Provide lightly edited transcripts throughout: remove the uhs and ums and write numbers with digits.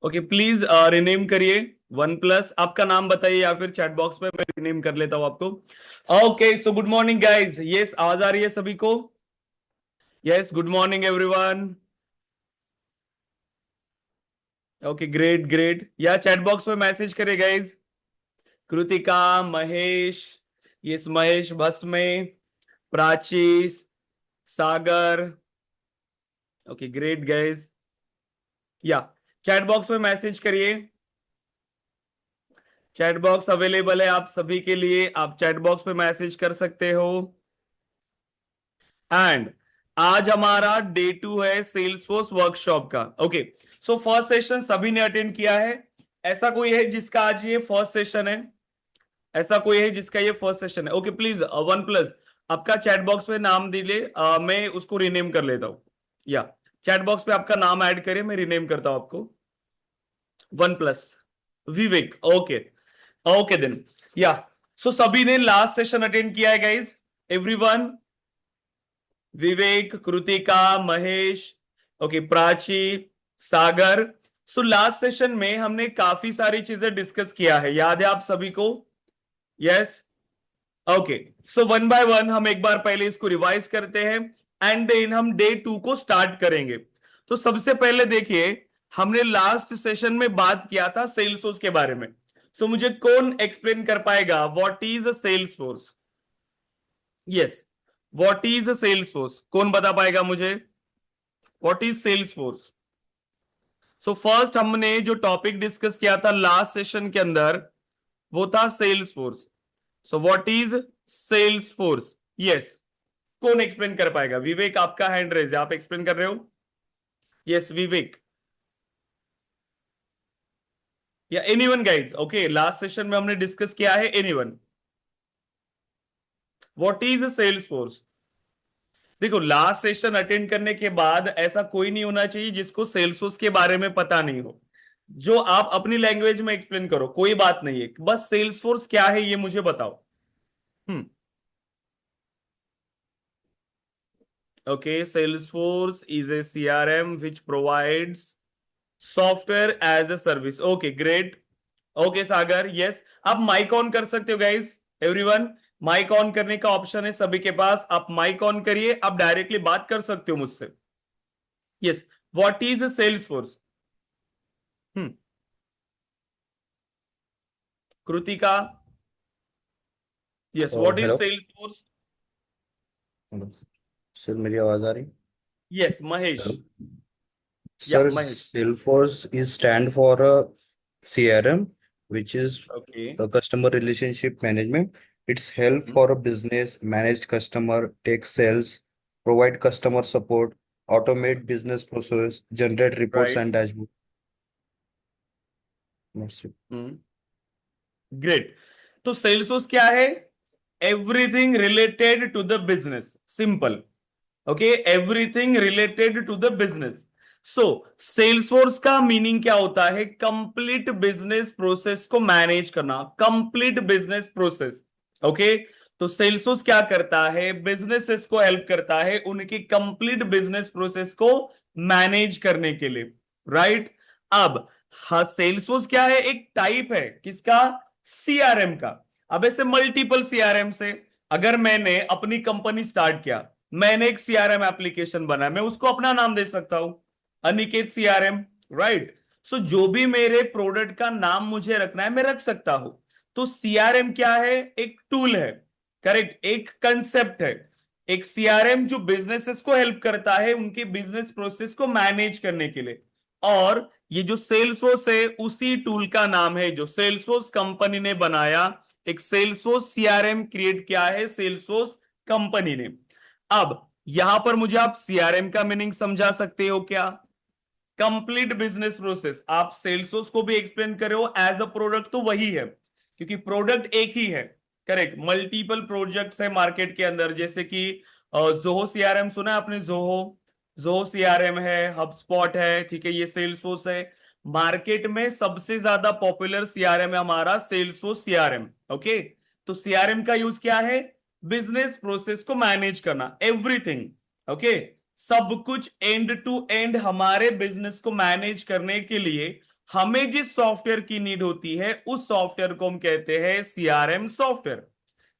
Okay please rename करिए। One plus आपका नाम बताइए या फिर चैट बॉक्स में मैं रिनेम कर लेता हूं आपको। Okay so good morning guys. Yes आवाज आ रही है सभी को? Yes good morning everyone. Okay great great. या चैट बॉक्स में मैसेज करिए guys. Kritika, Mahesh, yes Mahesh Bhasme, Prachi, Sagar. Okay great guys. या चैट बॉक्स में मैसेज करिए। चैट बॉक्स अवेलेबल है आप सभी के लिए, आप चैट बॉक्स में मैसेज कर सकते हो। एंड आज हमारा डे 2 है सेल्सफोर्स वर्कशॉप का। ओके सो फर्स्ट सेशन सभी ने अटेंड किया है? ऐसा कोई है जिसका आज ये फर्स्ट सेशन है? ऐसा कोई है जिसका ये फर्स्ट सेशन है? ओके प्लीज वन प्लस आपका चैट बॉक्स में नाम दीजिए, मैं उसको रिनेम कर लेता हूं। या चैट बॉक्स पे आपका नाम ऐड करिए, मैं रिनेम करता हूं आपको। One plus Vivek. Okay okay then. या सो सभी ने लास्ट सेशन अटेंड किया है guys? Everyone? Vivek, Kritika, Mahesh, okay Prachi, Sagar. So last session में हमने काफी सारी चीजें डिस्कस किया है, याद है आप सभी को? Yes okay so one by one हम एक बार पहले इसको रिवाइज करते हैं एंड देन हम डे 2 को स्टार्ट करेंगे। तो सबसे पहले देखिए, हमने लास्ट सेशन में बात किया था सेल्स फोर्स के बारे में। सो मुझे कौन एक्सप्लेन कर पाएगा what is a Salesforce? Yes what is a Salesforce, कौन बता पाएगा मुझे? What is Salesforce? So first हमने जो टॉपिक डिस्कस किया था लास्ट सेशन के अंदर वो था Salesforce. So what is Salesforce? Yes कौन एक्सप्लेन कर पाएगा? विवेक आपका हैंड रेज है, आप एक्सप्लेन कर रहे हो? यस विवेक या anyone guys? Okay last session में हमने डिस्कस किया है, anyone? What is Salesforce? देखो लास्ट सेशन अटेंड करने के बाद ऐसा कोई नहीं होना चाहिए जिसको सेल्सफोर्स के बारे में पता नहीं हो। जो आप अपनी लैंग्वेज में एक्सप्लेन करो, कोई बात नहीं है, बस सेल्सफोर्स क्या है ये मुझे बताओ। Hmm okay Salesforce is a CRM which provides software as a service. Okay great. Okay Sagar yes आप माइक ऑन कर सकते हो गाइस। एवरीवन माइक ऑन करने का ऑप्शन है सभी के पास, आप माइक ऑन करिए, आप डायरेक्टली बात कर सकते हो मुझसे। Yes what is Salesforce? Hmm Kritika yes what is hello. Salesforce? Sir मेरी आवाज आ रही? Yes Mahesh. Hello yeah sir, Mahesh. Salesforce is stand for a CRM, which is okay a customer relationship management. It's help for a business, manage customer, take sales, provide customer support, automate business process, generate reports right and dashboard. That's it. Great. तो Salesforce क्या है? Everything related to the business, simple. Okay everything related to the business. So Salesforce का meaning क्या होता है? Complete business process को manage करना, complete business process. Okay तो सेल्सफोर्स क्या करता है? बिजनेसेस को हेल्प करता है उनकी कंप्लीट बिजनेस प्रोसेस को मैनेज करने के लिए, राइट? अब हाँ सेल्सफोर्स क्या है? एक टाइप है किसका? सीआरएम का। अब ऐसे मल्टीपल सीआरएम से अगर मैंने अपनी कंपनी स्टार्ट किया, मैंने एक सीआरएम एप्लीकेशन बनाया, मैं उसको अपना नाम दे सकता हूं, अनिकेत सीआरएम, राइट? सो जो भी मेरे प्रोडक्ट का नाम मुझे रखना है मैं रख सकता हूं। तो सीआरएम क्या है? एक टूल है, करेक्ट, एक कंसेप्ट है। एक सीआरएम जो बिजनेसेस को हेल्प करता है उनके बिजनेस प्रोसेस को मैनेज करने के लिए। और ये जो सेल्सफोर्स है उसी टूल का नाम है जो सेल्सफोर्स कंपनी ने बनाया। एक सेल्सफोर्स सीआरएम क्रिएट किया है सेल्सफोर्स कंपनी ने। अब यहां पर मुझे आप सीआरएम का मीनिंग समझा सकते हो क्या? Complete business process. आप सेल्सफोर्स को भी एक्सप्लेन कर रहे हो एज अ प्रोडक्ट तो वही है, क्योंकि प्रोडक्ट एक ही है, करेक्ट। मल्टीपल प्रोजेक्ट्स है मार्केट के अंदर, जैसे कि जोहो सीआरएम सुना है आपने? जोहो, जोहो सीआरएम है, हबस्पॉट है, ठीक है, ये सेल्सफोर्स है। मार्केट में सबसे ज्यादा पॉपुलर सीआरएम है हमारा सेल्सफोर्स सीआरएम। ओके तो सीआरएम का यूज क्या है? बिजनेस प्रोसेस को मैनेज करना, एवरीथिंग। ओके सब कुछ एंड टू एंड हमारे बिजनेस को मैनेज करने के लिए हमें जिस सॉफ्टवेयर की नीड होती है उस सॉफ्टवेयर को हम कहते हैं सीआरएम सॉफ्टवेयर।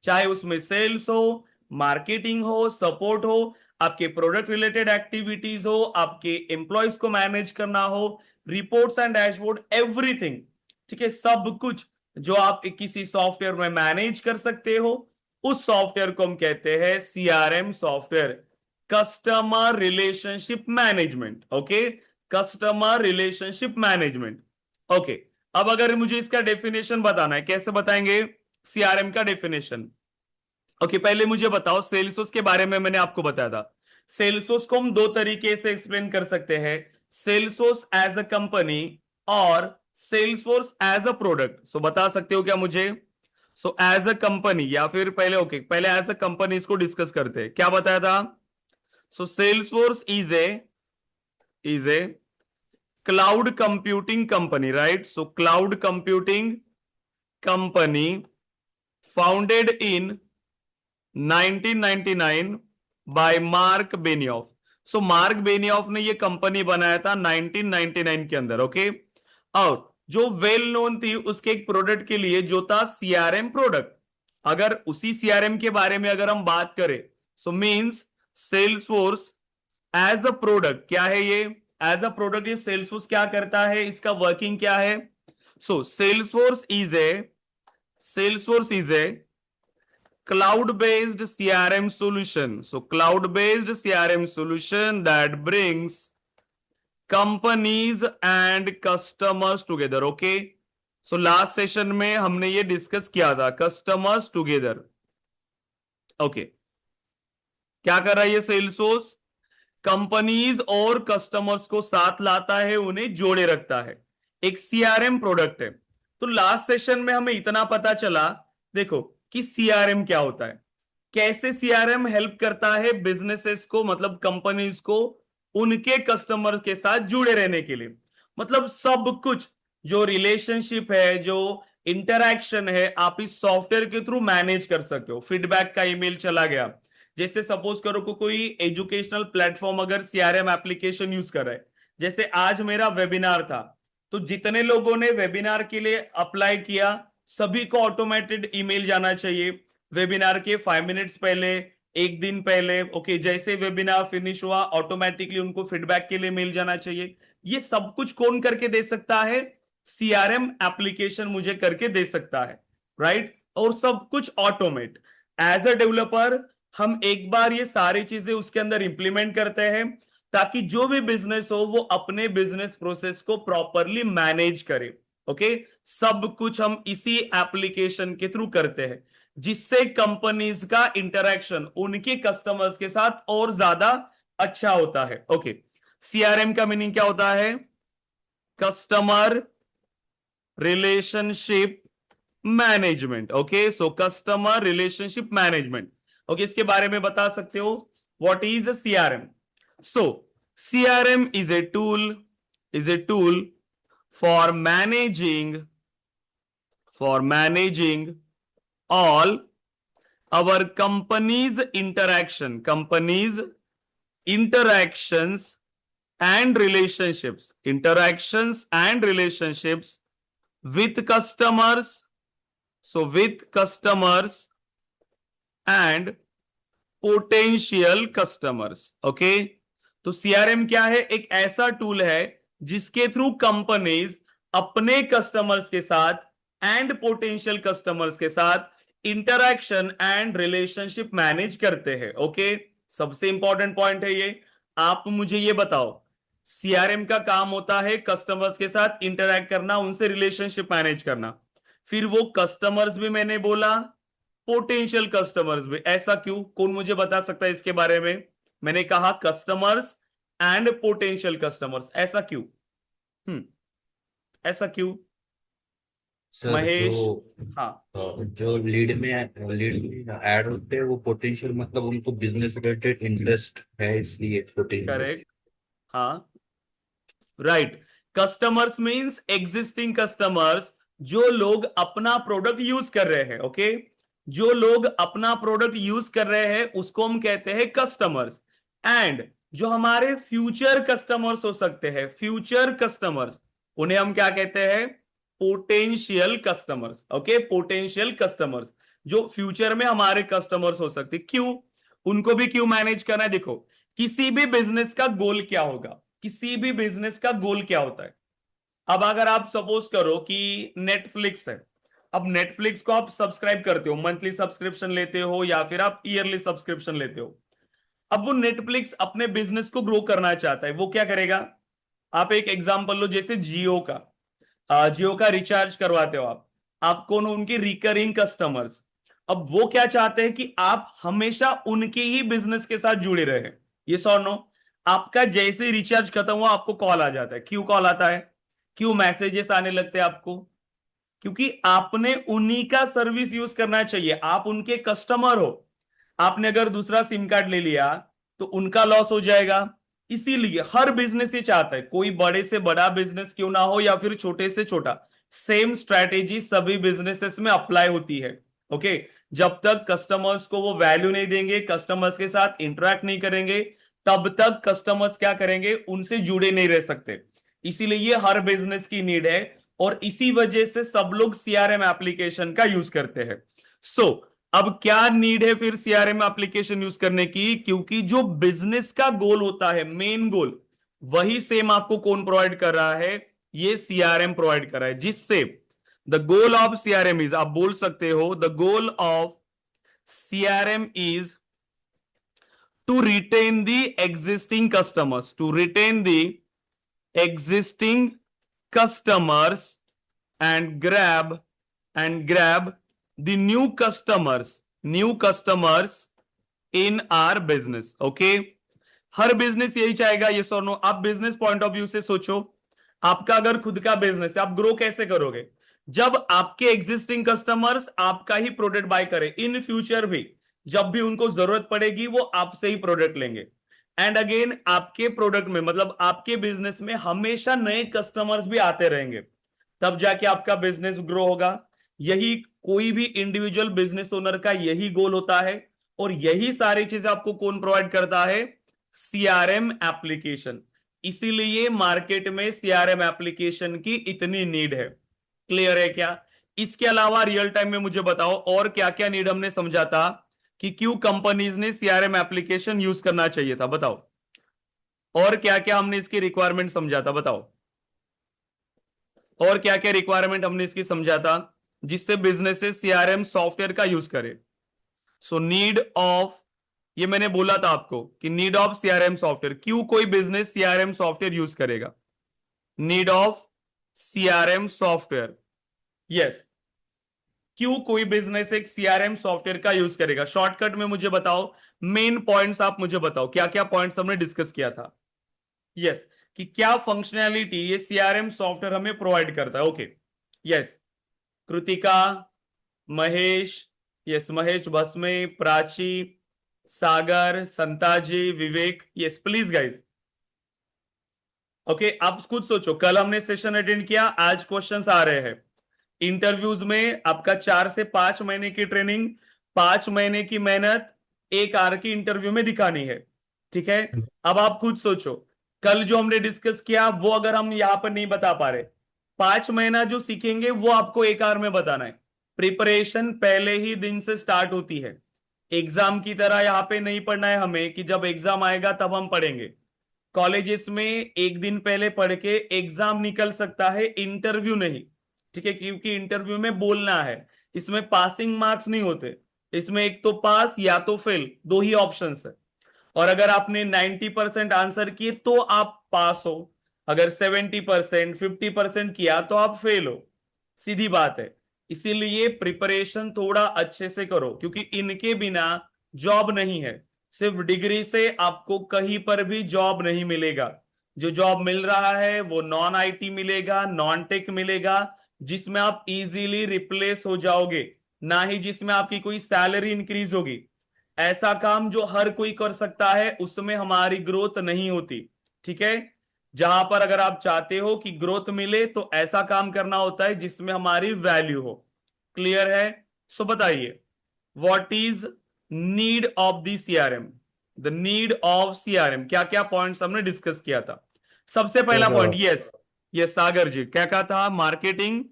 चाहे उसमें सेल्स हो, मार्केटिंग हो, सपोर्ट हो, आपके प्रोडक्ट रिलेटेड एक्टिविटीज हो, आपके एम्प्लॉयज को मैनेज करना हो, रिपोर्ट्स एंड डैशबोर्ड, एवरीथिंग। ठीक है, सब कुछ जो आप किसी सॉफ्टवेयर में मैनेज कर सकते हो उस सॉफ्टवेयर को हम कहते हैं CRM software, customer relationship management. Okay, customer relationship management. Okay, अब अगर मुझे इसका डेफिनेशन बताना है, कैसे बताएंगे सीआरएम का डेफिनेशन? ओके, पहले मुझे बताओ, सेल्सफोर्स के बारे में मैंने आपको बताया था। सेल्सफोर्स को हम दो तरीके से एक्सप्लेन कर सकते हैं, सेल्सफोर्स एज अ कंपनी और सेल्सफोर्स एज अ प्रोडक्ट। सो बता सकते हो क्या मुझे? सो एज अ कंपनी या फिर पहले, ओके पहले एज अ कंपनी इसको डिस्कस करते हैं। क्या बताया था? So Salesforce is a cloud computing company, right? So cloud computing company founded in 1999 by Mark Benioff. So Mark Benioff ने ये कंपनी बनाया था 1999 के अंदर। ओके, और जो वेल नोन थी उसके एक प्रोडक्ट के लिए जो था सीआरएम प्रोडक्ट। अगर उसी सीआरएम के बारे में अगर हम बात करें, so means Salesforce as a product क्या है ये? एज अ प्रोडक्ट ये सेल्सफोर्स क्या करता है, इसका वर्किंग क्या है? So Salesforce is a cloud-based CRM solution. So cloud-based CRM solution that brings companies and customers together. Okay. So last session में हमने ये डिस्कस किया था, customers together. Okay. क्या कर रहा है ये सेल्सफोर्स? कंपनीज और कस्टमर्स को साथ लाता है, उन्हें जोड़े रखता है, एक सीआरएम प्रोडक्ट है। तो लास्ट सेशन में हमें इतना पता चला, देखो कि सीआरएम क्या होता है, कैसे सीआरएम हेल्प करता है बिजनेसेस को, मतलब कंपनीज को उनके कस्टमर के साथ जुड़े रहने के लिए। मतलब सब कुछ जो रिलेशनशिप है, जो इंटरैक्शन है, आप इस सॉफ्टवेयर के थ्रू मैनेज कर सकते हो। फीडबैक का ईमेल चला गया, जैसे सपोज करो को कोई एजुकेशनल प्लेटफॉर्म अगर सीआरएम एप्लीकेशन यूज कर रहा है, जैसे आज मेरा वेबिनार था, तो जितने लोगों ने वेबिनार के लिए अप्लाई किया सभी को ऑटोमेटेड ईमेल जाना चाहिए वेबिनार के 5 मिनट्स पहले, एक दिन पहले। ओके, जैसे वेबिनार फिनिश हुआ ऑटोमेटिकली उनको फीडबैक के लिए मेल जाना चाहिए। ये सब कुछ कौन करके दे सकता है? सीआरएम एप्लीकेशन मुझे करके दे सकता है, राइट? और सब कुछ ऑटोमेट। एज अ डेवलपर हम एक बार ये सारी चीजें उसके अंदर इंप्लीमेंट करते हैं ताकि जो भी बिजनेस हो वो अपने बिजनेस प्रोसेस को प्रॉपरली मैनेज करे। ओके, सब कुछ हम इसी एप्लीकेशन के थ्रू करते हैं, जिससे कंपनीज का इंटरेक्शन उनके कस्टमर्स के साथ और ज्यादा अच्छा होता है। ओके, सीआरएम का मीनिंग क्या होता है? Customer relationship management. Okay, so customer relationship management. Okay, इसके बारे में बता सकते हो what is CRM? So CRM is a tool for managing all our interactions and relationships with customers and potential customers. Okay, तो सीआरएम क्या है? एक ऐसा टूल है जिसके थ्रू कंपनीज अपने कस्टमर्स के साथ एंड पोटेंशियल कस्टमर्स के साथ इंटरैक्शन एंड रिलेशनशिप मैनेज करते हैं। ओके, सबसे इंपॉर्टेंट पॉइंट है ये। आप मुझे ये बताओ, सीआरएम का काम होता है कस्टमर्स के साथ इंटरैक्ट करना, उनसे रिलेशनशिप मैनेज करना। फिर वो कस्टमर्स भी मैंने बोला, पोटेंशियल कस्टमर्स भी। ऐसा क्यों? कौन मुझे बता सकता है इसके बारे में? मैंने कहा कस्टमर्स एंड पोटेंशियल कस्टमर्स, ऐसा क्यों? हम्म, ऐसा क्यों? सर जो महेश? हाँ, जो लीड में ऐड होते हैं वो पोटेंशियल, मतलब उनको बिजनेस रिलेटेड इंटरेस्ट है इसलिए पोटेंशियल। करेक्ट। हाँ, right. Customers means existing customers, जो लोग अपना प्रोडक्ट यूज कर रहे हैं। ओके, जो लोग अपना प्रोडक्ट यूज कर रहे हैं उसको हम कहते हैं कस्टमर्स। एंड जो हमारे फ्यूचर कस्टमर्स हो सकते हैं, फ्यूचर कस्टमर्स, उन्हें हम क्या कहते हैं? Potential customers. Okay, potential customers जो फ्यूचर में हमारे कस्टमर्स हो सकते। क्यों? उनको भी क्यों मैनेज करना है? देखो, किसी भी बिजनेस का गोल क्या होगा? किसी भी बिजनेस का गोल क्या होता है? अब अगर आप सपोज करो कि नेटफ्लिक्स है, अब नेटफ्लिक्स को आप सब्सक्राइब करते हो, मंथली सब्सक्रिप्शन लेते हो या फिर आप ईयरली सब्सक्रिप्शन लेते हो। अब वो नेटफ्लिक्स अपने बिजनेस को ग्रो करना चाहता है, वो क्या करेगा? आप एक एग्जांपल लो, जैसे जियो का। जियो का रिचार्ज करवाते हो आप कौन हो? उनके रिकरिंग कस्टमर्स। अब वो क्या चाहते हैं कि आप हमेशा उनके ही बिजनेस के साथ जुड़े रहे। ये सो नो? आपका जैसे ही रिचार्ज खत्म हुआ आपको कॉल आ जाता है। क्यों कॉल आता है? क्यों मैसेजेस आने लगते हैं आपको? क्योंकि आपने उन्हीं का सर्विस यूज करना चाहिए, आप उनके कस्टमर हो। आपने अगर दूसरा सिम कार्ड ले लिया तो उनका लॉस हो जाएगा। इसीलिए हर बिजनेस ये चाहता है, कोई बड़े से बड़ा बिजनेस क्यों ना हो या फिर छोटे से छोटा, सेम स्ट्रैटेजी सभी बिजनेसेस में अप्लाई होती है। ओके, जब तक कस्टमर्स को वो वैल्यू नहीं देंगे, कस्टमर्स के साथ इंटरेक्ट नहीं करेंगे, तब तक कस्टमर्स क्या करेंगे? उनसे जुड़े नहीं रह सकते। इसीलिए ये हर बिजनेस की नीड है और इसी वजह से सब लोग सीआरएम एप्लीकेशन का यूज करते हैं। सो अब क्या नीड है फिर सीआरएम एप्लीकेशन यूज करने की? क्योंकि जो बिजनेस का गोल होता है, मेन गोल, वही सेम आपको कौन प्रोवाइड कर रहा है? ये सीआरएम प्रोवाइड कर रहा है, जिससे the goal of CRM is, आप बोल सकते हो, the goal of CRM is to retain the existing customers, to retain the existing customers and grab the new customers in our business. Okay, her business यही चाहेगा, ये और no? आप business point of view से सोचो, आपका अगर खुद का बिजनेस है, आप ग्रो कैसे करोगे? जब आपके एग्जिस्टिंग कस्टमर्स आपका ही प्रोडक्ट बाय करें, इन फ्यूचर भी जब भी उनको जरूरत पड़ेगी वो आपसे ही प्रोडक्ट लेंगे। एंड अगेन आपके प्रोडक्ट में, मतलब आपके बिजनेस में हमेशा नए कस्टमर्स भी आते रहेंगे, तब जाके आपका बिजनेस ग्रो होगा। यही कोई भी इंडिविजुअल बिजनेस ओनर का यही गोल होता है और यही सारी चीजें आपको कौन प्रोवाइड करता है? CRM application. इसीलिए मार्केट में सीआरएम एप्लीकेशन की इतनी नीड है। क्लियर है क्या? इसके अलावा रियल टाइम में मुझे बताओ और क्या क्या नीड हमने समझा था कि क्यों कंपनीज ने सीआरएम एप्लीकेशन यूज करना चाहिए था, बताओ। और क्या क्या हमने इसकी रिक्वायरमेंट समझा था, बताओ। और क्या क्या रिक्वायरमेंट हमने इसकी समझा था जिससे बिजनेसेस सीआरएम सॉफ्टवेयर का यूज करे? सो नीड ऑफ, ये मैंने बोला था आपको कि नीड ऑफ सीआरएम सॉफ्टवेयर, क्यों कोई बिजनेस सीआरएम सॉफ्टवेयर यूज करेगा? Need of CRM software, yes, क्यों कोई बिजनेस एक सीआरएम सॉफ्टवेयर का यूज करेगा? शॉर्टकट में मुझे बताओ, मेन पॉइंट्स आप मुझे बताओ, क्या क्या पॉइंट्स हमने डिस्कस किया था। यस, कि क्या फंक्शनैलिटी ये सीआरएम सॉफ्टवेयर हमें प्रोवाइड करता है। Okay, yes, Kritika, Mahesh, yes, Mahesh Bhasme, Prachi, Sagar, Santaji, Vivek, yes, please guys. Okay, आप खुद सोचो, कल हमने सेशन अटेंड किया, आज क्वेश्चंस आ रहे हैं। इंटरव्यूज में आपका 4 से 5 महीने की ट्रेनिंग, 5 महीने की मेहनत एक आर की इंटरव्यू में दिखानी है। ठीक है, अब आप खुद सोचो, कल जो हमने डिस्कस किया वो अगर हम यहां पर नहीं बता पा रहे, 5 महीना जो सीखेंगे वो आपको एक आर में बताना है। प्रिपरेशन पहले ही दिन से स्टार्ट होती है। एग्जाम की तरह यहां पे नहीं पढ़ना है हमें कि जब एग्जाम आएगा तब हम पढ़ेंगे। कॉलेजेस में एक दिन पहले पढ़ के एग्जाम निकल सकता है, इंटरव्यू नहीं। ठीक है, क्योंकि इंटरव्यू में बोलना है, इसमें पासिंग मार्क्स नहीं होते। इसमें एक तो पास या तो फेल, दो ही ऑप्शंस है। और अगर आपने 90% आंसर किए तो आप पास हो, अगर 70%, 50% किया तो आप फेल हो। सीधी बात है। इसीलिए प्रिपरेशन थोड़ा अच्छे से करो, क्योंकि इनके बिना जॉब नहीं है। सिर्फ डिग्री से आपको कहीं पर भी जॉब नहीं मिलेगा। जो जॉब मिल रहा है वो नॉन आईटी मिलेगा, नॉन टेक मिलेगा, जिसमें आप इजीली रिप्लेस हो जाओगे, ना ही जिसमें आपकी कोई सैलरी इंक्रीज होगी। ऐसा काम जो हर कोई कर सकता है उसमें हमारी ग्रोथ नहीं होती। ठीक है, जहां पर अगर आप चाहते हो कि ग्रोथ मिले तो ऐसा काम करना होता है जिसमें हमारी वैल्यू हो। क्लियर है? सो बताइए, what is need of the CRM? The need of CRM, क्या क्या पॉइंट्स हमने डिस्कस किया था? सबसे पहला सर पॉइंट, यस, ये सागर जी क्या कहा था? मार्केटिंग,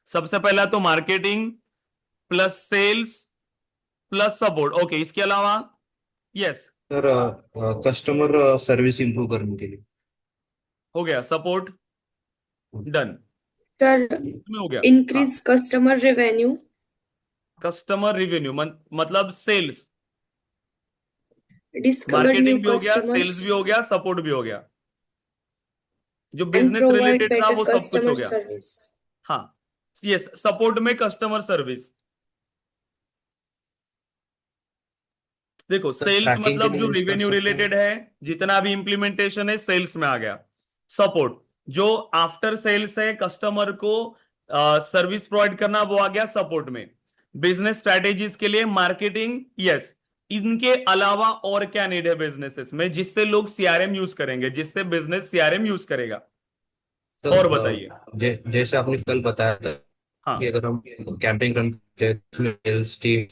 सबसे पहला तो marketing plus sales plus support. Okay, इसके अलावा? Yes, sir customer service improve करने के लिए। हो गया। सपोर्ट डन, सर, में हो गया। हाँ, increase customer revenue, customer revenue मतलब सेल्स। डिस्कवर न्यू मार्केटिंग भी हो गया, कस्टमर्स सेल्स भी हो गया, सपोर्ट भी हो गया। जो एंड बिजनेस प्रोवाइड रिलेटेड था बेटर वो सब कुछ हो कस्टमर गया। सर्विस। हाँ, यस, सपोर्ट में कस्टमर सर्विस। देखो, सर सेल्स ट्रैकिंग के मतलब लिए जो यूज कर रिवेन्यू सकते हैं। रिलेटेड है, जितना भी इंप्लीमेंटेशन है सेल्स में आ गया। सपोर्ट जो आफ्टर सेल्स है, कस्टमर को सर्विस प्रोवाइड करना, वो आ गया सपोर्ट में। बिजनेस स्ट्रेटेजीज के लिए मार्केटिंग, यस। इनके अलावा और क्या नीड है बिजनेसेस में जिससे लोग सीआरएम यूज करेंगे, जिससे बिजनेस सीआरएम यूज करेगा? और बताइए। जैसे आपने कल बताया था कि हाँ। अगर हम कैंपेन रन करते हैं, सेल्स टीम,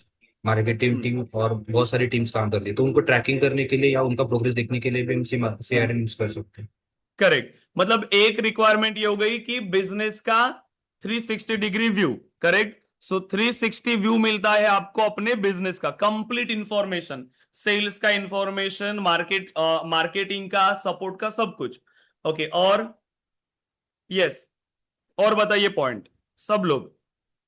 मार्केटिंग हम्म, टीम और बहुत सारी टीम्स काम कर रही है, तो उनको ट्रैकिंग करने के लिए या उनका प्रोग्रेस देखने के लिए भी हम सीआरएम यूज कर सकते हैं। करेक्ट। मतलब एक रिक्वायरमेंट ये हो गई कि बिजनेस का 360 डिग्री व्यू। करेक्ट। सो 360 व्यू मिलता है आपको अपने बिजनेस का, कंप्लीट इंफॉर्मेशन, सेल्स का इंफॉर्मेशन, मार्केटिंग का, सपोर्ट का, सब कुछ। ओके, और? यस, और बताइए पॉइंट सब लोग।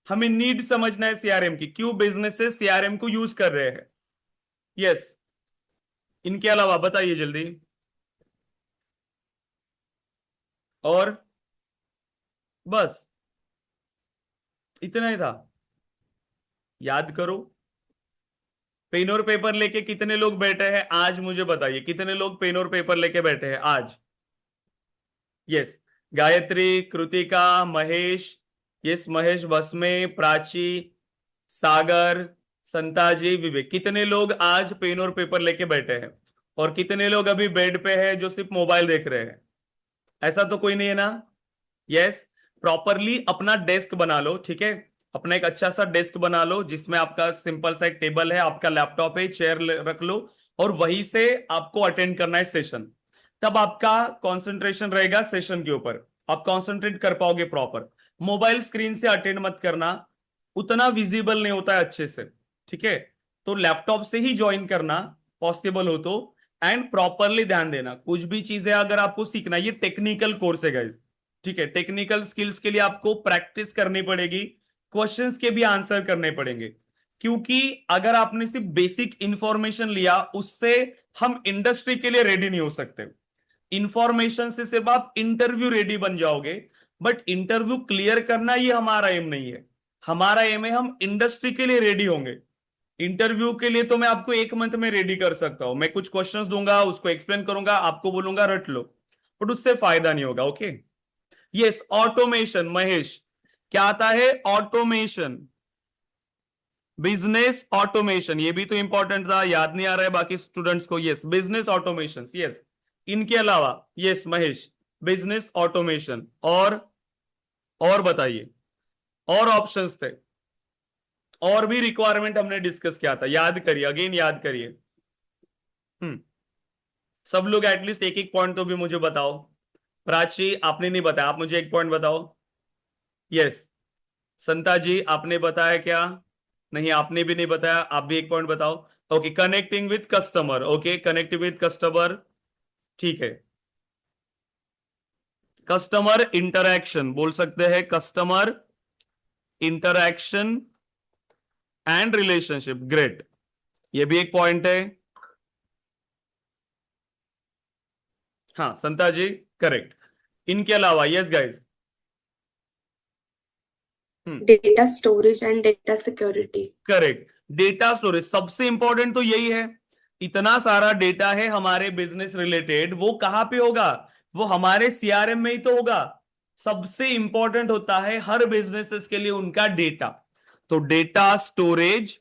हमें नीड समझना है सीआरएम की, क्यों बिजनेसेस सीआरएम को यूज कर रहे हैं। यस, इनके अलावा बताइए जल्दी। और बस इतना ही था? याद करो। पेन और पेपर लेके कितने लोग बैठे हैं आज, मुझे बताइए, कितने लोग पेन और पेपर लेके बैठे हैं आज? यस, गायत्री, कृतिका, महेश। यस, महेश, बसमे, प्राची, सागर, संताजी, विवेक, कितने लोग आज पेन और पेपर लेके बैठे हैं? और कितने लोग अभी बेड पे हैं जो सिर्फ मोबाइल देख रहे हैं? ऐसा तो कोई नहीं है ना? यस। प्रॉपरली अपना डेस्क बना लो, ठीक है? अपना एक अच्छा सा डेस्क बना लो जिसमें आपका सिंपल सा एक टेबल है, आपका लैपटॉप है, चेयर रख लो, और वहीं से आपको अटेंड करना है सेशन। तब आपका कंसंट्रेशन रहेगा सेशन के ऊपर, आप कंसंट्रेट कर पाओगे प्रॉपर। मोबाइल स्क्रीन से अटेंड मत करना, उतना विजिबल नहीं होता है अच्छे से, ठीक है? तो लैपटॉप से ही ज्वाइन करना पॉसिबल हो तो, एंड प्रॉपरली ध्यान देना। कुछ भी चीजें अगर आपको सीखना, ये टेक्निकल कोर्स है गाइस, ठीक है? टेक्निकल स्किल्स के लिए आपको प्रैक्टिस करनी पड़ेगी, क्वेश्चंस के भी आंसर करने पड़ेंगे, क्योंकि अगर आपने सिर्फ बेसिक इंफॉर्मेशन लिया उससे हम इंडस्ट्री के लिए रेडी नहीं हो सकते। इंफॉर्मेशन से सिर्फ आप इंटरव्यू रेडी बन जाओगे, बट इंटरव्यू क्लियर करना ये हमारा एम नहीं है। हमारा एम है हम इंडस्ट्री के लिए रेडी होंगे। इंटरव्यू के लिए तो मैं आपको एक मंथ में रेडी कर सकता हूं, मैं कुछ क्वेश्चंस दूंगा, उसको एक्सप्लेन करूंगा, आपको बोलूंगा रट लो, बट उससे फायदा नहीं होगा। Okay, yes, automation. महेश, क्या आता है? Automation, business automation. ये भी तो इंपॉर्टेंट था, याद नहीं आ रहा है बाकी स्टूडेंट्स को। Yes, business automation, yes. इनके अलावा, यस महेश, बिजनेस ऑटोमेशन, और बताइए। और ऑप्शंस थे, और भी रिक्वायरमेंट हमने डिस्कस किया था, याद करिए, अगेन याद करिए। हम्म, सब लोग एटलीस्ट एक एक पॉइंट तो भी मुझे बताओ। प्राची, आपने नहीं बताया, आप मुझे एक पॉइंट बताओ। यस, संता जी, आपने बताया क्या? नहीं, आपने भी नहीं बताया, आप भी एक पॉइंट बताओ। Okay, connecting with customer. Okay, connecting with customer, ठीक है। कस्टमर इंटरैक्शन बोल सकते हैं, customer interaction and relationship, great, ये भी एक पॉइंट है। हाँ संता जी, करेक्ट। इनके अलावा, yes guys. Data storage and data security. Correct, data storage सबसे इंपॉर्टेंट तो यही है। इतना सारा डेटा है हमारे बिजनेस रिलेटेड, वो कहां पे होगा? वो हमारे सीआरएम में ही तो होगा। सबसे इंपॉर्टेंट होता है हर बिजनेसेस के लिए उनका डेटा। तो data storage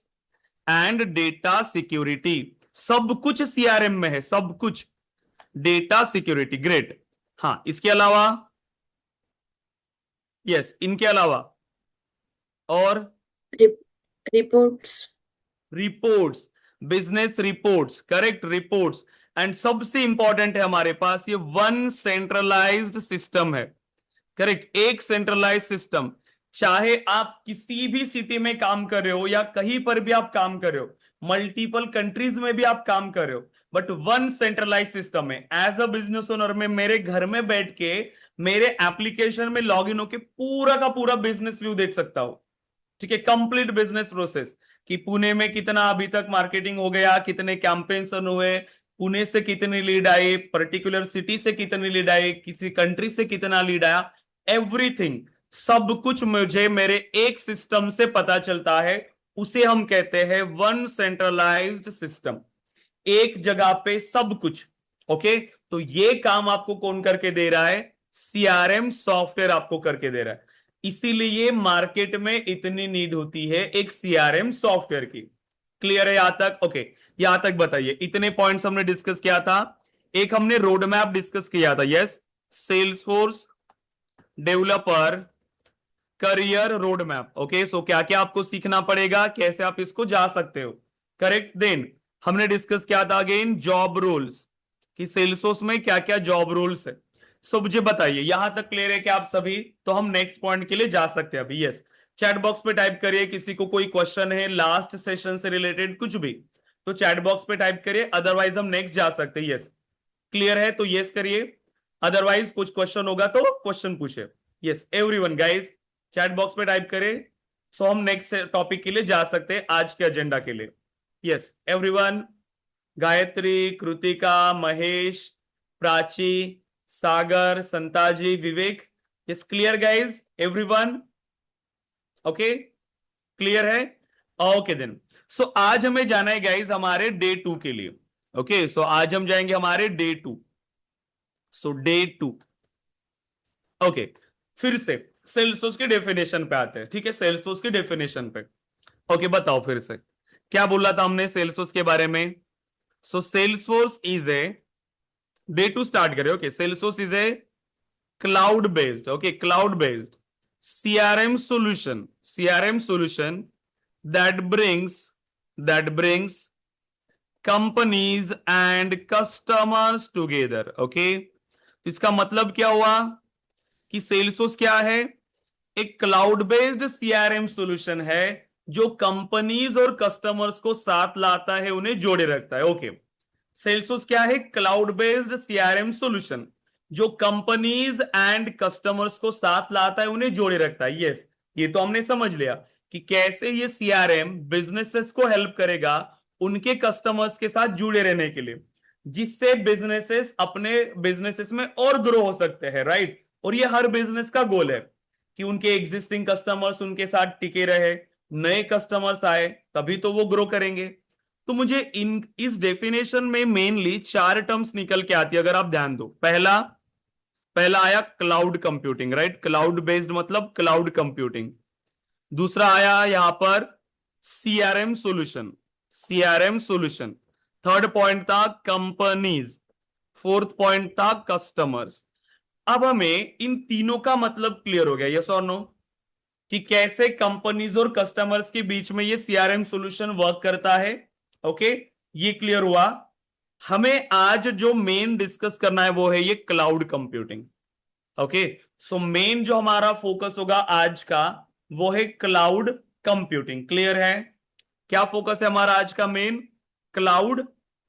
and data security, सब कुछ सीआरएम में है, सब कुछ। Data security, great. हाँ, इसके अलावा, यस, इनके अलावा और? Reports. Reports, business reports, correct, reports and सबसे इंपॉर्टेंट है हमारे पास ये वन सेंट्रलाइज्ड सिस्टम है। करेक्ट, एक सेंट्रलाइज सिस्टम। चाहे आप किसी भी सिटी में काम कर रहे हो या कहीं पर भी आप काम कर रहे हो, मल्टीपल कंट्रीज में भी आप काम कर रहे हो, बट वन सेंट्रलाइज सिस्टम है। एज अ बिजनेस ओनर में मेरे घर में बैठ के मेरे एप्लीकेशन में लॉग इन होकर पूरा का पूरा बिजनेस व्यू देख सकता हूं। ठीक है, कंप्लीट बिजनेस प्रोसेस कि पुणे में कितना अभी तक मार्केटिंग हो गया, कितने कैंपेन्स रन हुए, पुणे से कितनी लीड आई, पर्टिकुलर सिटी से कितनी लीड आई, किसी कंट्री से कितना लीड आया, एवरीथिंग, सब कुछ मुझे मेरे एक सिस्टम से पता चलता है। उसे हम कहते हैं वन सेंट्रलाइज्ड सिस्टम, एक जगह पे सब कुछ। ओके, तो ये काम आपको कौन करके दे रहा है? सीआरएम सॉफ्टवेयर आपको करके दे रहा है। इसीलिए मार्केट में इतनी नीड होती है एक सीआरएम सॉफ्टवेयर की। क्लियर है यहां तक? ओके, यहां तक बताइए। इतने पॉइंट्स हमने डिस्कस किया था। एक हमने रोड मैप डिस्कस किया था, yes, Salesforce developer career road map. Okay, so क्या क्या आपको सीखना पड़ेगा, कैसे आप इसको जा सकते हो। करेक्ट। देन हमने डिस्कस किया था अगेन जॉब रोल्स, कि सेल्सफोर्स में क्या क्या जॉब रोल्स है। सो मुझे बताइए यहां तक क्लियर है कि आप सभी? तो हम नेक्स्ट पॉइंट के लिए जा सकते हैं अभी। यस, चैट बॉक्स पे टाइप करिए, किसी को कोई क्वेश्चन है लास्ट सेशन से रिलेटेड कुछ भी, तो चैट बॉक्स पे टाइप करिए, अदरवाइज हम नेक्स्ट जा सकते हैं। यस, क्लियर है तो यस करिए, अदरवाइज कुछ क्वेश्चन होगा तो क्वेश्चन पूछे। Yes everyone guys, chat box पे टाइप करें, सो हम नेक्स्ट टॉपिक के लिए जा सकते हैं आज के एजेंडा के लिए। Yes everyone, Gayatri, Kritika, Mahesh, Prachi, Sagar, Santaji, Vivek, yes clear guys everyone? Okay, clear है? ओके देन, सो आज हमें जाना है गाइज हमारे डे 2 के लिए। ओके, सो आज हम जाएंगे हमारे डे 2। सो डे 2, ओके, फिर से सेल्सफोर्स के डेफिनेशन पे आते हैं। ठीक है, सेल्सफोर्स के डेफिनेशन पे। ओके, बताओ फिर से क्या बोला था हमने सेल्सफोर्स के बारे में। So Salesforce is a, day 2 start करें। Okay, Salesforce is a cloud based, okay, cloud based CRM solution that brings companies and customers together। Okay, तो इसका मतलब क्या हुआ कि सेल्सफोर्स क्या है? एक क्लाउड बेस्ड सीआरएम सॉल्यूशन है जो कंपनीज और कस्टमर्स को साथ लाता है, उन्हें जोड़े रखता है। ओके, सेल्सफोर्स क्या है? क्लाउड बेस्ड सीआरएम सॉल्यूशन जो कंपनीज एंड कस्टमर्स को साथ लाता है, उन्हें जोड़े रखता है। यस, ये तो हमने समझ लिया कि कैसे ये सीआरएम बिजनेसेस को हेल्प करेगा उनके कस्टमर्स के साथ जुड़े रहने के लिए, जिससे बिजनेसेस अपने बिजनेसेस में और ग्रो हो सकते हैं, राइट। और ये हर बिजनेस का गोल है कि उनके एग्जिस्टिंग कस्टमर्स उनके साथ टिके रहे, नए कस्टमर्स आए तभी तो वो ग्रो करेंगे। तो मुझे इस डेफिनेशन में मेनली 4 टर्म्स निकल के आती है, अगर आप ध्यान दो। पहला आया cloud computing, right, cloud based मतलब क्लाउड कंप्यूटिंग। दूसरा आया यहां पर सीआरएम सॉल्यूशन। थर्ड पॉइंट था कंपनीज, फोर्थ पॉइंट था कस्टमर्स। अब हमें इन तीनों का मतलब क्लियर हो गया, यस और नो, कि कैसे कंपनीज और कस्टमर्स के बीच में ये सीआरएम सॉल्यूशन वर्क करता है। ओके, ये क्लियर हुआ। हमें आज जो मेन डिस्कस करना है वो है ये cloud computing. Okay, so main जो हमारा फोकस होगा आज का वो है क्लाउड कंप्यूटिंग। क्लियर है? क्या फोकस है हमारा आज का? Main cloud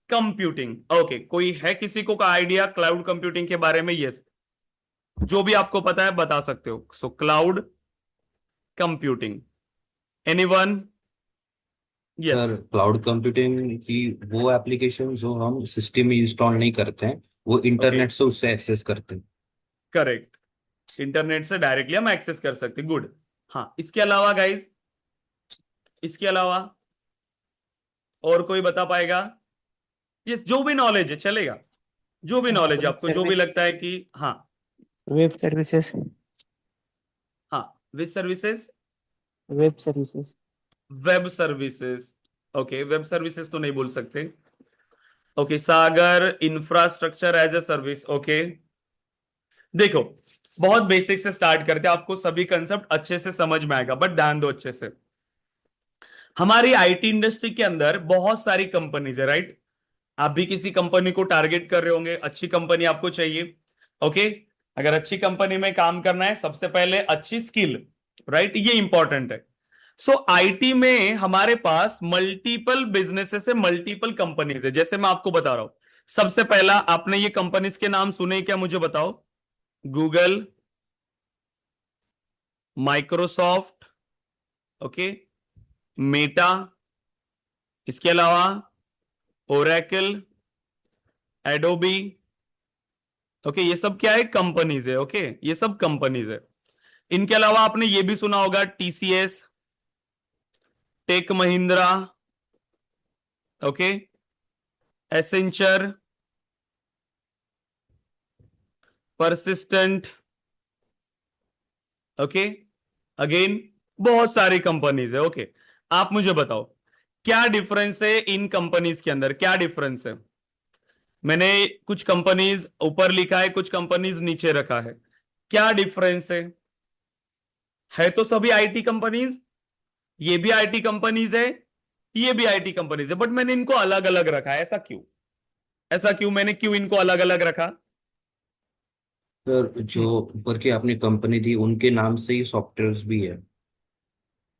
computing. ओके, कोई है किसी को का आइडिया क्लाउड कंप्यूटिंग के बारे में? यस, जो भी आपको पता है बता सकते हो। सो cloud computing, anyone? Yes, sir cloud computing की वो एप्लीकेशन जो हम सिस्टम में इंस्टॉल नहीं करते हैं, वो इंटरनेट से उससे एक्सेस करते हैं। करेक्ट, इंटरनेट से डायरेक्टली हम एक्सेस कर सकते हैं। गुड। हाँ, इसके अलावा गाइज, इसके अलावा और कोई बता पाएगा? यस, जो भी नॉलेज है चलेगा, जो भी नॉलेज आपको, जो भी लगता है कि हाँ। Web services. हाँ, which services? Web services. Web services. Okay, web services तो नहीं बोल सकते। Okay, Sagar infrastructure as a service. Okay, देखो बहुत बेसिक से स्टार्ट करते हैं, आपको सभी कंसेप्ट अच्छे से समझ में आएगा, बट ध्यान दो अच्छे से। हमारी आईटी इंडस्ट्री के अंदर बहुत सारी कंपनीज है, राइट। आप भी किसी कंपनी को टारगेट कर रहे होंगे, अच्छी कंपनी आपको चाहिए। ओके, अगर अच्छी कंपनी में काम करना है, सबसे पहले अच्छी स्किल, राइट, ये इंपॉर्टेंट है। सो आईटी में हमारे पास मल्टीपल बिजनेसेस है, मल्टीपल कंपनीज है। जैसे मैं आपको बता रहा हूं, सबसे पहला, आपने ये कंपनीज के नाम सुने क्या, मुझे बताओ। गूगल, माइक्रोसॉफ्ट, ओके, मेटा, इसके अलावा ओरेकल, एडोबी, ओके, ये सब क्या है, कंपनीज है। ओके, ये सब कंपनीज है। इनके अलावा आपने ये भी सुना होगा, TCS, Tech Mahindra, okay, Accenture, Persistent, okay, again बहुत सारी कंपनीज है। ओके, आप मुझे बताओ क्या डिफरेंस है इन कंपनीज के अंदर, क्या डिफरेंस है। मैंने कुछ कंपनीज ऊपर लिखा है, कुछ कंपनीज नीचे रखा है, क्या डिफरेंस है तो सभी आईटी कंपनीज, ये भी आईटी कंपनीज है, ये भी आईटी कंपनीज है, बट मैंने इनको अलग अलग रखा है। ऐसा क्यों, ऐसा क्यों, मैंने क्यों इनको अलग अलग रखा। सर जो ऊपर की आपने कंपनी दी उनके नाम से ही सॉफ्टवेयर भी है,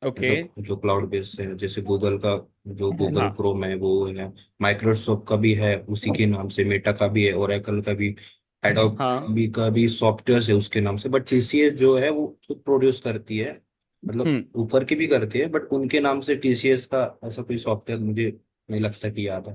ओके, मतलब जो क्लाउड बेस्ड है, जैसे गूगल का जो गूगल हाँ क्रोम है वो है, माइक्रोसॉफ्ट का भी है उसी के नाम से, मेटा का भी है, ओरेकल का भी, एडोब हाँ, भी का भी सॉफ्टवेयर है उसके नाम से। बट टीसीएस जो है वो खुद प्रोड्यूस करती है, मतलब हम्म, ऊपर की भी करती है, बट उनके नाम से टीसीएस का ऐसा कोई सॉफ्टवेयर मुझे नहीं लगता कि याद है।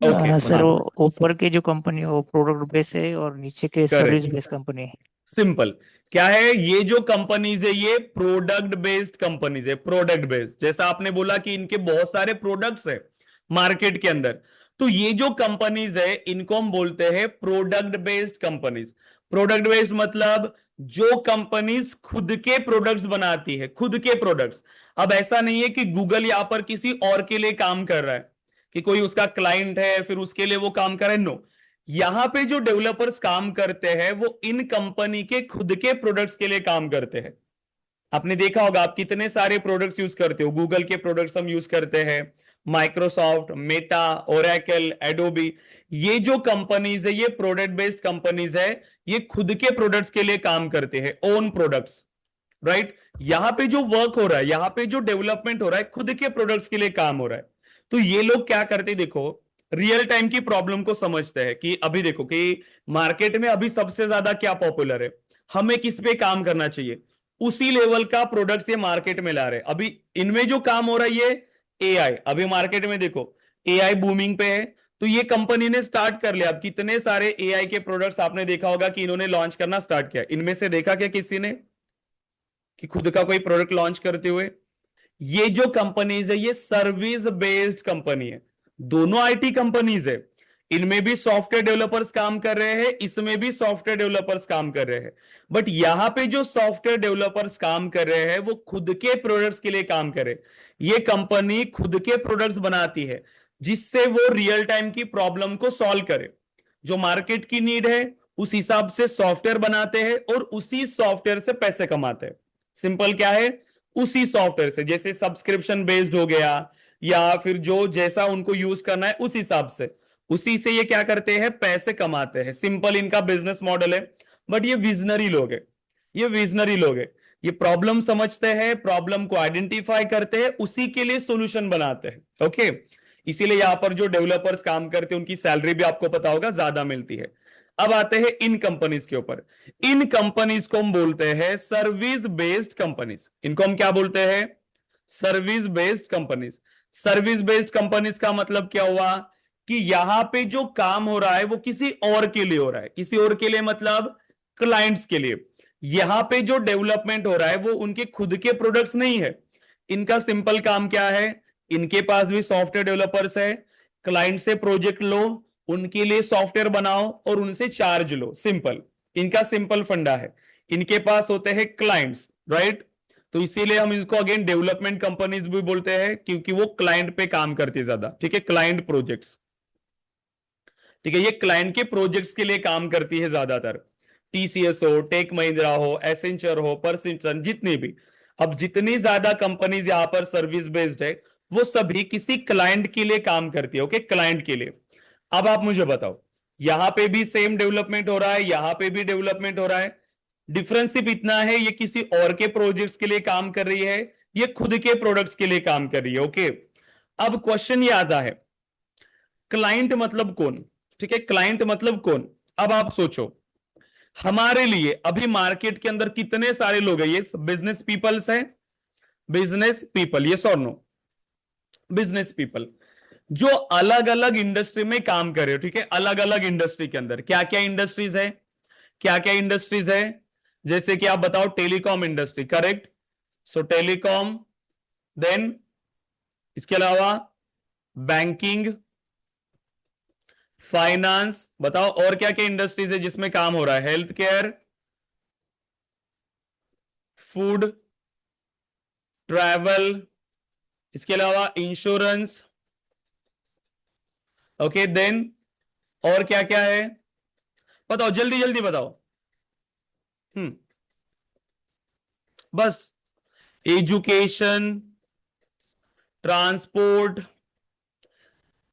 ओके, सर हाँ, वो ऊपर के जो कंपनी है वो प्रोडक्ट बेस है और नीचे के सर्विस करेक्ट, बेस कंपनी है। सिंपल। क्या है, ये जो कंपनीज है ये प्रोडक्ट बेस्ड कंपनीज है, प्रोडक्ट बेस्ड। जैसा आपने बोला कि इनके बहुत सारे प्रोडक्ट्स है मार्केट के अंदर, तो ये जो कंपनीज है इनको हम बोलते हैं product based companies. Product based मतलब जो कंपनीज खुद के प्रोडक्ट्स बनाती है, खुद के प्रोडक्ट्स। अब ऐसा नहीं है कि गूगल यहां पर किसी और के लिए काम कर रहा है, कि कोई उसका क्लाइंट है फिर उसके लिए वो काम कर रहा है, नो। यहां पे जो डेवलपर्स काम करते हैं वो इन कंपनी के खुद के प्रोडक्ट्स के लिए काम करते हैं। आपने देखा होगा, आप कितने सारे प्रोडक्ट्स यूज करते हो, गूगल के प्रोडक्ट्स हम यूज करते हैं, माइक्रोसॉफ्ट, मेटा, ओरेकल, एडोबी। ये जो कंपनीज है ये प्रोडक्ट बेस्ड कंपनीज है, ये खुद के प्रोडक्ट्स के लिए काम करते हैं, ओन प्रोडक्ट्स, राइट। यहां पे जो वर्क हो रहा है, यहां पे जो डेवलपमेंट हो रहा है, खुद के प्रोडक्ट्स के लिए काम हो रहा है। तो ये लोग क्या करते हैं, देखो, रियल टाइम की प्रॉब्लम को समझते हैं कि अभी देखो कि मार्केट में अभी सबसे ज्यादा क्या पॉपुलर है, हमें किस पे काम करना चाहिए, उसी लेवल का प्रोडक्ट्स ये मार्केट में ला रहे हैं। अभी इनमें जो काम हो रहा है ये एआई, अभी मार्केट में देखो एआई बूमिंग पे है, तो ये कंपनी ने स्टार्ट कर लिया। अब कितने सारे एआई के प्रोडक्ट्स आपने देखा होगा कि इन्होंने लॉन्च करना स्टार्ट किया, इनमें से देखा क्या किसी ने कि खुद का कोई प्रोडक्ट लॉन्च करते हुए। ये जो कंपनीज है ये सर्विस बेस्ड कंपनी है, दोनों आईटी कंपनीज है। इनमें भी सॉफ्टवेयर डेवलपर्स काम कर रहे हैं, इसमें भी सॉफ्टवेयर डेवलपर्स काम कर रहे हैं, बट यहां पे जो सॉफ्टवेयर डेवलपर्स काम कर रहे हैं वो खुद के प्रोडक्ट्स के लिए काम करे। ये कंपनी खुद के प्रोडक्ट्स बनाती है जिससे वो रियल टाइम की प्रॉब्लम को सॉल्व करे, जो मार्केट की नीड है उस हिसाब से सॉफ्टवेयर बनाते हैं और उसी सॉफ्टवेयर से पैसे कमाते हैं। सिंपल क्या है, उसी सॉफ्टवेयर से, जैसे सब्सक्रिप्शन बेस्ड हो गया या फिर जो जैसा उनको यूज करना है उस हिसाब से, उसी से ये क्या करते हैं, पैसे कमाते हैं। सिंपल इनका बिजनेस मॉडल है। बट ये विजनरी लोग है, ये विजनरी लोग है, ये प्रॉब्लम समझते हैं, प्रॉब्लम को आइडेंटिफाई करते हैं, उसी के लिए सॉल्यूशन बनाते हैं। ओके, इसीलिए यहां पर जो डेवलपर्स काम करते हैं उनकी सैलरी भी आपको पता होगा ज्यादा मिलती है। अब आते हैं इन कंपनीज के ऊपर। इन कंपनीज को हम बोलते हैं सर्विस बेस्ड कंपनीज। इनको हम क्या बोलते हैं, service based companies. Service based companies का मतलब क्या हुआ कि यहां पे जो काम हो रहा है वो किसी और के लिए हो रहा है, किसी और के लिए मतलब क्लाइंट्स के लिए। यहां पे जो डेवलपमेंट हो रहा है वो उनके खुद के प्रोडक्ट्स नहीं है। इनका सिंपल काम क्या है, इनके पास भी सॉफ्टवेयर डेवलपर्स है, क्लाइंट से प्रोजेक्ट लो, उनके लिए सॉफ्टवेयर बनाओ और उनसे चार्ज लो, सिंपल। इनका सिंपल फंडा है। इनके पास होते हैं क्लाइंट्स, राइट। तो इसीलिए हम इनको अगेन डेवलपमेंट कंपनीज भी बोलते हैं, क्योंकि वो क्लाइंट पे काम करती है ज्यादा, ठीक है, क्लाइंट प्रोजेक्ट्स, ठीक है, ये क्लाइंट के प्रोजेक्ट्स के लिए काम करती है ज्यादातर। टीसीएस हो, टेक महिंद्रा हो, एसेंचर हो, परसिस्टेंट, जितनी भी, अब जितनी ज्यादा कंपनीज यहां पर सर्विस बेस्ड है वो सभी किसी क्लाइंट के लिए काम करती है। ओके, क्लाइंट के लिए। अब आप मुझे बताओ, यहां पे भी सेम डेवलपमेंट हो रहा है, यहां पे भी डेवलपमेंट हो रहा है, डिफरेंस सिर्फ इतना है, ये किसी और के प्रोजेक्ट्स के लिए काम कर रही है, ये खुद के प्रोडक्ट्स के लिए काम कर रही है। ओके, अब क्वेश्चन ये आता है, क्लाइंट मतलब कौन? ठीक है, क्लाइंट मतलब कौन? अब आप सोचो, हमारे लिए अभी मार्केट के अंदर कितने सारे लोग हैं? ये बिजनेस पीपल्स हैं, बिजनेस पीपल, यस और नो? बिजनेस पीपल जो अलग अलग इंडस्ट्री में काम कर रहे हो। ठीक है, अलग अलग इंडस्ट्री के अंदर क्या क्या इंडस्ट्रीज है? क्या क्या इंडस्ट्रीज है? जैसे कि आप बताओ, टेलीकॉम इंडस्ट्री, करेक्ट? सो टेलीकॉम, देन इसके अलावा बैंकिंग, फाइनेंस, बताओ और क्या क्या इंडस्ट्रीज है जिसमें काम हो रहा है? हेल्थ केयर, फूड, ट्रैवल, इसके अलावा इंश्योरेंस। ओके, देन और क्या क्या है? बताओ, जल्दी जल्दी बताओ। बस, एजुकेशन, ट्रांसपोर्ट।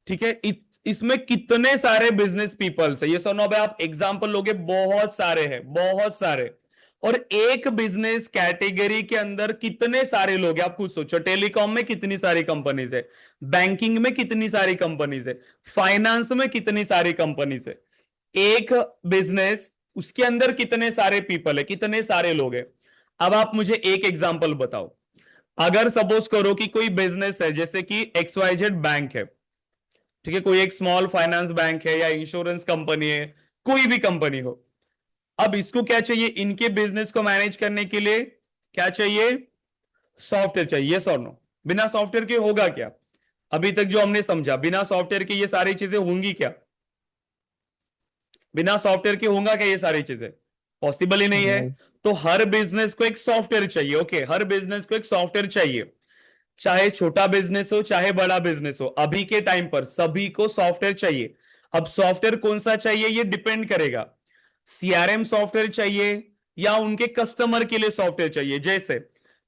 ठीक है, इसमें कितने सारे बिजनेस पीपल्स है? ये सुनो भाई, आप एग्जांपल लोगे, बहुत सारे हैं, बहुत सारे। और एक बिजनेस कैटेगरी के अंदर कितने सारे लोग हैं, आप खुद सोचो। टेलीकॉम में कितनी सारी कंपनीज है, बैंकिंग में कितनी सारी कंपनीज है, फाइनेंस में कितनी सारी कंपनीज है। एक बिजनेस, उसके अंदर कितने सारे पीपल है, कितने सारे लोग हैं। अब आप मुझे एक एग्जांपल बताओ, अगर सपोज करो कि कोई बिजनेस है, जैसे कि XYZ बैंक है, ठीक है, कोई एक स्मॉल फाइनेंस बैंक है या इंश्योरेंस कंपनी है, कोई भी कंपनी हो। अब इसको क्या चाहिए? इनके बिजनेस को मैनेज करने के लिए क्या चाहिए? सॉफ्टवेयर चाहिए, यस और नो? बिना सॉफ्टवेयर के होगा क्या? अभी तक जो हमने समझा, बिना सॉफ्टवेयर के ये सारी चीजें होंगी क्या? बिना सॉफ्टवेयर के होगा क्या ये सारी चीजें? पॉसिबल ही नहीं है। नहीं। तो हर बिजनेस को एक सॉफ्टवेयर चाहिए। ओके, हर बिजनेस को एक सॉफ्टवेयर चाहिए, चाहे छोटा बिजनेस हो चाहे बड़ा बिजनेस हो, अभी के टाइम पर सभी को सॉफ्टवेयर चाहिए। अब सॉफ्टवेयर कौन सा चाहिए ये डिपेंड करेगा, CRM सॉफ्टवेयर चाहिए या उनके कस्टमर के लिए सॉफ्टवेयर चाहिए। जैसे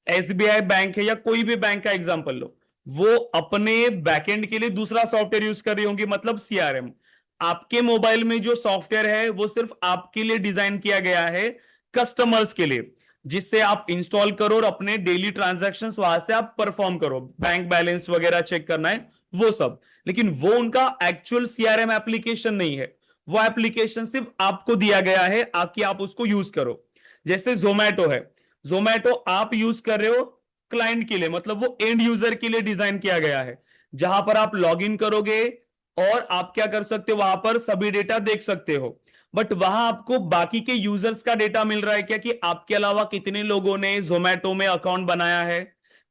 SBI बैंक है या कोई भी बैंक का एग्जांपल लो, वो अपने बैकएंड के लिए दूसरा सॉफ्टवेयर यूज कर रही होंगी, मतलब CRM। आपके मोबाइल में जो सॉफ्टवेयर है वो सिर्फ आपके लिए डिजाइन किया गया है, कस्टमर्स के लिए, जिससे आप इंस्टॉल करो और अपने डेली ट्रांजैक्शंस वहां से आप परफॉर्म करो, बैंक बैलेंस वगैरह चेक करना है वो सब। लेकिन वो उनका एक्चुअल CRM एप्लीकेशन नहीं है, वो एप्लीकेशन सिर्फ आपको दिया गया है कि आप उसको यूज करो। जैसे जोमैटो है, जोमैटो आप यूज कर रहे हो क्लाइंट के लिए, मतलब वो एंड यूजर के लिए डिजाइन किया गया है, जहां पर आप लॉग इन करोगे और आप क्या कर सकते हो, वहां पर सभी डेटा देख सकते हो। बट वहां आपको बाकी के यूजर्स का डेटा मिल रहा है क्या, कि आपके अलावा कितने लोगों ने जोमैटो में अकाउंट बनाया है,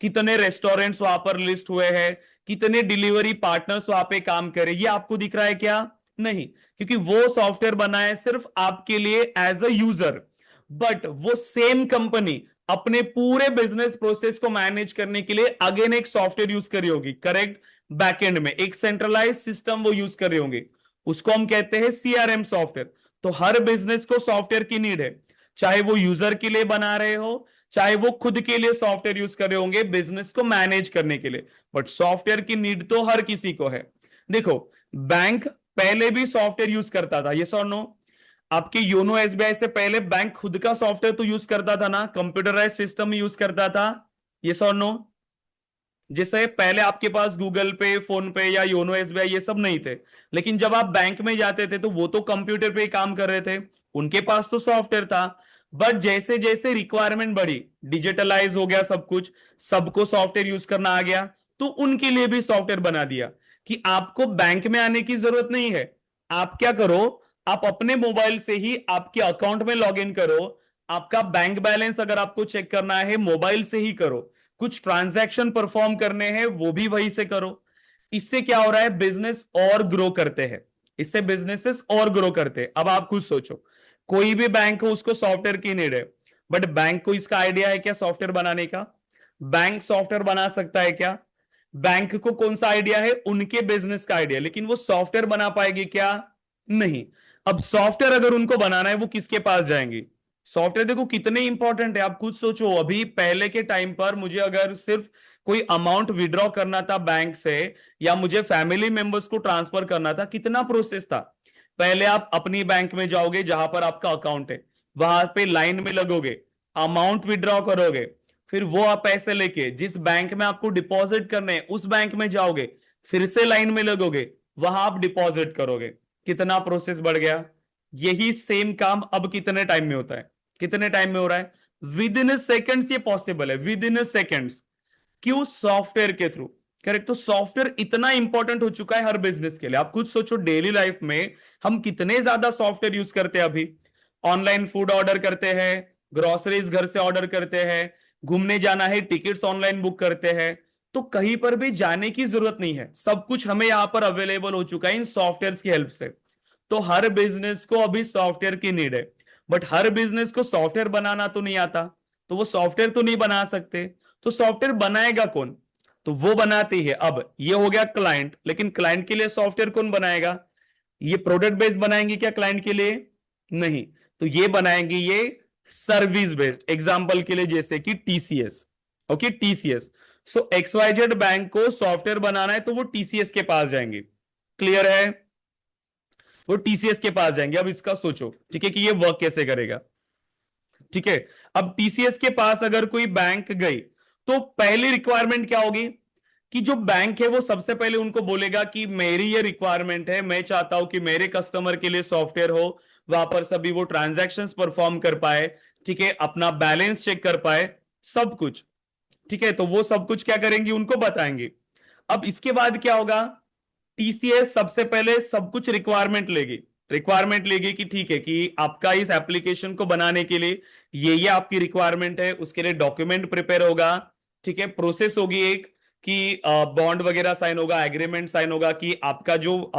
कितने रेस्टोरेंट्स वहां पर लिस्ट हुए हैं, कितने डिलीवरी पार्टनर्स वहां पे काम कर रहे हैं, ये आपको दिख रहा है क्या? नहीं, क्योंकि वो सॉफ्टवेयर बना है सिर्फ आपके लिए एज अ यूजर। बट वो सेम कंपनी अपने पूरे बिजनेस प्रोसेस को मैनेज करने के लिए अगेन एक सॉफ्टवेयर यूज कर रही होगी, करेक्ट? बैकएंड में एक सेंट्रलाइज सिस्टम वो यूज कर रही होंगे, उसको हम कहते हैं CRM सॉफ्टवेयर। तो हर बिजनेस को सॉफ्टवेयर की नीड है, चाहे वो यूजर के लिए बना रहे हो, चाहे वो खुद के लिए सॉफ्टवेयर यूज कर रहे होंगे बिजनेस को मैनेज करने के लिए, बट सॉफ्टवेयर की नीड तो हर किसी को है। देखो, बैंक पहले भी सॉफ्टवेयर यूज करता था, यस और नो? आपके योनो SBI से पहले बैंक खुद का सॉफ्टवेयर तो यूज करता था ना, कंप्यूटराइज सिस्टम यूज करता था, यस और नो? जैसे पहले आपके पास गूगल पे, फोन पे या योनो SBI ये सब नहीं थे, लेकिन जब आप बैंक में जाते थे तो वो तो कंप्यूटर पे ही काम कर रहे थे, उनके पास तो सॉफ्टवेयर था। बट जैसे जैसे रिक्वायरमेंट बढ़ी, डिजिटलाइज हो गया सब कुछ, सबको सॉफ्टवेयर यूज करना आ गया, तो उनके लिए भी सॉफ्टवेयर बना दिया कि आपको बैंक में आने की जरूरत नहीं है। आप क्या करो, आप अपने मोबाइल से ही आपके अकाउंट में लॉग इन करो, आपका बैंक बैलेंस अगर आपको चेक करना है मोबाइल से ही करो, कुछ ट्रांजैक्शन परफॉर्म करने हैं वो भी वहीं से करो। इससे क्या हो रहा है, बिजनेस और ग्रो करते हैं, इससे बिजनेसेस और ग्रो करते हैं। अब आप खुद सोचो, कोई भी बैंक हो उसको सॉफ्टवेयर की नीड है, बट बैंक को इसका आइडिया है क्या सॉफ्टवेयर बनाने का? बैंक सॉफ्टवेयर बना सकता है क्या? बैंक को कौन सा आइडिया है? उनके बिजनेस का आइडिया, लेकिन वो सॉफ्टवेयर बना पाएगी क्या? नहीं। अब सॉफ्टवेयर अगर उनको बनाना है वो किसके पास जाएंगी? सॉफ्टवेयर देखो कितने इंपॉर्टेंट है, आप खुद सोचो। अभी पहले के टाइम पर मुझे अगर सिर्फ कोई अमाउंट विड्रॉ करना था बैंक से, या मुझे फैमिली मेंबर्स को ट्रांसफर करना था, कितना प्रोसेस था। पहले आप अपनी बैंक में जाओगे जहां पर आपका अकाउंट है, वहां पे लाइन में लगोगे, अमाउंट विड्रॉ करोगे, फिर वो आप पैसे लेके जिस बैंक में आपको डिपॉजिट करने हैं उस बैंक में जाओगे, फिर से लाइन में लगोगे, वहां आप डिपॉजिट करोगे। कितना प्रोसेस बढ़ गया। यही सेम काम अब कितने टाइम में होता है, कितने टाइम में हो रहा है, विद इन सेकेंड्स ये पॉसिबल है, विद इन सेकेंड्स। क्यों, सॉफ्टवेयर के थ्रू। करेक्ट। तो सॉफ्टवेयर इतना इंपॉर्टेंट हो चुका है हर बिजनेस के लिए। आप खुद सोचो डेली लाइफ में हम कितने ज्यादा सॉफ्टवेयर यूज करते हैं। अभी ऑनलाइन फूड ऑर्डर करते हैं, ग्रोसरीज घर से ऑर्डर करते हैं, घूमने जाना है टिकट्स ऑनलाइन बुक करते हैं। तो कहीं पर भी जाने की जरूरत नहीं है, सब कुछ हमें यहां पर अवेलेबल हो चुका है इन सॉफ्टवेयर की हेल्प से। तो हर बिजनेस को अभी सॉफ्टवेयर की नीड है। बट हर बिजनेस को सॉफ्टवेयर बनाना तो नहीं आता, तो वो सॉफ्टवेयर तो नहीं बना सकते। तो सॉफ्टवेयर बनाएगा कौन, तो वो बनाती है। अब ये हो गया क्लाइंट, लेकिन क्लाइंट के लिए सॉफ्टवेयर कौन बनाएगा, ये प्रोडक्ट बेस्ड बनाएंगे क्या क्लाइंट के लिए, नहीं। तो ये बनाएंगे ये सर्विस बेस्ड। एग्जांपल के लिए जैसे कि TCS. Okay, TCS. So XYZ bank को सॉफ्टवेयर बनाना है तो वो टीसीएस के पास जाएंगे। क्लियर है, वो टीसीएस के पास जाएंगे। अब इसका सोचो, ठीक है, कि ये वर्क कैसे करेगा। ठीक है, अब टीसीएस के पास अगर कोई बैंक गई तो पहली रिक्वायरमेंट क्या होगी, कि जो बैंक है वो सबसे पहले उनको बोलेगा कि मेरी ये रिक्वायरमेंट है, मैं चाहता हूं कि मेरे कस्टमर के लिए सॉफ्टवेयर हो, वहां पर सभी वो ट्रांजैक्शंस परफॉर्म कर पाए, ठीक है, अपना बैलेंस चेक कर पाए, सब कुछ। ठीक है, तो वो सब कुछ क्या करेंगी, उनको बताएंगे। अब इसके बाद क्या होगा, टीसीएस सबसे पहले सब कुछ रिक्वायरमेंट लेगी कि ठीक है, कि आपका इस एप्लीकेशन को बनाने के लिए ये आपकी रिक्वायरमेंट है, उसके लिए डॉक्यूमेंट प्रिपेयर होगा। ठीक है, प्रोसेस होगी एक, कि बॉन्ड वगैरह साइन होगा, एग्रीमेंट साइन होगा, कि आपका जो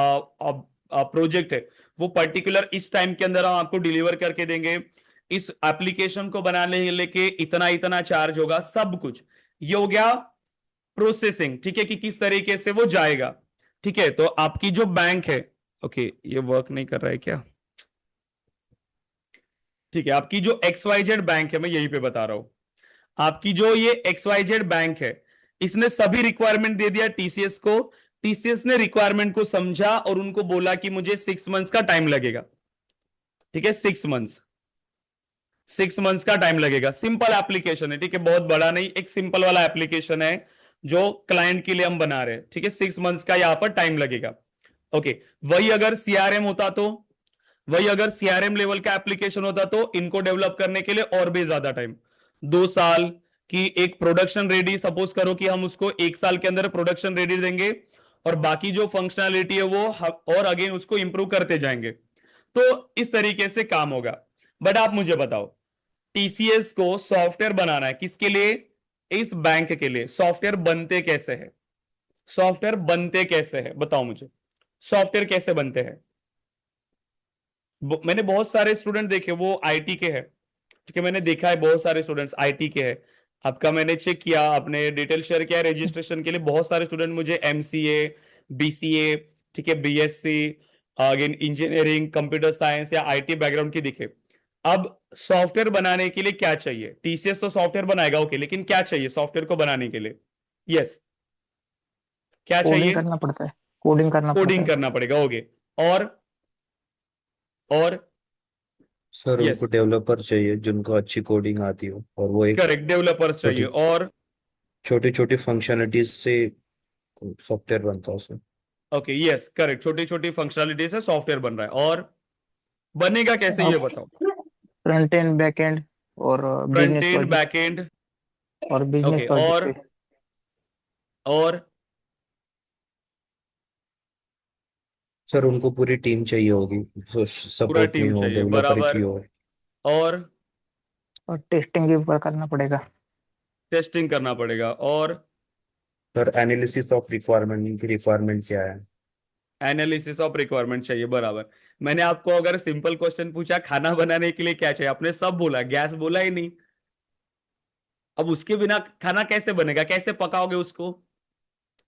प्रोजेक्ट है वो पर्टिकुलर इस टाइम के अंदर हम आपको डिलीवर करके देंगे, इस एप्लीकेशन को बनाने लेके इतना इतना चार्ज होगा, सब कुछ। ये हो गया प्रोसेसिंग। ठीक है, कि किस तरीके से वो जाएगा। ठीक है, तो आपकी जो बैंक है, ओके ये वर्क नहीं कर रहा है क्या, ठीक है, आपकी जो XYZ बैंक है, मैं यहीं पे बता रहा हूं, आपकी जो ये XYZ बैंक है, इसने सभी रिक्वायरमेंट दे दिया टीसीएस को। टीसीएस ने रिक्वायरमेंट को समझा और उनको बोला कि मुझे 6 मंथ्स का टाइम लगेगा। ठीक है, 6 मंथ्स का टाइम लगेगा। सिंपल एप्लीकेशन है, ठीक है, बहुत बड़ा नहीं, एक सिंपल वाला एप्लीकेशन है जो क्लाइंट के लिए हम बना रहे हैं। ठीक है, 6 मंथ्स का यहां पर टाइम लगेगा। ओके, वही अगर सीआरएम होता तो, वही अगर सीआरएम लेवल का एप्लीकेशन होता तो इनको डेवलप करने के लिए और भी ज्यादा टाइम, 2 साल की। एक प्रोडक्शन रेडी, सपोज करो कि हम उसको 1 साल के अंदर प्रोडक्शन रेडी देंगे, और बाकी जो फंक्शनैलिटी है वो और अगेन उसको इंप्रूव करते जाएंगे। तो इस तरीके से काम होगा। बट आप मुझे बताओ, टीसीएस को सॉफ्टवेयर बनाना है किसके लिए, इस बैंक के लिए। सॉफ्टवेयर बनते कैसे हैं, सॉफ्टवेयर बनते कैसे हैं, बताओ मुझे, सॉफ्टवेयर कैसे बनते हैं। मैंने बहुत सारे स्टूडेंट देखे वो आईटी के हैं। ठीक है, मैंने देखा है बहुत सारे स्टूडेंट्स आईटी के हैं। आपका मैंने चेक किया, आपने डिटेल शेयर किया रजिस्ट्रेशन के लिए, बहुत सारे स्टूडेंट मुझे एमसीए, बीसीए, ठीक है, BSc, again engineering, computer science या आईटी बैकग्राउंड की दिखे। अब सॉफ्टवेयर बनाने के लिए क्या चाहिए, टीसीएस तो सॉफ्टवेयर बनाएगा, ओके, लेकिन क्या चाहिए सॉफ्टवेयर को बनाने के लिए, यस, क्या कोडिंग चाहिए, करना पड़ता है, कोडिंग करना पड़ता कोडिंग है। करना पड़ेगा, ओके। और सर यस, उनको डेवलपर चाहिए जिनको अच्छी कोडिंग आती हो, और वो एक करेक्ट, डेवलपर्स चाहिए। छोटी और छोटी छोटी फंक्शनलिटीज से सॉफ्टवेयर बनता है उसमें। ओके, यस, करेक्ट, छोटी छोटी फंक्शनलिटी से सॉफ्टवेयर बन रहा है। और बनेगा कैसे ये आप बताओ, फ्रंट एंड बैक एंड और front business and logic back and, और बिजनेस ओके, लॉजिक और पे। और सर उनको पूरी टीम चाहिए होगी, पूरा सपोर्ट में टीम हो, चाहिए, डेवलपर की बराबर। हो। और और टेस्टिंग भी ऊपर करना पड़ेगा। टेस्टिंग करना पड़ेगा। और सर एनालिसिस ऑफ रिक्वायरमेंट, की रिक्वायरमेंट क्या है। एनालिसिस ऑफ रिक्वायरमेंट चाहिए, बराबर। मैंने आपको अगर सिंपल क्वेश्चन पूछा खाना बनाने के लिए क्या चाहिए, आपने सब बोला, गैस बोला ही नहीं। अब उसके बिना खाना कैसे बनेगा, कैसे पकाओगे उसको,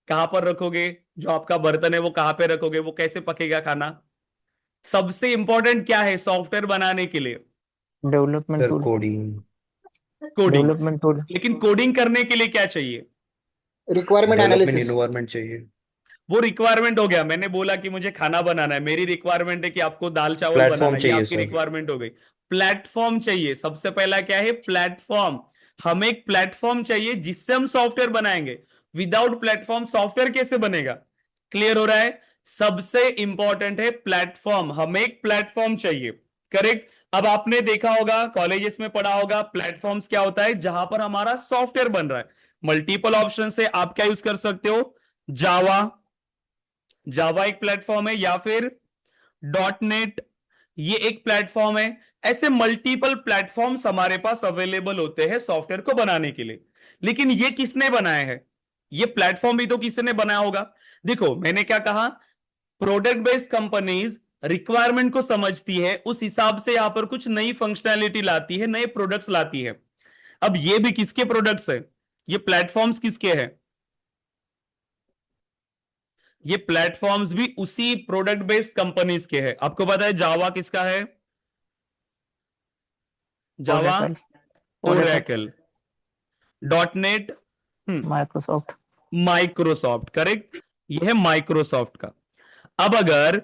कहां पर रखोगे, जो आपका बर्तन है वो कहां पे रखोगे, वो कैसे पकेगा खाना। सबसे इंपॉर्टेंट क्या है सॉफ्टवेयर बनाने के लिए, development sir tool, coding, coding. Development tool, लेकिन कोडिंग करने के लिए क्या चाहिए? Requirement development analysis. इन्वायरमेंट चाहिए, वो रिक्वायरमेंट हो गया। मैंने बोला कि मुझे खाना बनाना है, मेरी रिक्वायरमेंट है कि आपको दाल चावल बनाना प्लेटफॉर्म है, ये चाहिए आपकी सर। रिक्वायरमेंट हो गई। प्लेटफॉर्म चाहिए, सबसे पहला क्या है? प्लेटफॉर्म। हमें एक प्लेटफॉर्म चाहिए जिससे हम सॉफ्टवेयर बनाएंगे। विदाउट प्लेटफॉर्म सॉफ्टवेयर कैसे बनेगा? क्लियर हो रहा है? सबसे इंपॉर्टेंट है प्लेटफॉर्म, हमें एक प्लेटफॉर्म चाहिए। करेक्ट। अब आपने देखा होगा, कॉलेजेस में पढ़ा होगा, प्लेटफॉर्म्स क्या होता है? जहां पर हमारा सॉफ्टवेयर बन रहा है। मल्टीपल ऑप्शन से आप क्या यूज कर सकते हो? जावा, जावा एक प्लेटफॉर्म है, या फिर डॉट नेट, ये एक प्लेटफॉर्म है। ऐसे मल्टीपल प्लेटफॉर्म्स हमारे पास अवेलेबल होते हैं सॉफ्टवेयर को बनाने के लिए। लेकिन ये किसने बनाया है? ये प्लेटफॉर्म भी तो किसी ने बनाया होगा। देखो मैंने क्या कहा, प्रोडक्ट बेस्ड कंपनीज रिक्वायरमेंट को समझती है, उस हिसाब से यहां पर कुछ नई फंक्शनैलिटी लाती है, नए प्रोडक्ट्स लाती है। अब ये भी किसके प्रोडक्ट्स है? ये प्लेटफॉर्म्स किसके हैं? ये प्लेटफॉर्म्स भी उसी प्रोडक्ट बेस्ड कंपनीज के हैं। आपको पता है जावा किसका है? Java, Oracle, Oracle. Dot net, Microsoft. Microsoft. Correct, ये है माइक्रोसॉफ्ट का। अब अगर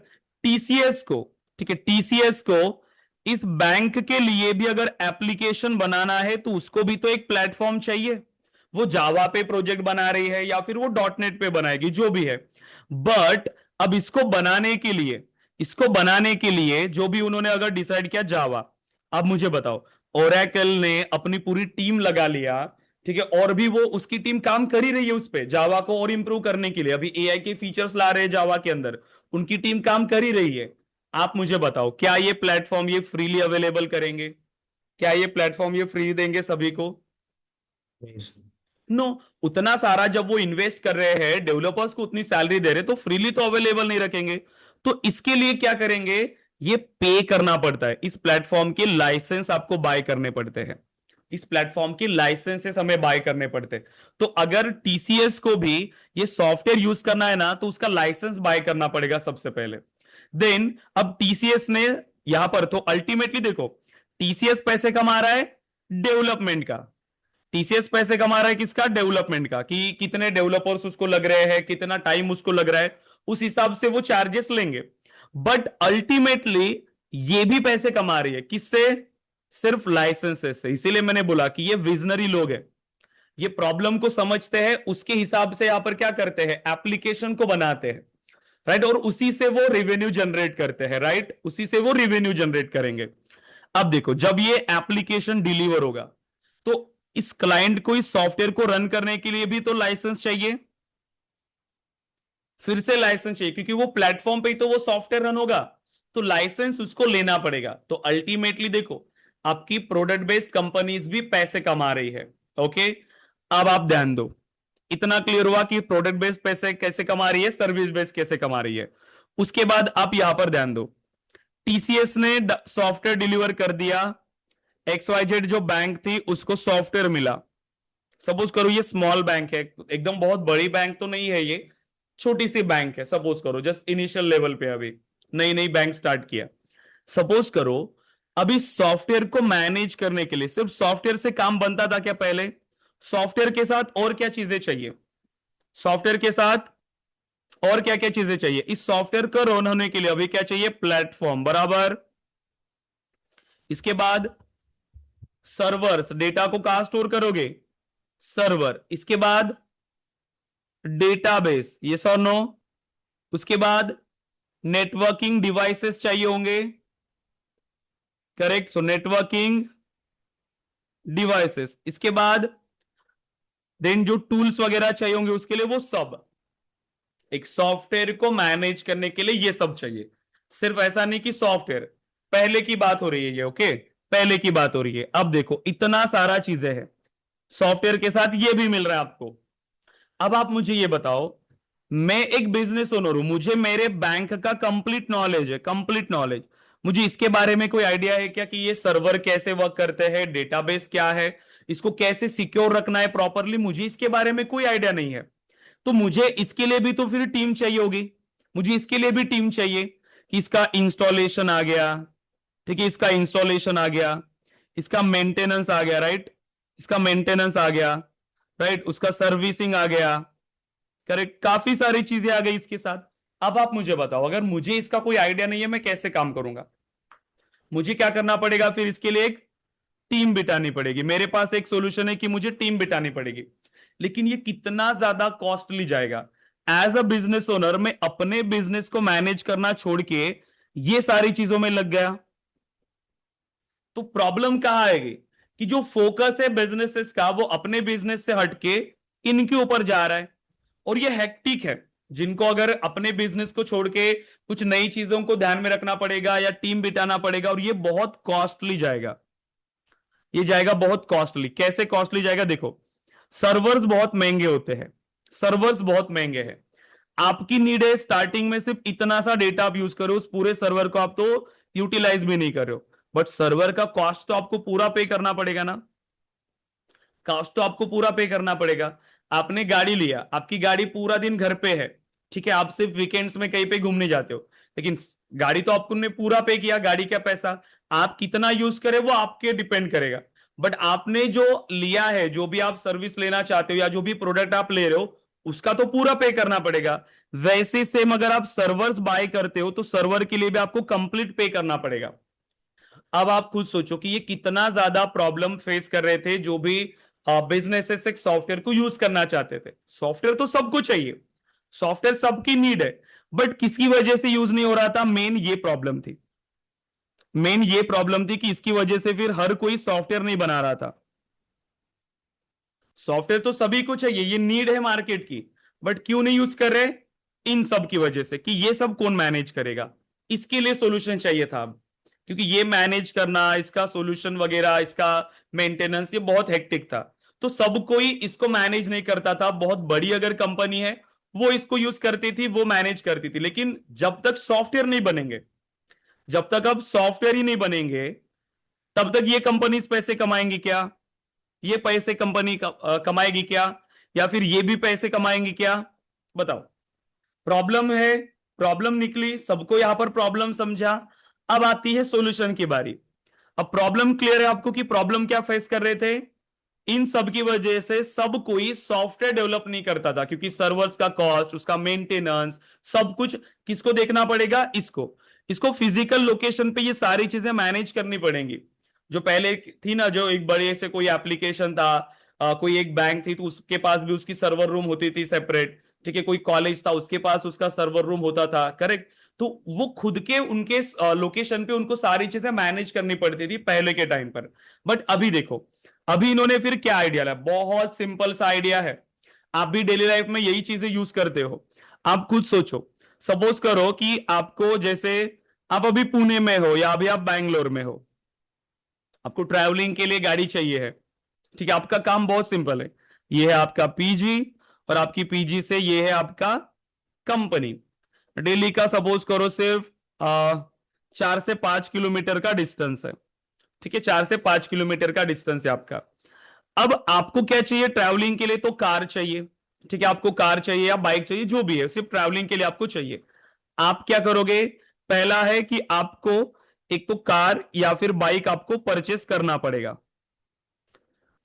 टीसीएस को, ठीक है, टीसीएस को इस बैंक के लिए भी अगर एप्लीकेशन बनाना है तो उसको भी तो एक प्लेटफॉर्म चाहिए। वो जावा पे प्रोजेक्ट बना रही है या फिर वो डॉट नेट पे बनाएगी, जो भी है। बट अब इसको बनाने के लिए, इसको बनाने के लिए जो भी उन्होंने अगर डिसाइड किया जावा, अब मुझे बताओ, ओरेकल ने अपनी पूरी टीम लगा लिया, ठीक है, और भी वो उसकी टीम काम कर ही रही है उस पे, जावा को और इंप्रूव करने के लिए। अभी एआई के फीचर्स ला रहे हैं जावा के अंदर, उनकी टीम काम कर ही रही है। आप मुझे बताओ, क्या ये प्लेटफॉर्म ये फ्रीली अवेलेबल करेंगे? क्या ये प्लेटफॉर्म ये फ्री देंगे सभी को? नहीं सर। नो। उतना सारा जब वो इन्वेस्ट कर रहे हैं, डेवलपर्स को उतनी सैलरी दे रहे, तो फ्रीली तो अवेलेबल नहीं रखेंगे। तो इसके लिए क्या करेंगे? ये पे करना पड़ता है। इस प्लेटफॉर्म के लाइसेंस आपको बाय करने पड़ते हैं, इस प्लेटफॉर्म की लाइसेंसेस हमें बाय करने पड़ते हैं। तो अगर टीसीएस को भी ये सॉफ्टवेयर यूज करना है ना, तो उसका लाइसेंस बाय करना पड़ेगा सबसे पहले। देन अब टीसीएस ने यहां पर, तो अल्टीमेटली देखो, टीसीएस पैसे कमा रहा है डेवलपमेंट का। टीसीएस पैसे कमा रहा है किसका? डेवलपमेंट का, कि कितने डेवलपर्स उसको लग रहे हैं, कितना टाइम उसको लग रहा है, उस हिसाब से वो चार्जेस लेंगे। बट अल्टीमेटली ये भी पैसे कमा रही है, किससे? सिर्फ लाइसेंसेस से। इसीलिए मैंने बोला कि ये विजनरी लोग हैं, ये प्रॉब्लम को समझते हैं, उसके हिसाब से यहां पर क्या करते हैं? एप्लीकेशन को बनाते हैं, राइट, और उसी से वो रेवेन्यू जनरेट करते हैं, राइट, उसी से वो रेवेन्यू जनरेट करेंगे। अब देखो, जब ये एप्लीकेशन डिलीवर होगा तो इस क्लाइंट को, इस सॉफ्टवेयर को रन करने के लिए भी तो लाइसेंस चाहिए, फिर से लाइसेंस चाहिए, क्योंकि वो प्लेटफॉर्म पे ही तो वो सॉफ्टवेयर रन होगा, तो लाइसेंस उसको लेना पड़ेगा। तो अल्टीमेटली देखो, आपकी प्रोडक्ट बेस्ड कंपनीज भी पैसे कमा रही है। ओके, अब आप ध्यान दो, इतना क्लियर हुआ कि प्रोडक्ट बेस्ड पैसे कैसे कमा रही है, सर्विस बेस्ड कैसे कमा रही है। उसके बाद आप यहां पर ध्यान दो, टीसीएस ने सॉफ्टवेयर डिलीवर कर दिया, XYZ जो बैंक थी उसको सॉफ्टवेयर मिला। सपोज करो ये स्मॉल बैंक है, एकदम बहुत बड़ी बैंक तो नहीं है, ये छोटी सी बैंक है, सपोज करो जस्ट इनिशियल लेवल पे, अभी नई नई बैंक स्टार्ट किया। सपोज करो अभी सॉफ्टवेयर को मैनेज करने के लिए सिर्फ सॉफ्टवेयर से काम बनता था क्या पहले? सॉफ्टवेयर के साथ और क्या चीजें चाहिए? सॉफ्टवेयर के साथ और क्या क्या चीजें चाहिए? इस सॉफ्टवेयर को रन होने के लिए अभी क्या चाहिए? प्लेटफॉर्म, बराबर। इसके बाद सर्वर्स, डेटा को कहां स्टोर करोगे? सर्वर। इसके बाद डेटाबेस, यस और नो? उसके बाद नेटवर्किंग डिवाइसेस चाहिए होंगे, करेक्ट, सो नेटवर्किंग डिवाइसेस। इसके बाद देन जो टूल्स वगैरह चाहिए होंगे उसके लिए, वो सब। एक सॉफ्टवेयर को मैनेज करने के लिए ये सब चाहिए। सिर्फ ऐसा नहीं कि सॉफ्टवेयर, पहले की बात हो रही है ये, ओके, पहले की बात हो रही है। अब देखो इतना सारा चीजें हैं, सॉफ्टवेयर के साथ ये भी मिल रहा है आपको। अब आप मुझे ये बताओ, मैं एक बिजनेस ओनर हूं, मुझे मेरे बैंक का कंप्लीट नॉलेज है, कंप्लीट नॉलेज। मुझे इसके बारे में कोई आइडिया है क्या कि ये सर्वर कैसे वर्क करते हैं, डेटाबेस क्या है, इसको कैसे सिक्योर रखना है प्रॉपरली? मुझे इसके बारे में कोई आइडिया नहीं है। तो मुझे इसके लिए भी तो फिर टीम चाहिए होगी, मुझे इसके लिए भी टीम चाहिए कि इसका इंस्टॉलेशन आ गया, ठीक है, इसका इंस्टॉलेशन आ गया, इसका मेंटेनेंस आ गया, राइट, इसका मेंटेनेंस आ गया, राइट, उसका सर्विसिंग आ गया, करेक्ट, काफी सारी चीजें आ गई इसके साथ। अब आप मुझे बताओ, अगर मुझे इसका कोई आइडिया नहीं है मैं कैसे काम करूंगा? मुझे क्या करना पड़ेगा फिर? इसके लिए एक टीम बिठानी पड़ेगी। मेरे पास एक सॉल्यूशन है कि मुझे टीम बिठानी पड़ेगी, लेकिन ये कितना ज्यादा कॉस्टली जाएगा? एज अ बिजनेस ओनर मैं अपने बिजनेस को मैनेज करना छोड़ के ये सारी चीजों में लग गया, तो प्रॉब्लम कहां आएगी कि जो फोकस है बिजनेसेस का वो अपने बिजनेस से हटके इनके ऊपर जा रहा है, और ये हेक्टिक है। जिनको अगर अपने बिजनेस को छोड़ के कुछ नई चीजों को ध्यान में रखना पड़ेगा या टीम बिठाना पड़ेगा, और ये बहुत कॉस्टली जाएगा, ये जाएगा बहुत कॉस्टली। कैसे कॉस्टली जाएगा? देखो, सर्वर्स बहुत महंगे होते हैं, सर्वर्स बहुत महंगे हैं। आपकी नीड है स्टार्टिंग में सिर्फ इतना सा डेटा आप यूज करो, उस पूरे सर्वर को आप तो यूटिलाइज भी नहीं कर रहे हो, बट सर्वर का कॉस्ट तो आपको पूरा पे करना पड़ेगा ना, कॉस्ट तो आपको पूरा पे करना पड़ेगा। आपने गाड़ी लिया, आपकी गाड़ी पूरा दिन घर पे है, ठीक है, आप सिर्फ वीकेंड्स में कहीं पे घूमने जाते हो, लेकिन गाड़ी तो आपको ने पूरा पे किया, गाड़ी का पैसा आप कितना यूज करें वो आपके डिपेंड करेगा। बट आपने जो लिया है, जो भी आप सर्विस लेना चाहते हो या जो भी प्रोडक्ट आप ले रहे हो, उसका तो पूरा पे करना पड़ेगा। वैसे सेम अगर आप सर्वर्स बाय करते हो तो सर्वर के लिए भी आपको कंप्लीट पे करना पड़ेगा। अब आप खुद सोचो कि ये कितना ज्यादा प्रॉब्लम फेस कर रहे थे जो भी बिजनेसेस एक सॉफ्टवेयर को यूज करना चाहते थे। सॉफ्टवेयर तो सबको चाहिए, सॉफ्टवेयर सबकी नीड है, बट किसकी वजह से यूज नहीं हो रहा था? मेन ये प्रॉब्लम थी, मेन ये प्रॉब्लम थी कि इसकी वजह से फिर हर कोई सॉफ्टवेयर नहीं बना रहा था। सॉफ्टवेयर तो सभी को चाहिए, ये नीड है मार्केट की, बट क्यों नहीं यूज कर रहे? इन सब की वजह से कि ये सब कौन मैनेज करेगा, इसके लिए सॉल्यूशन चाहिए था अब, क्योंकि ये मैनेज करना, इसका सॉल्यूशन वगैरह, इसका मेंटेनेंस, ये बहुत हेक्टिक था। तो सब कोई इसको मैनेज नहीं करता था। बहुत बड़ी अगर कंपनी है वो इसको यूज करती थी, वो मैनेज करती थी, लेकिन जब तक सॉफ्टवेयर नहीं बनेंगे, जब तक अब सॉफ्टवेयर ही नहीं बनेंगे, तब तक ये कंपनीज पैसे कमाएंगी क्या? ये पैसे कंपनी कमाएगी क्या? या फिर ये भी पैसे कमाएंगी क्या? बताओ। प्रॉब्लम है, प्रॉब्लम निकली, सबको यहां पर प्रॉब्लम समझा। अब आती है सॉल्यूशन की बारी। अब प्रॉब्लम क्लियर है आपको कि प्रॉब्लम क्या फेस कर रहे थे? इन सब की वजह से सब कोई सॉफ्टवेयर डेवलप नहीं करता था, क्योंकि सर्वर्स का कॉस्ट, उसका मेंटेनेंस, सब कुछ किसको देखना पड़ेगा? इसको, इसको फिजिकल लोकेशन पे ये सारी चीजें मैनेज करनी पड़ेंगी। जो पहले थी ना, जो एक बड़े से कोई एप्लीकेशन था, कोई एक बैंक थी तो उसके पास भी उसकी सर्वर रूम होती थी सेपरेट, ठीक है, कोई कॉलेज था उसके पास उसका सर्वर रूम होता था, करेक्ट। तो वो खुद के उनके लोकेशन पे उनको सारी चीजें मैनेज करनी पड़ती थी पहले के टाइम पर। बट अभी देखो, अभी इन्होंने फिर क्या आइडिया लाया? बहुत सिंपल सा आइडिया है, आप भी डेली लाइफ में यही चीजें यूज करते हो। आप खुद सोचो, सपोज करो कि आपको, जैसे आप अभी पुणे में हो या अभी आप बैंगलोर में हो, आपको ट्रैवलिंग के लिए गाड़ी चाहिए है, ठीक है, आपका काम बहुत सिंपल है, ये है आपका पीजी, और आपकी पीजी से ये है आपका कंपनी। दिल्ली का सपोज करो सिर्फ 4 से 5 किलोमीटर का डिस्टेंस है, ठीक है, 4 से 5 किलोमीटर का डिस्टेंस है आपका। अब आपको क्या चाहिए ट्रैवलिंग के लिए? तो कार चाहिए, ठीक है, आपको कार चाहिए या बाइक चाहिए, जो भी है, सिर्फ ट्रैवलिंग के लिए आपको चाहिए। आप क्या करोगे? पहला है कि आपको एक तो कार या फिर बाइक आपको परचेस करना पड़ेगा।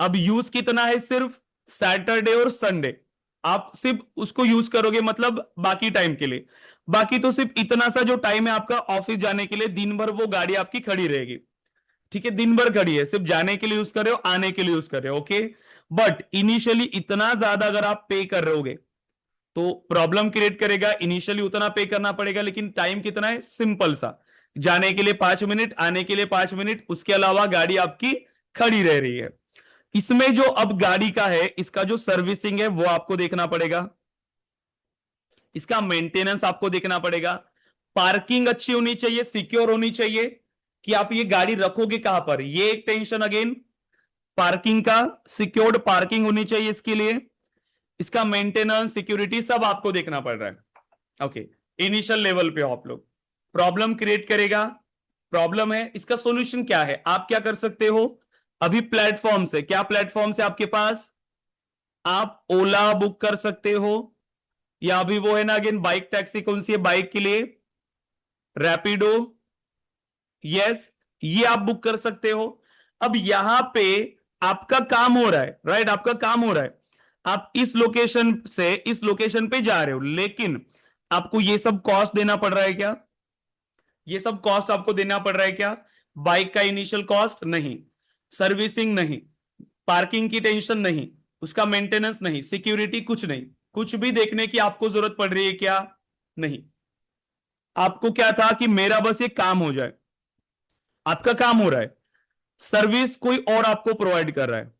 अब यूज कितना है? सिर्फ सैटरडे और संडे आप सिर्फ उसको यूज करोगे, मतलब बाकी टाइम के लिए, बाकी तो सिर्फ इतना सा जो टाइम है आपका ऑफिस जाने के लिए, दिन भर वो गाड़ी आपकी खड़ी रहेगी, ठीक है, दिन भर खड़ी है, सिर्फ जाने के लिए यूज कर रहे हो, आने के लिए यूज कर रहे हो, ओके। बट इनिशियली इतना ज्यादा अगर आप पे कर रहे होगे तो प्रॉब्लम क्रिएट करेगा। इनिशियली उतना पे करना पड़ेगा, लेकिन टाइम कितना है? सिंपल सा, जाने के लिए 5 मिनट, आने के लिए 5 मिनट, उसके अलावा गाड़ी आपकी खड़ी रह रही है। इसमें जो अब गाड़ी का है, इसका जो सर्विसिंग है वो आपको देखना पड़ेगा, इसका मेंटेनेंस आपको देखना पड़ेगा, पार्किंग अच्छी होनी चाहिए, सिक्योर होनी चाहिए, कि आप ये गाड़ी रखोगे कहां पर, ये एक टेंशन अगेन, पार्किंग का, सिक्योर्ड पार्किंग होनी चाहिए इसके लिए, इसका मेंटेनेंस, सिक्योरिटी सब आपको देखना पड़ रहा है, ओके। इनिशियल लेवल पे हो आप लोग, प्रॉब्लम क्रिएट करेगा, प्रॉब्लम है, इसका सॉल्यूशन क्या है? आप क्या कर सकते हो? अभी प्लेटफॉर्म से, क्या प्लेटफॉर्म से आपके पास? आप ओला बुक कर सकते हो, या अभी वो है ना अगेन बाइक टैक्सी, कौन सी है बाइक के लिए? रैपिडो, यस, ये आप बुक कर सकते हो। अब यहां पे आपका काम हो रहा है, राइट, आपका काम हो रहा है, आप इस लोकेशन से इस लोकेशन पे जा रहे हो, लेकिन आपको ये सब कॉस्ट देना पड़ रहा है क्या? ये सब कॉस्ट आपको देना पड़ रहा है क्या? बाइक का इनिशियल कॉस्ट नहीं, सर्विसिंग नहीं, पार्किंग की टेंशन नहीं, उसका मेंटेनेंस नहीं, सिक्योरिटी कुछ नहीं, कुछ भी देखने की आपको जरूरत पड़ रही है क्या? नहीं। आपको क्या था कि मेरा बस ये काम हो जाए, आपका काम हो रहा है, सर्विस कोई और आपको प्रोवाइड कर रहा है,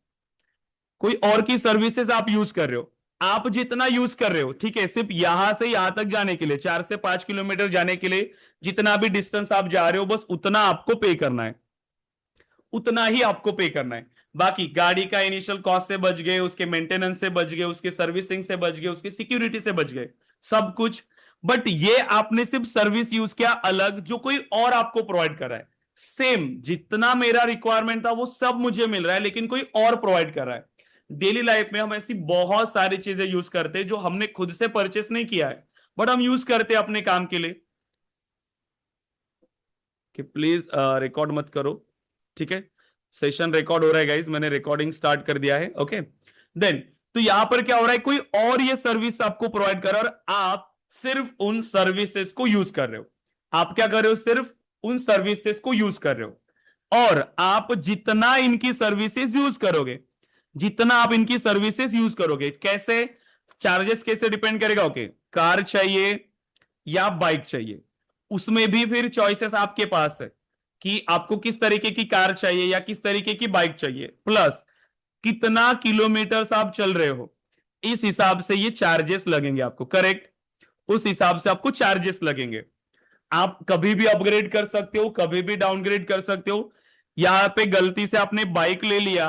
कोई और की सर्विसेज आप यूज कर रहे हो, आप जितना यूज कर रहे हो, ठीक है, सिर्फ यहां से यहां तक जाने के लिए, 4 से 5 किलोमीटर जाने के लिए जितना भी डिस्टेंस आप जा रहे हो, बस उतना आपको पे करना है, उतना ही आपको पे करना है। बाकी गाड़ी का इनिशियल कॉस्ट से बच गए, उसके मेंटेनेंस से बच गए, उसके सर्विसिंग से बच गए, उसकी सिक्योरिटी से बच गए, सब कुछ। बट ये आपने सिर्फ सर्विस यूज किया अलग, जो कोई और आपको प्रोवाइड कर रहा है। सेम जितना मेरा रिक्वायरमेंट था वो सब मुझे मिल रहा है, लेकिन कोई और प्रोवाइड कर रहा है। डेली लाइफ में हम ऐसी बहुत सारी चीजें यूज करते हैं जो हमने खुद से परचेस नहीं किया है, बट हम यूज करते हैं अपने काम के लिए। कि प्लीज रिकॉर्ड मत करो, ठीक है, सेशन रिकॉर्ड हो रहा है गाइस, मैंने रिकॉर्डिंग स्टार्ट कर दिया है, ओके। देन तो यहां पर क्या हो रहा है, कोई और ये सर्विस आपको प्रोवाइड कर रहा है और आप सिर्फ उन सर्विसेज को यूज कर रहे हो। आप क्या कर रहे हो, सिर्फ उन सर्विसेज को यूज कर रहे हो, और आप जितना इनकी सर्विसेज यूज करोगे, जितना आप इनकी सर्विसेज यूज करोगे, कैसे चार्जेस कैसे डिपेंड करेगा, ओके, कार चाहिए या बाइक चाहिए, उसमें भी फिर चॉइसेस आपके पास है कि आपको किस तरीके की कार चाहिए या किस तरीके की बाइक चाहिए, प्लस कितना किलोमीटर आप चल रहे हो, इस हिसाब से ये चार्जेस लगेंगे आपको, करेक्ट, उस हिसाब से आपको चार्जेस लगेंगे। आप कभी भी अपग्रेड कर सकते हो, कभी भी डाउनग्रेड कर सकते हो। यहां पे गलती से आपने बाइक ले लिया,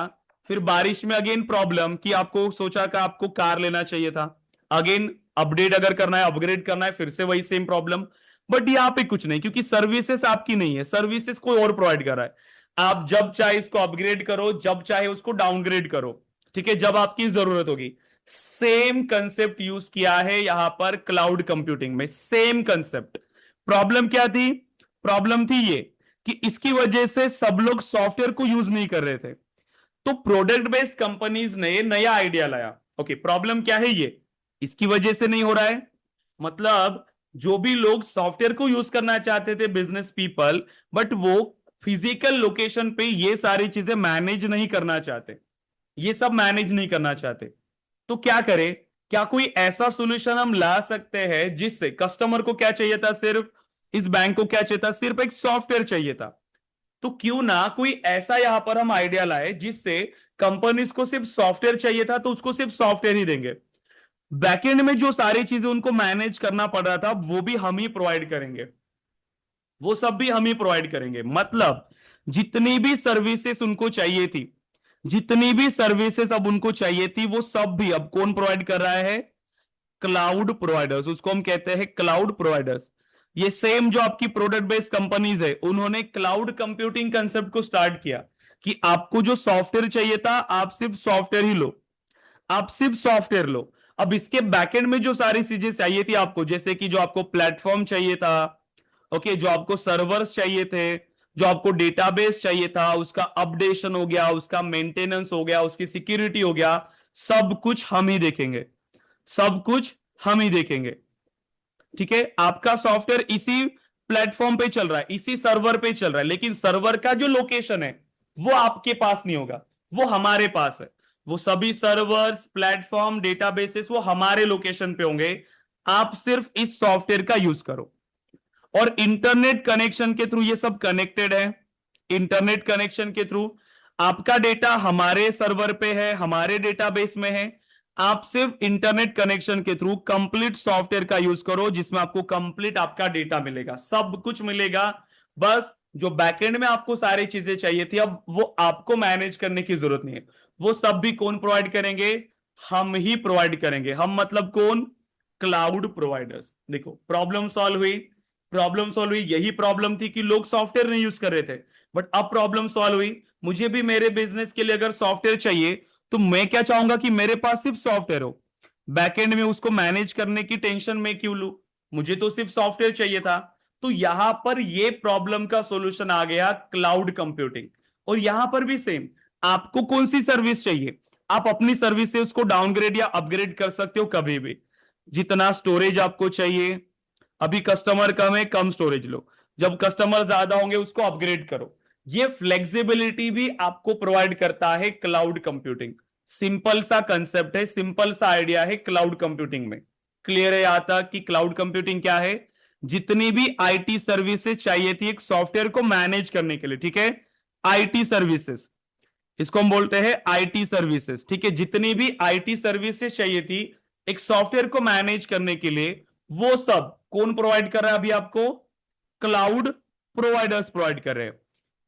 फिर बारिश में अगेन प्रॉब्लम कि आपको सोचा कि आपको कार लेना चाहिए था, अगेन अपडेट अगर करना है, अपग्रेड करना है, फिर से वही सेम प्रॉब्लम। बट यहां पे कुछ नहीं, क्योंकि सर्विसेज आपकी नहीं है, सर्विसेज कोई और प्रोवाइड कर रहा है। आप जब चाहे इसको अपग्रेड करो, जब चाहे उसको डाउनग्रेड करो, ठीक है, जब आपकी जरूरत होगी। सेम कंसेप्ट यूज किया है यहां पर क्लाउड कंप्यूटिंग में, सेम कंसेप्ट। प्रॉब्लम क्या थी? प्रॉब्लम थी ये कि इसकी वजह से सब लोग सॉफ्टवेयर को यूज नहीं कर रहे थे, तो प्रोडक्ट बेस्ड कंपनीज ने नया आइडिया लाया। ओके, प्रॉब्लम क्या है ये, इसकी वजह से नहीं हो रहा है, मतलब जो भी लोग सॉफ्टवेयर को यूज करना चाहते थे, बिजनेस पीपल, बट वो फिजिकल लोकेशन पे ये सारी चीजें मैनेज नहीं करना चाहते, ये सब मैनेज नहीं करना चाहते, तो क्या करें? क्या कोई ऐसा सॉल्यूशन हम ला सकते हैं जिससे कस्टमर को क्या चाहिए था, सिर्फ इस बैंक को क्या चाहिए था, सिर्फ एक सॉफ्टवेयर चाहिए था। तो क्यों ना कोई ऐसा यहां पर हम आइडिया लाए जिससे कंपनीज को सिर्फ सॉफ्टवेयर चाहिए था तो उसको सिर्फ सॉफ्टवेयर ही देंगे, बैकएंड में जो सारी चीजें उनको मैनेज करना पड़ रहा था वो भी हम ही प्रोवाइड करेंगे, वो सब भी हम ही प्रोवाइड करेंगे। मतलब जितनी भी सर्विसेज उनको चाहिए थी, जितनी भी सर्विसेज अब उनको चाहिए थी, वो सब भी अब कौन प्रोवाइड कर रहा है? क्लाउड प्रोवाइडर्स, उसको हम कहते हैं क्लाउड प्रोवाइडर्स। ये सेम जो आपकी प्रोडक्ट बेस्ड कंपनीज है, उन्होंने क्लाउड कंप्यूटिंग कंसेप्ट को स्टार्ट किया कि आपको जो सॉफ्टवेयर चाहिए था, आप सिर्फ सॉफ्टवेयर ही लो, आप सिर्फ सॉफ्टवेयर लो। अब इसके बैकएंड में जो सारी चीजें चाहिए थी आपको, जैसे कि जो आपको प्लेटफॉर्म चाहिए था, ओके, जो आपको सर्वर्स चाहिए थे, जो आपको डेटाबेस चाहिए था, उसका अपडेशन हो गया, उसका मेंटेनेंस हो गया, उसकी सिक्योरिटी हो गया, सब कुछ हम ही देखेंगे, सब कुछ हम ही देखेंगे, ठीक है। आपका सॉफ्टवेयर इसी प्लेटफॉर्म पे चल रहा है, इसी सर्वर पे चल रहा है, लेकिन सर्वर का जो लोकेशन है वो आपके पास नहीं होगा, वो हमारे पास है। वो सभी सर्वर्स, प्लेटफॉर्म, डेटाबेसेस वो हमारे लोकेशन पे होंगे, आप सिर्फ इस सॉफ्टवेयर का यूज करो। और इंटरनेट कनेक्शन के थ्रू ये सब कनेक्टेड है, इंटरनेट कनेक्शन के थ्रू आपका डेटा हमारे सर्वर पे है, हमारे डेटाबेस में है, आप सिर्फ इंटरनेट कनेक्शन के थ्रू कंप्लीट सॉफ्टवेयर का यूज करो, जिसमें आपको कंप्लीट आपका डेटा मिलेगा, सब कुछ मिलेगा। बस जो बैकएंड में आपको सारी चीजें चाहिए थी, अब वो आपको मैनेज करने की जरूरत नहीं है, वो सब भी कौन प्रोवाइड करेंगे? हम ही प्रोवाइड करेंगे। हम मतलब कौन? Cloud providers. देखो प्रॉब्लम सॉल्व हुई, प्रॉब्लम सॉल्व हुई। यही प्रॉब्लम थी कि लोग सॉफ्टवेयर नहीं यूज कर रहे थे, बट अब प्रॉब्लम सॉल्व हुई। मुझे भी मेरे बिजनेस के लिए अगर सॉफ्टवेयर चाहिए, तो मैं क्या चाहूंगा कि मेरे पास सिर्फ सॉफ्टवेयर हो, बैकएंड में उसको मैनेज करने की टेंशन मैं क्यों लूं? मुझे तो सिर्फ सॉफ्टवेयर चाहिए था। तो यहां पर ये प्रॉब्लम का सॉल्यूशन आ गया, क्लाउड कंप्यूटिंग। और यहां पर भी सेम, आपको कौन सी सर्विस चाहिए, आप अपनी सर्विस से उसको डाउनग्रेड या अपग्रेड कर सकते हो कभी भी। जितना स्टोरेज आपको चाहिए, अभी कस्टमर कम है, कम स्टोरेज लो, जब कस्टमर ज्यादा होंगे उसको अपग्रेड करो। ये फ्लेक्सिबिलिटी भी आपको प्रोवाइड करता है क्लाउड कंप्यूटिंग। सिंपल सा कंसेप्ट है, सिंपल सा आइडिया है क्लाउड कंप्यूटिंग में। क्लियर है यहां तक कि क्लाउड कंप्यूटिंग क्या है? जितनी भी आईटी सर्विसेज चाहिए थी एक सॉफ्टवेयर को मैनेज करने के लिए, ठीक है, आईटी सर्विसेज, इसको हम बोलते हैं आईटी सर्विसेज, ठीक है। जितनी भी आईटी सर्विसेज चाहिए थी एक सॉफ्टवेयर को मैनेज करने के लिए, वो सब कौन प्रोवाइड कर रहा है अभी आपको? क्लाउड प्रोवाइडर्स प्रोवाइड कर रहे हैं।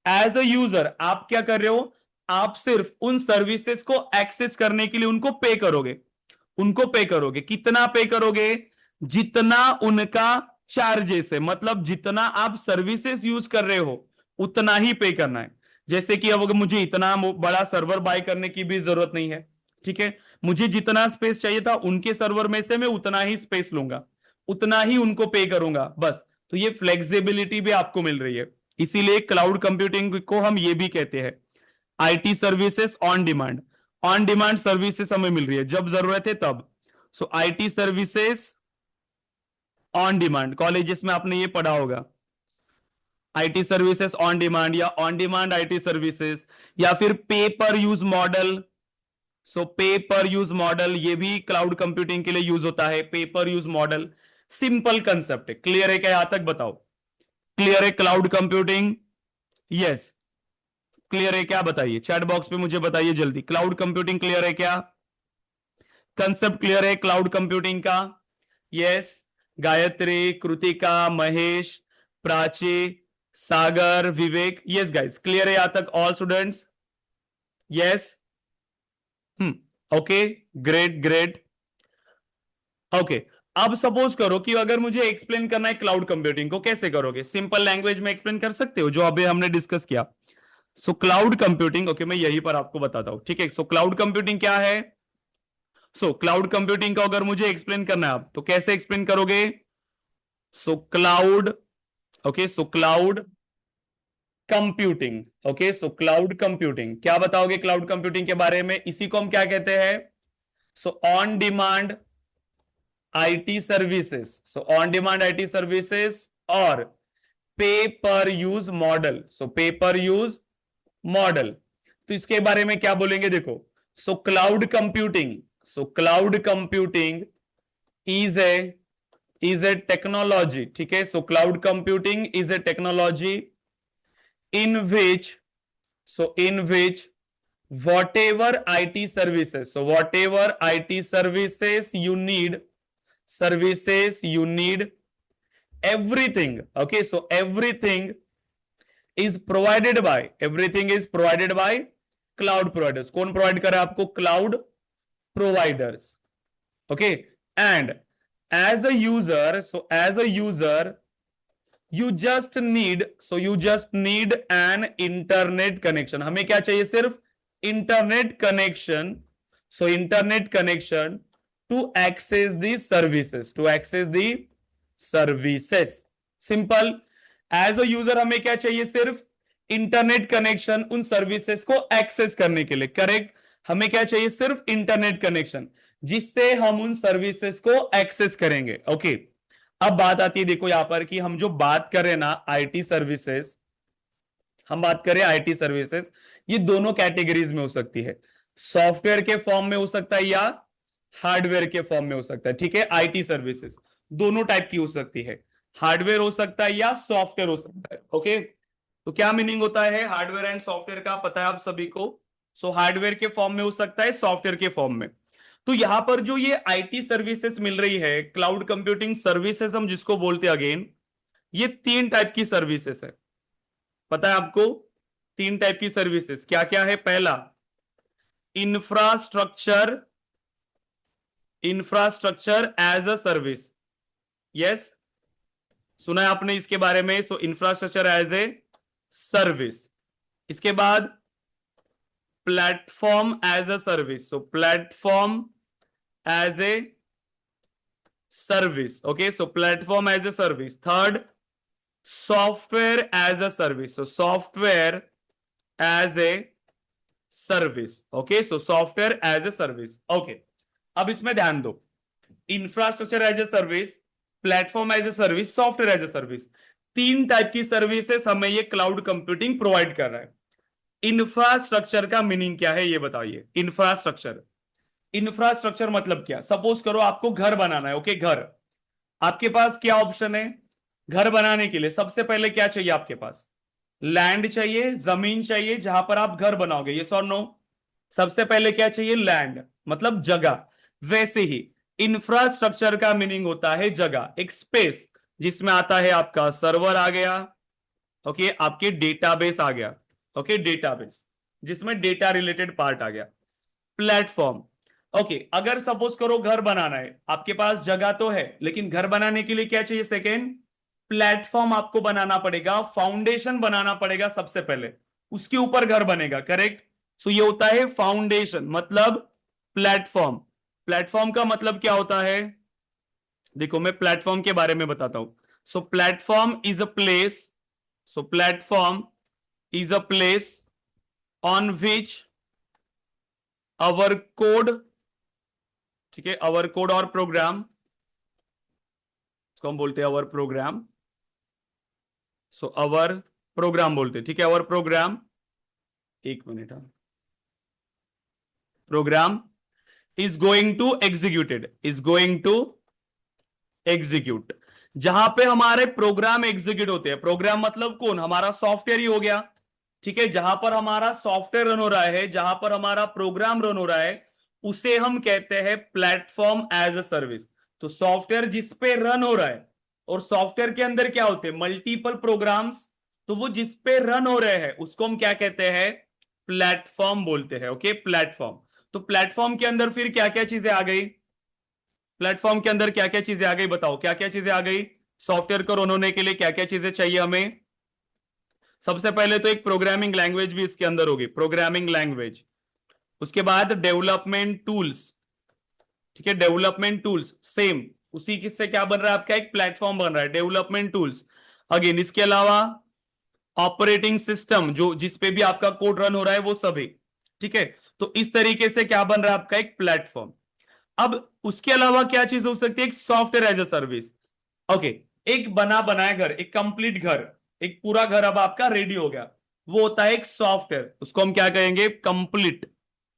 एज अ यूजर आप क्या कर रहे हो? आप सिर्फ उन सर्विसेज को एक्सेस करने के लिए उनको पे करोगे। उनको पे करोगे, कितना पे करोगे? जितना उनका चार्जेस है, मतलब जितना आप सर्विसेज यूज कर रहे हो उतना ही पे करना है। जैसे कि अब मुझे इतना बड़ा सर्वर बाय करने की भी जरूरत नहीं है, ठीक है, मुझे जितना स्पेस चाहिए था उनके सर्वर में से मैं उतना ही स्पेस लूंगा, उतना ही उनको पे करूंगा, बस। तो ये फ्लेक्सिबिलिटी भी आपको मिल रही है, इसीलिए क्लाउड कंप्यूटिंग को हम ये भी कहते हैं IT services on demand. On demand services हमें मिल रही है जब जरूरत है तब। So IT services on demand, colleges में आपने ये पढ़ा होगा, आईटी सर्विसेज ऑन डिमांड या ऑन डिमांड आईटी सर्विसेज, या फिर पे पर यूज मॉडल। सो पे पर यूज मॉडल ये भी क्लाउड कंप्यूटिंग के लिए यूज होता है, पे पर यूज मॉडल। सिंपल कंसेप्ट है, क्लियर है क्या यहां तक? बताओ, क्लियर है क्लाउड कंप्यूटिंग? यस, क्लियर है क्या? बताइए चैट बॉक्स पे मुझे बताइए जल्दी, क्लाउड कंप्यूटिंग क्लियर है क्या? कंसेप्ट क्लियर है क्लाउड कंप्यूटिंग का? Yes, Gayatri, Kritika, Mahesh, Prachi, Sagar, Vivek, yes guys, clear है यहां तक all students? Yes, okay, great great. Okay, अब सपोज करो कि अगर मुझे एक्सप्लेन करना है क्लाउड कंप्यूटिंग को, कैसे करोगे? सिंपल लैंग्वेज में एक्सप्लेन कर सकते हो जो अभी हमने डिस्कस किया। सो क्लाउड कंप्यूटिंग, ओके मैं यहीं पर आपको बताता हूं, ठीक है। सो क्लाउड कंप्यूटिंग क्या है? सो क्लाउड कंप्यूटिंग को अगर मुझे एक्सप्लेन करना है आप, तो कैसे एक्सप्लेन करोगे? सो क्लाउड, ओके, सो क्लाउड कंप्यूटिंग, ओके, सो क्लाउड कंप्यूटिंग क्या बताओगे क्लाउड कंप्यूटिंग के बारे में? इसी को हम क्या कहते हैं? So on demand IT services, so on demand IT services और पे पर यूज मॉडल, सो पे पर यूज मॉडल। तो इसके बारे में क्या बोलेंगे देखो, सो cloud computing, so cloud computing is a technology, ठीक है। सो cloud computing is a technology in which, so in which whatever IT services, so whatever IT services you need, everything, okay, so everything is provided by cloud providers। कौन provide कर रहा है आपको? Cloud providers, okay. And as a user you just need an internet connection। हमें क्या चाहिए? सिर्फ internet connection. So internet connection to access the services, simple. As a user हमें क्या चाहिए? सिर्फ इंटरनेट कनेक्शन उन सर्विसेज को एक्सेस करने के लिए, करेक्ट। हमें क्या चाहिए? सिर्फ इंटरनेट कनेक्शन जिससे हम उन सर्विसेज को एक्सेस करेंगे, ओके। अब बात आती है देखो यहां पर कि हम जो बात कर रहे हैं ना आईटी सर्विसेज, हम बात करें आईटी सर्विसेज, ये दोनों कैटेगरीज में हो सकती है, सॉफ्टवेयर के फॉर्म में हो सकता है या हार्डवेयर के फॉर्म में हो सकता है, ठीक है। आईटी सर्विसेज दोनों टाइप की हो सकती है, हार्डवेयर हो सकता है या सॉफ्टवेयर हो सकता है, ओके। तो क्या मीनिंग होता है हार्डवेयर एंड सॉफ्टवेयर का, पता है आप सभी को? सो हार्डवेयर के फॉर्म में हो सकता है, सॉफ्टवेयर के फॉर्म में। तो यहां पर जो ये आईटी सर्विसेज मिल रही है, क्लाउड कंप्यूटिंग सर्विसेज हम जिसको बोलते हैं, अगेन ये 3 टाइप की सर्विसेज है, पता है आपको? 3 टाइप की सर्विसेज क्या क्या है? पहला infrastructure as a service, yes, सुना है आपने इसके बारे में? So infrastructure as a service. इसके बाद platform as a service, so platform as a service, okay, so platform as a service. Third software as a service, so software as a service. Okay, so software as a service. Okay, अब इसमें ध्यान दो, infrastructure as a service, platform as a service, software as a service, तीन type की services हमें ये cloud computing provide कर रहा है। इंफ्रास्ट्रक्चर का मीनिंग क्या है ये बताइए। इंफ्रास्ट्रक्चर, इंफ्रास्ट्रक्चर मतलब क्या? सपोज करो आपको घर बनाना है। ओके, घर, आपके पास क्या ऑप्शन है घर बनाने के लिए? सबसे पहले क्या चाहिए आपके पास? लैंड चाहिए, जमीन चाहिए जहां पर आप घर बनाओगे, यस और नो? सबसे पहले क्या चाहिए? लैंड, मतलब जगह। वैसे ही इंफ्रास्ट्रक्चर का मीनिंग होता है जगह, एक स्पेस जिसमें आता है आपका सर्वर आ गया, ओके, आपके डेटाबेस आ गया, ओके, डेटाबेस जिसमें डेटा रिलेटेड पार्ट आ गया। प्लेटफॉर्म, ओके, अगर सपोज करो घर बनाना है, आपके पास जगह तो है लेकिन घर बनाने के लिए क्या चाहिए? सेकेंड, प्लेटफॉर्म आपको बनाना पड़ेगा, फाउंडेशन बनाना पड़ेगा सबसे पहले, उसके ऊपर घर बनेगा, करेक्ट? सो ये होता है फाउंडेशन, मतलब प्लेटफॉर्म। प्लेटफॉर्म का मतलब क्या होता है? देखो मैं प्लेटफॉर्म के बारे में बताता हूं। So platform is a place, so platform is a place on which our code, ठीक है, आवर कोड और प्रोग्राम, इसको हम बोलते हैं our program. So our program बोलते हैं, ठीक है, आवर प्रोग्राम, एक minute, program is going to executed, is going to execute, जहां पे हमारे प्रोग्राम एग्जीक्यूट होते हैं। प्रोग्राम मतलब कौन? हमारा सॉफ्टवेयर ही हो गया, ठीक है, जहां पर हमारा सॉफ्टवेयर रन हो रहा है, जहां पर हमारा प्रोग्राम रन हो रहा है, उसे हम कहते हैं प्लेटफॉर्म एज अ सर्विस। तो सॉफ्टवेयर जिस पे रन हो रहा है, और सॉफ्टवेयर के अंदर क्या होते हैं? मल्टीपल प्रोग्राम्स, तो वो जिस पे रन हो रहे हैं उसको हम क्या कहते हैं? प्लेटफॉर्म बोलते हैं। Okay, platform. तो प्लेटफॉर्म के अंदर फिर क्या क्या चीजें आ गई? प्लेटफॉर्म के अंदर क्या क्या चीजें आ गई? बताओ क्या क्या चीजें आ गई? सॉफ्टवेयर को रन होने के लिए क्या क्या चीजें चाहिए हमें? सबसे पहले तो एक प्रोग्रामिंग लैंग्वेज भी इसके अंदर होगी, प्रोग्रामिंग लैंग्वेज। उसके बाद डेवलपमेंट टूल्स, ठीक है, डेवलपमेंट टूल्स, सेम उसी किससे क्या बन रहा है आपका? एक प्लेटफॉर्म बन रहा है, डेवलपमेंट टूल्स। अगेन इसके अलावा ऑपरेटिंग सिस्टम, जो जिस पे भी आपका कोड रन हो रहा है वो सभी, ठीक है। तो इस तरीके से क्या बन रहा है आपका? एक प्लेटफॉर्म। अब उसके अलावा क्या चीज हो सकती है? एक software as a service. Okay, एक बना बनाया घर, एक कंप्लीट घर, एक पूरा घर अब आपका रेडी हो गया, वो होता है एक सॉफ्टवेयर, उसको हम क्या कहेंगे? Complete.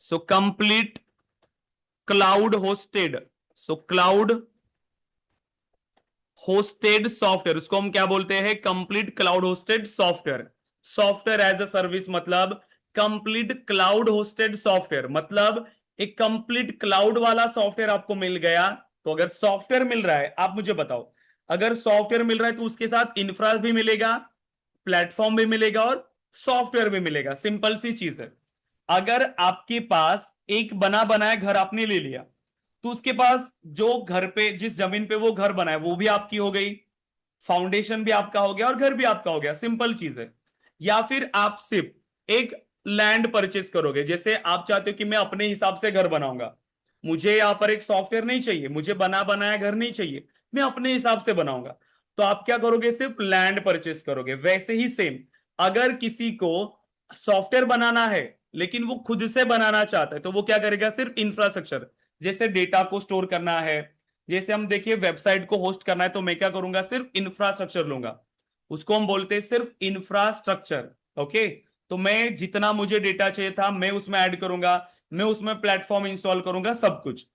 So complete cloud hosted, so cloud hosted software, उसको हम क्या बोलते हैं? Complete cloud hosted software. Software as a service मतलब कंप्लीट क्लाउड होस्टेड सॉफ्टवेयर, मतलब एक कंप्लीट क्लाउड वाला सॉफ्टवेयर आपको मिल गया। तो अगर सॉफ्टवेयर मिल रहा है, आप मुझे बताओ, अगर सॉफ्टवेयर मिल रहा है तो उसके साथ इंफ्रा भी मिलेगा, प्लेटफॉर्म भी मिलेगा और सॉफ्टवेयर भी मिलेगा। सिंपल सी चीज है। अगर आपके पास एक बना बनाया घर आपने ले लिया, तो उसके पास जो घर पे, जिस जमीन पे वो घर बना है वो भी आपकी हो गई, फाउंडेशन भी आपका हो गया और घर भी आपका हो गया। सिंपल चीज है। या फिर आप सिर्फ एक लैंड परचेस करोगे, जैसे आप चाहते हो कि मैं अपने हिसाब से घर बनाऊंगा, मुझे यहां पर एक सॉफ्टवेयर नहीं चाहिए, मुझे बना बनाया घर नहीं चाहिए, मैं अपने हिसाब से बनाऊंगा, तो आप क्या करोगे? सिर्फ लैंड परचेस करोगे। वैसे ही सेम, अगर किसी को सॉफ्टवेयर बनाना है लेकिन वो खुद से बनाना चाहता है, तो वो क्या करेगा? सिर्फ इंफ्रास्ट्रक्चर, जैसे डेटा को स्टोर करना है, जैसे हम देखिए वेबसाइट को होस्ट करना है, तो मैं क्या करूंगा? सिर्फ इंफ्रास्ट्रक्चर लूंगा, उसको हम बोलते हैं सिर्फ इंफ्रास्ट्रक्चर। ओके, तो मैं जितना मुझे डेटा चाहिए था मैं उसमें ऐड करूंगा, मैं उसमें प्लेटफॉर्म इंस्टॉल करूंगा, सब कुछ।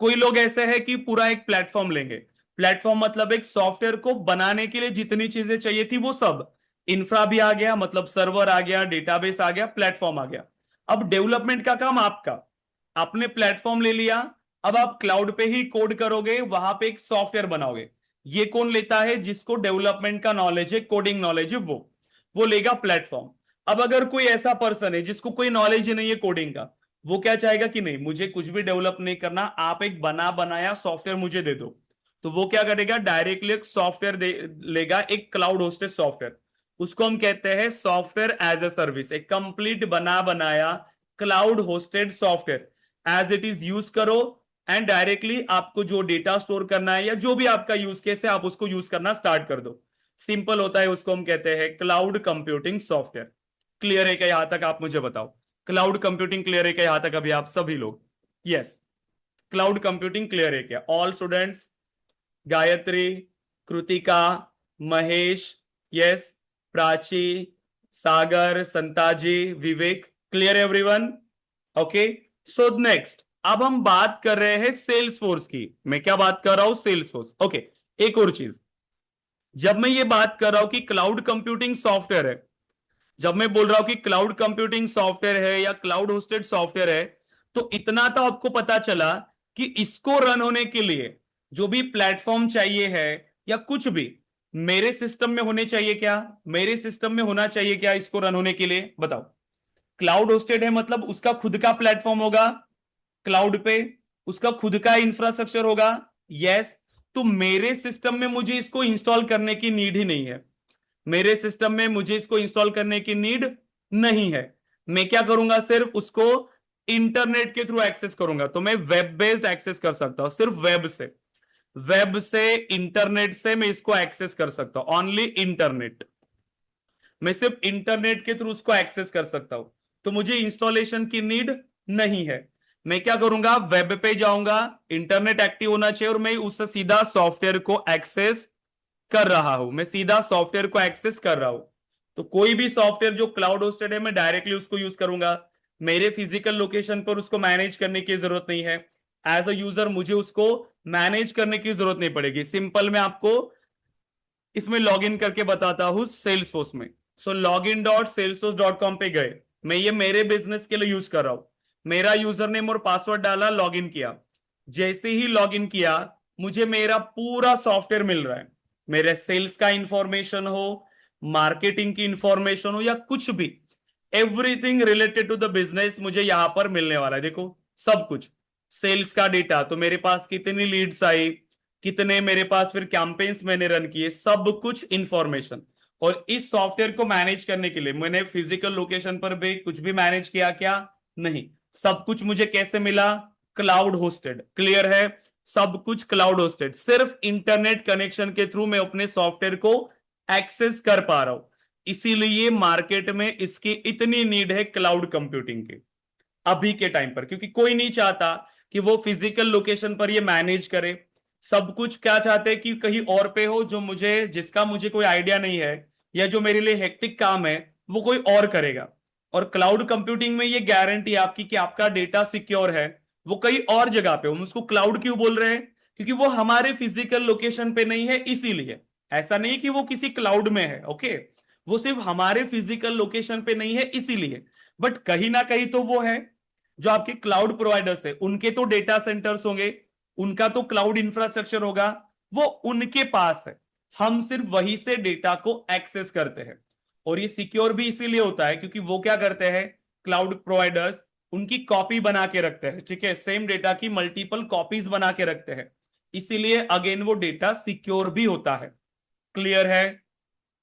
कोई लोग ऐसे है कि पूरा एक प्लेटफॉर्म लेंगे, प्लेटफॉर्म मतलब एक सॉफ्टवेयर को बनाने के लिए जितनी चीजें चाहिए थी वो सब, इंफ्रा भी आ गया, मतलब सर्वर आ गया, डेटाबेस आ गया, प्लेटफॉर्म आ गया। अब डेवलपमेंट का काम आपका, आपने प्लेटफॉर्म ले लिया, अब आप क्लाउड पे ही कोड करोगे, वहां पे एक सॉफ्टवेयर बनाओगे। ये कौन लेता है? जिसको डेवलपमेंट का नॉलेज है, कोडिंग नॉलेज है, वो लेगा प्लेटफॉर्म। अब अगर कोई ऐसा पर्सन है जिसको कोई नॉलेज ही नहीं है कोडिंग का, वो क्या चाहेगा कि नहीं मुझे कुछ भी डेवलप नहीं करना, आप एक बना बनाया सॉफ्टवेयर मुझे दे दो, तो वो क्या करेगा? डायरेक्टली एक सॉफ्टवेयर लेगा, एक क्लाउड होस्टेड सॉफ्टवेयर, उसको हम कहते हैं सॉफ्टवेयर एज अ सर्विस। एक कंप्लीट बना बनाया cloud hosted software as it is use करो, एंड डायरेक्टली आपको जो डेटा स्टोर करना है या जो भी आपका यूज केस है आप उसको यूज करना स्टार्ट कर दो। सिंपल होता है, उसको हम कहते हैं क्लाउड कंप्यूटिंग सॉफ्टवेयर। क्लियर है क्या यहां तक? आप मुझे बताओ, क्लाउड कंप्यूटिंग क्लियर है क्या यहां तक अभी आप सभी लोग? यस, क्लाउड कंप्यूटिंग क्लियर है क्या all students? Gayatri, Kritika, Mahesh, yes, Prachi, Sagar, Santaji, Vivek, clear everyone? Okay, so next अब हम बात कर रहे हैं सेल्स फोर्स की। मैं क्या बात कर रहा हूं? Sales force. ओके, एक और चीज, जब मैं ये बात कर रहा हूं कि क्लाउड कंप्यूटिंग सॉफ्टवेयर है, जब मैं बोल रहा हूं कि क्लाउड कंप्यूटिंग सॉफ्टवेयर है या क्लाउड होस्टेड सॉफ्टवेयर है, तो इतना तो आपको पता चला कि इसको रन होने के लिए जो भी प्लेटफॉर्म चाहिए है या कुछ भी मेरे सिस्टम में होने चाहिए क्या? मेरे सिस्टम में होना चाहिए क्या इसको रन होने के लिए? बताओ। क्लाउड होस्टेड है मतलब उसका खुद का प्लेटफॉर्म होगा क्लाउड पे, उसका खुद का इंफ्रास्ट्रक्चर होगा। यस, तो मेरे सिस्टम में मुझे इसको इंस्टॉल करने की नीड ही नहीं है। मेरे सिस्टम में मुझे इसको इंस्टॉल करने की नीड नहीं है। मैं क्या करूंगा? सिर्फ उसको इंटरनेट के थ्रू एक्सेस करूंगा। तो मैं वेब बेस्ड एक्सेस कर सकता हूं, सिर्फ वेब से इंटरनेट से मैं इसको एक्सेस कर सकता हूं। ओनली इंटरनेट, मैं सिर्फ इंटरनेट के थ्रू उसको एक्सेस कर सकता हूं। तो मुझे इंस्टॉलेशन की नीड नहीं है। मैं क्या करूंगा? वेब पे जाऊंगा, इंटरनेट एक्टिव होना चाहिए और मैं उससे सीधा सॉफ्टवेयर को एक्सेस कर रहा हूं। मैं सीधा सॉफ्टवेयर को एक्सेस कर रहा हूं। तो कोई भी सॉफ्टवेयर जो क्लाउड होस्टेड है मैं डायरेक्टली उसको यूज करूंगा। मेरे फिजिकल लोकेशन पर उसको मैनेज करने की जरूरत नहीं है। एज अ यूजर मुझे उसको मैनेज करने की जरूरत नहीं पड़ेगी। सिंपल मैं आपको इसमें लॉग इन करके बताता हूं सेल्सफोर्स में। सो login.salesforce.com पे गए, मैं ये मेरे बिजनेस के लिए यूज कर रहा हूं। मेरा यूजर नेम और पासवर्ड डाला, लॉग इन किया। जैसे ही लॉग इन किया मुझे मेरा पूरा सॉफ्टवेयर मिल रहा है। मेरे सेल्स का इंफॉर्मेशन हो, मार्केटिंग की इंफॉर्मेशन हो या कुछ भी, everything related to the business मुझे यहां पर मिलने वाला है। देखो सब कुछ, सेल्स का डेटा, तो मेरे पास कितनी लीड्स आई, कितने मेरे पास फिर कैंपेन्स मैंने रन किए, सब कुछ इंफॉर्मेशन। और इस सॉफ्टवेयर को मैनेज करने के लिए मैंने फिजिकल लोकेशन पर भी कुछ भी मैनेज किया क्या? नहीं। सब कुछ मुझे कैसे मिला? Cloud hosted. क्लियर है? सब कुछ क्लाउड होस्टेड, सिर्फ इंटरनेट कनेक्शन के थ्रू मैं अपने सॉफ्टवेयर को एक्सेस कर पा रहा हूं। इसीलिए मार्केट में इसकी इतनी नीड है क्लाउड कंप्यूटिंग की अभी के टाइम पर, क्योंकि कोई नहीं चाहता कि वो फिजिकल लोकेशन पर ये मैनेज करे। सब कुछ क्या चाहते हैं कि कहीं और पे हो, जो मुझे, जिसका मुझे कोई आइडिया नहीं है, या जो मेरे लिए हेक्टिक काम है वो कोई और करेगा। और क्लाउड कंप्यूटिंग में ये गारंटी है आपकी कि आपका डेटा सिक्योर है, वो कहीं और जगह पे। हम उसको क्लाउड क्यों बोल रहे हैं? क्योंकि वो हमारे फिजिकल लोकेशन पे नहीं है, इसीलिए। ऐसा नहीं कि वो किसी क्लाउड में है, ओके, वो सिर्फ हमारे फिजिकल लोकेशन पे नहीं है इसीलिए। बट कहीं ना कहीं तो वो है। जो आपके क्लाउड प्रोवाइडर्स है उनके तो डेटा सेंटर्स होंगे, उनका तो क्लाउड इंफ्रास्ट्रक्चर होगा, वो उनके पास है। हम सिर्फ वहीं से डेटा को एक्सेस करते हैं। और ये सिक्योर भी इसीलिए होता है क्योंकि वो क्या करते हैं, क्लाउड प्रोवाइडर्स उनकी कॉपी बना के रखते हैं, ठीक है, सेम डेटा की मल्टीपल कॉपीज बना के रखते हैं। इसीलिए अगेन वो डेटा सिक्योर भी होता है। क्लियर है?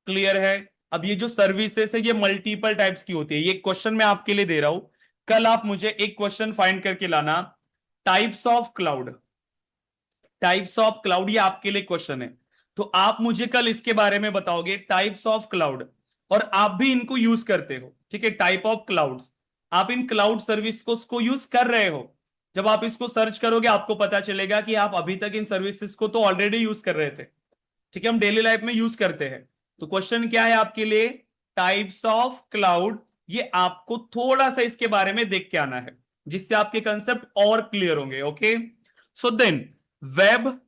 क्लियर है? अब ये जो सर्विसेज है ये मल्टीपल टाइप्स की होती है। ये क्वेश्चन मैं आपके लिए दे रहा हूं, कल आप मुझे एक क्वेश्चन फाइंड करके लाना, types of cloud. Types of cloud ये आपके लिए क्वेश्चन है। तो आप मुझे कल इसके बारे में बताओगे टाइप्स ऑफ क्लाउड, और आप भी इनको यूज करते हो, ठीक है, टाइप ऑफ क्लाउड्स। आप इन क्लाउड सर्विस को यूज कर रहे हो। जब आप इसको सर्च करोगे आपको पता चलेगा कि आप अभी तक इन सर्विसेज को तो ऑलरेडी यूज कर रहे थे, ठीक है, हम डेली लाइफ में यूज करते हैं। तो क्वेश्चन क्या है आपके लिए? Types of cloud. ये आपको थोड़ा सा इसके बारे में देख के आना है, जिससे आपके कंसेप्ट और क्लियर होंगे। Okay, so then web,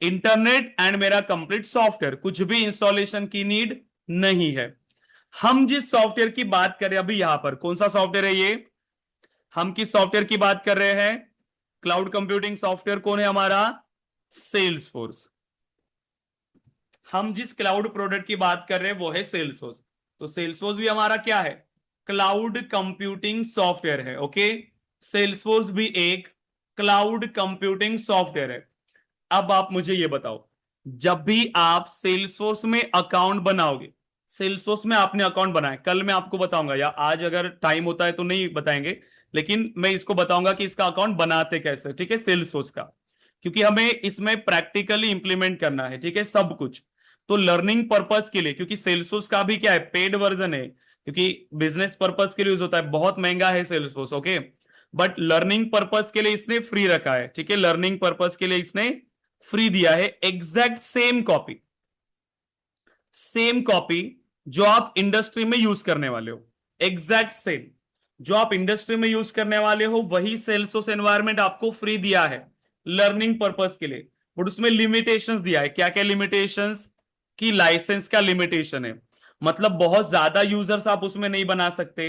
internet and मेरा कंप्लीट सॉफ्टवेयर, कुछ भी इंस्टॉलेशन की नीड नहीं है। हम जिस सॉफ्टवेयर की बात कर रहे हैं अभी यहां पर, कौन सा सॉफ्टवेयर है ये? हम किस सॉफ्टवेयर की बात कर रहे हैं? क्लाउड कंप्यूटिंग सॉफ्टवेयर कौन है हमारा? सेल्सफोर्स। हम जिस क्लाउड प्रोडक्ट की बात कर रहे हैं वो है सेल्सफोर्स। तो सेल्सफोर्स भी हमारा क्या है? क्लाउड कंप्यूटिंग सॉफ्टवेयर है। ओके, सेल्सफोर्स भी एक क्लाउड कंप्यूटिंग सॉफ्टवेयर है। अब आप मुझे ये बताओ, जब भी आप सेल्सफोर्स में अकाउंट बनाओगे, सेल्सफोर्स में आपने अकाउंट बनाया, कल मैं आपको बताऊंगा या आज अगर टाइम होता है तो नहीं बताएंगे, लेकिन मैं इसको बताऊंगा कि इसका अकाउंट बनाते कैसे, ठीक है, सेल्सफोर्स का, क्योंकि हमें इसमें प्रैक्टिकली इंप्लीमेंट करना है, ठीक है, सब कुछ। तो लर्निंग पर्पस के लिए, क्योंकि सेल्सफोर्स का भी क्या है, पेड वर्जन है, क्योंकि बिजनेस पर्पस के लिए यूज होता है, बहुत महंगा है Salesforce, okay. But learning purpose के लिए इसने फ्री रखा है, ठीक है, लर्निंग पर्पस के लिए इसने फ्री दिया है। एग्जैक्ट सेम कॉपी जो आप इंडस्ट्री में यूज करने वाले हो, एग्जैक्ट सेम जो आप इंडस्ट्री में यूज करने वाले हो, वही सेल्सफोर्स एनवायरनमेंट आपको फ्री दिया है लर्निंग पर्पस के लिए। बट उसमें लिमिटेशंस दिया है। क्या क्या लिमिटेशंस? की लाइसेंस का लिमिटेशन है, मतलब बहुत ज्यादा यूजर्स आप उसमें नहीं बना सकते,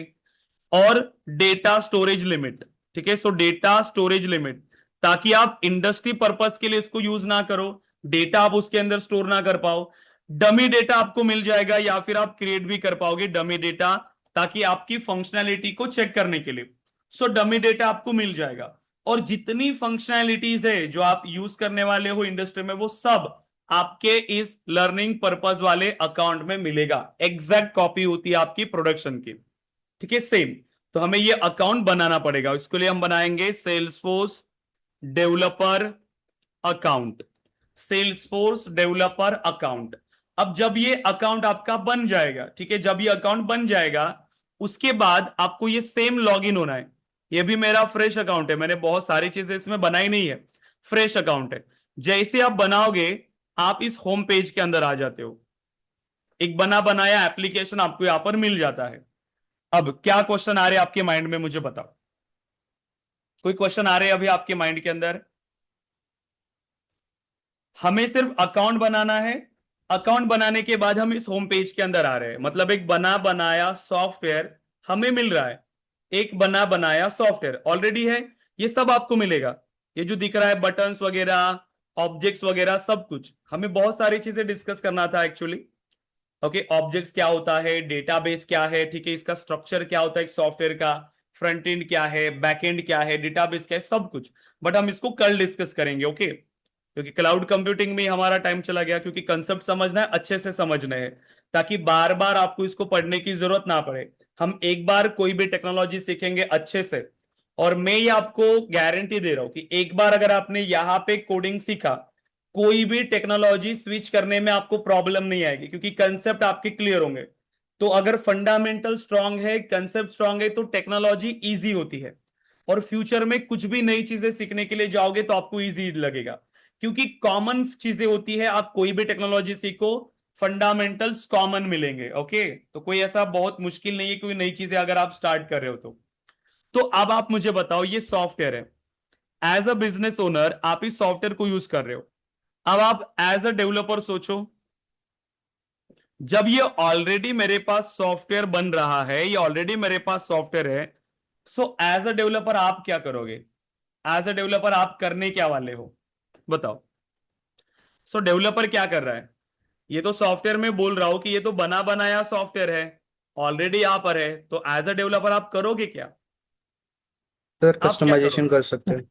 और डेटा स्टोरेज लिमिट, ठीक है। सो डेटा स्टोरेज लिमिट, ताकि आप इंडस्ट्री पर्पस के लिए इसको यूज ना करो, डेटा आप उसके अंदर स्टोर ना कर पाओ। डमी डेटा आपको मिल जाएगा, या फिर आप क्रिएट भी कर पाओगे डमी डेटा, ताकि आपकी फंक्शनैलिटी को चेक करने के लिए। सो डमी डेटा आपको मिल जाएगा, और जितनी फंक्शनैलिटीज है जो आप यूज करने वाले हो इंडस्ट्री में, वो सब आपके इस लर्निंग पर्पस वाले अकाउंट में मिलेगा। एग्जैक्ट कॉपी होती है आपकी प्रोडक्शन की, ठीक है, सेम। तो हमें ये अकाउंट बनाना पड़ेगा, इसके लिए हम बनाएंगे Salesforce developer account, Salesforce developer account. अब जब ये अकाउंट आपका बन जाएगा, ठीक है, जब ये अकाउंट बन जाएगा, उसके बाद आपको ये सेम लॉगिन होना है। ये भी मेरा फ्रेश अकाउंट है, मैंने बहुत सारी चीजें इसमें बनाई नहीं है, फ्रेश अकाउंट है। जैसे आप बनाओगे, आप इस होम पेज के अंदर आ जाते हो, एक बना बनाया एप्लीकेशन आपको यहां पर मिल जाता है। अब क्या क्वेश्चन आ रहे हैं आपके माइंड में, मुझे बताओ, कोई क्वेश्चन आ रहे हैं अभी आपके माइंड के अंदर? हमें सिर्फ अकाउंट बनाना है, अकाउंट बनाने के बाद हम इस होम पेज के अंदर आ रहे हैं, मतलब एक बना बनाया सॉफ्टवेयर हमें मिल रहा है। एक बना बनाया सॉफ्टवेयर ऑलरेडी है, ये सब आपको मिलेगा। ये जो दिख रहा है बटन्स वगैरह, ऑब्जेक्ट्स वगैरह, सब कुछ। हमें बहुत सारी चीजें डिस्कस करना था एक्चुअली, ओके। ऑब्जेक्ट्स क्या होता है, डेटाबेस क्या है, ठीक है, इसका स्ट्रक्चर क्या होता है एक सॉफ्टवेयर का, फ्रंट एंड क्या है, बैक एंड क्या है, डेटाबेस क्या है, सब कुछ। बट हम इसको कल डिस्कस करेंगे, ओके, क्योंकि क्लाउड कंप्यूटिंग में हमारा टाइम चला गया, क्योंकि कंसेप्ट समझना है, अच्छे से समझना है, ताकि बार बार आपको इसको पढ़ने की जरूरत ना पड़े। हम एक बार कोई भी टेक्नोलॉजी सीखेंगे अच्छे से, और मैं ये आपको गारंटी दे रहा हूं कि एक बार अगर आपने यहां पे कोडिंग सीखा, कोई भी टेक्नोलॉजी स्विच करने में आपको प्रॉब्लम नहीं आएगी, क्योंकि कंसेप्ट आपके क्लियर होंगे। तो अगर फंडामेंटल स्ट्रांग है, कंसेप्ट स्ट्रांग है, तो टेक्नोलॉजी इजी होती है, और फ्यूचर में कुछ भी नई चीजें सीखने के लिए जाओगे तो आपको इजी लगेगा, क्योंकि कॉमन चीजें होती है। आप कोई भी टेक्नोलॉजी सीखो, फंडामेंटल्स कॉमन मिलेंगे, ओके। तो कोई ऐसा बहुत मुश्किल नहीं है कोई नई चीजें अगर आप स्टार्ट कर रहे हो तो अब आप मुझे बताओ, ये सॉफ्टवेयर है, एज अ बिजनेस ओनर आप इस सॉफ्टवेयर को यूज कर रहे हो। अब आप एज अ डेवलपर सोचो, जब ये ऑलरेडी मेरे पास सॉफ्टवेयर बन रहा है, ये ऑलरेडी मेरे पास सॉफ्टवेयर है, सो एज अ डेवलपर आप क्या करोगे? एज अ डेवलपर आप करने क्या वाले हो, बताओ। सो डेवलपर क्या कर रहा है? ये तो सॉफ्टवेयर में बोल रहा हूं कि ये तो बना बनाया सॉफ्टवेयर है, ऑलरेडी यहाँ पर है, तो एज अ डेवलपर आप करोगे क्या? सर आप क्या कस्टमाइजेशन करोगे? कर सकते हैं।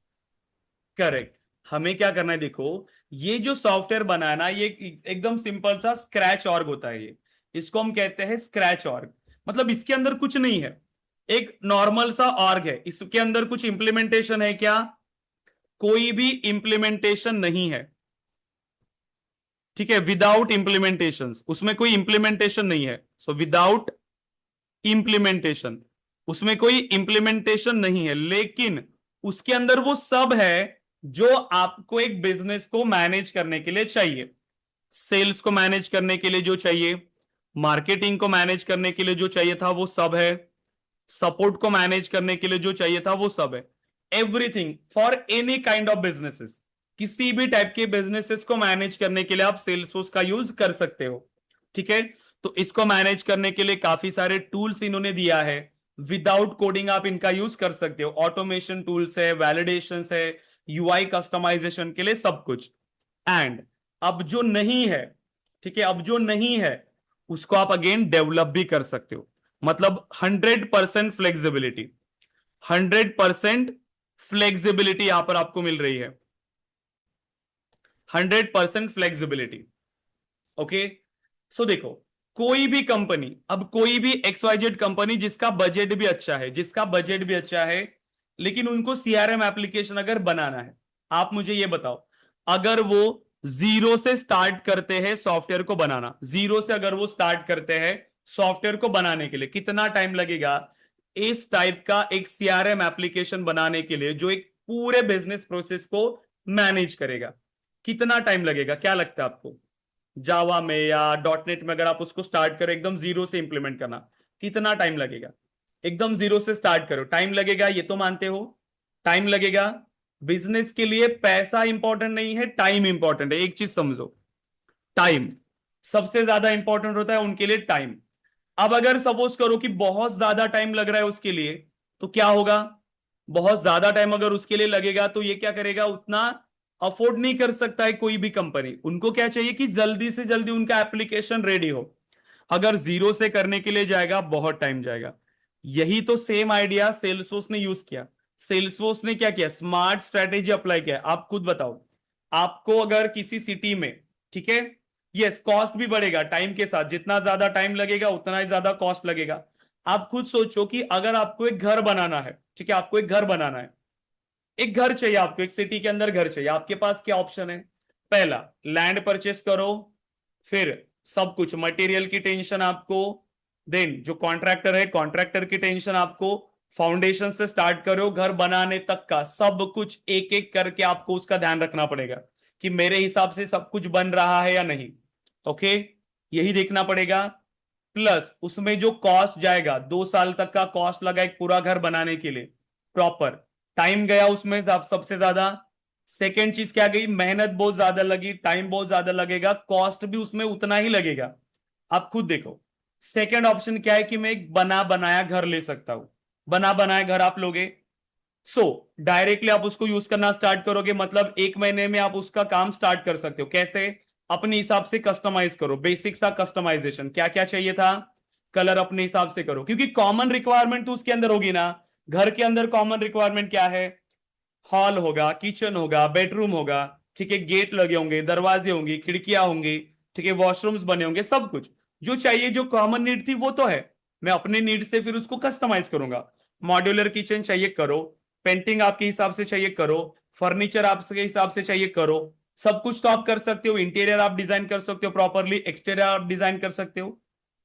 करेक्ट। हमें क्या करना है, देखो, ये जो सॉफ्टवेयर बनाना, ये एकदम सिंपल सा स्क्रैच ऑर्ग होता है। ये इसको हम कहते हैं स्क्रैच ऑर्ग, मतलब इसके अंदर कुछ नहीं है, एक नॉर्मल सा ऑर्ग है। इसके अंदर कुछ इंप्लीमेंटेशन है क्या? कोई भी इंप्लीमेंटेशन नहीं है, ठीक है, विदाउट इंप्लीमेंटेशन, उसमें कोई इंप्लीमेंटेशन नहीं है। सो विदाउट इंप्लीमेंटेशन, उसमें कोई इंप्लीमेंटेशन नहीं है, लेकिन उसके अंदर वो सब है जो आपको एक बिजनेस को मैनेज करने के लिए चाहिए। सेल्स को मैनेज करने के लिए जो चाहिए, मार्केटिंग को मैनेज करने के लिए जो चाहिए था, वो सब है। सपोर्ट को मैनेज करने के लिए जो चाहिए था, वो सब है। Everything for any kind of businesses, किसी भी टाइप के बिजनेसेस को मैनेज करने के लिए आप सेल्सफोर्स का यूज कर सकते हो, ठीक है। तो इसको मैनेज करने के लिए काफी सारे टूल्स इन्होंने दिया है, विदाउट कोडिंग आप इनका यूज कर सकते हो। ऑटोमेशन टूल्स है, वैलिडेशन है, यूआई कस्टमाइजेशन के लिए सब कुछ। एंड अब जो नहीं है, ठीक है, अब जो नहीं है उसको आप अगेन डेवलप भी कर सकते हो, मतलब 100% फ्लेक्सिबिलिटी, 100% फ्लेक्सिबिलिटी यहां पर आपको मिल रही है, 100% फ्लेक्सिबिलिटी, ओके। सो देखो, कोई भी कंपनी, अब कोई भी XYZ कंपनी जिसका बजट भी अच्छा है, जिसका बजट भी अच्छा है, लेकिन उनको CRM एप्लीकेशन अगर बनाना है, आप मुझे ये बताओ, अगर वो जीरो से स्टार्ट करते हैं सॉफ्टवेयर को बनाना, जीरो से अगर वो स्टार्ट करते हैं सॉफ्टवेयर को बनाने के लिए कितना टाइम लगेगा इस टाइप का एक सीआरएम एप्लीकेशन बनाने के लिए जो एक पूरे बिजनेस प्रोसेस को मैनेज करेगा? कितना टाइम लगेगा, क्या लगता है आपको? जावा में या डॉटनेट में अगर आप उसको स्टार्ट करो एकदम जीरो से इंप्लीमेंट करना, कितना टाइम लगेगा? एकदम जीरो से स्टार्ट करो, टाइम लगेगा, ये तो मानते हो टाइम लगेगा। बिजनेस के लिए पैसा इंपॉर्टेंट नहीं है, टाइम इंपॉर्टेंट है। एक चीज समझो, टाइम सबसे ज्यादा इंपॉर्टेंट होता है उनके लिए, टाइम। अब अगर सपोज करो कि बहुत ज्यादा टाइम लग रहा है उसके लिए, तो क्या होगा? बहुत ज्यादा टाइम अगर उसके लिए लगेगा तो ये क्या करेगा, उतना अफोर्ड नहीं कर सकता है कोई भी कंपनी। उनको क्या चाहिए कि जल्दी से जल्दी उनका एप्लीकेशन रेडी हो। अगर जीरो से करने के लिए जाएगा बहुत टाइम जाएगा। यही तो सेम आइडिया सेल्सफोर्स ने यूज किया। सेल्सफोर्स ने क्या किया, स्मार्ट स्ट्रेटेजी अप्लाई किया। आप खुद बताओ, आपको अगर किसी सिटी में, ठीक है, यस कॉस्ट भी बढ़ेगा टाइम के साथ, जितना ज्यादा टाइम लगेगा उतना ही ज्यादा कॉस्ट लगेगा। आप खुद सोचो कि अगर आपको एक घर बनाना है, ठीक है, आपको एक घर बनाना है, एक घर चाहिए आपको, एक सिटी के अंदर घर चाहिए, आपके पास क्या ऑप्शन है? पहला, लैंड परचेस करो, फिर सब कुछ मटेरियल की टेंशन आपको, देन जो कॉन्ट्रैक्टर है कॉन्ट्रैक्टर की टेंशन आपको, फाउंडेशन से स्टार्ट करो घर बनाने तक का सब कुछ एक एक करके आपको उसका ध्यान रखना पड़ेगा कि मेरे हिसाब से सब कुछ बन रहा है या नहीं। ओके, यही देखना पड़ेगा। प्लस उसमें जो कॉस्ट जाएगा, 2 साल तक का कॉस्ट लगा एक पूरा घर बनाने के लिए, प्रॉपर टाइम गया उसमें सबसे ज्यादा। सेकेंड चीज क्या गई, मेहनत बहुत ज्यादा लगी, टाइम बहुत ज्यादा लगेगा, कॉस्ट भी उसमें उतना ही लगेगा। आप खुद देखो, सेकेंड ऑप्शन क्या है कि मैं एक बना बनाया घर ले सकता हूं। बना बनाया घर आप लोगे, सो डायरेक्टली आप उसको यूज करना स्टार्ट करोगे, मतलब 1 महीने में आप उसका काम स्टार्ट कर सकते हो। कैसे? अपने हिसाब से कस्टमाइज करो, बेसिक सा कस्टमाइजेशन, क्या क्या चाहिए था, कलर अपने हिसाब से करो, क्योंकि कॉमन रिक्वायरमेंट तो उसके अंदर होगी ना। घर के अंदर कॉमन रिक्वायरमेंट क्या है? हॉल होगा, किचन होगा, बेडरूम होगा, ठीक है, गेट लगे होंगे, दरवाजे होंगे, खिड़कियां होंगी, ठीक है, वॉशरूम्स बने होंगे, सब कुछ जो चाहिए, जो कॉमन नीड थी वो तो है। मैं अपने नीड से फिर उसको कस्टमाइज करूंगा। मॉड्यूलर किचन चाहिए करो, पेंटिंग आपके हिसाब से चाहिए करो, फर्नीचर आपके हिसाब से चाहिए करो, सब कुछ तो आप कर सकते हो। इंटीरियर आप डिजाइन कर सकते हो प्रॉपरली, एक्सटीरियर आप डिजाइन कर सकते हो,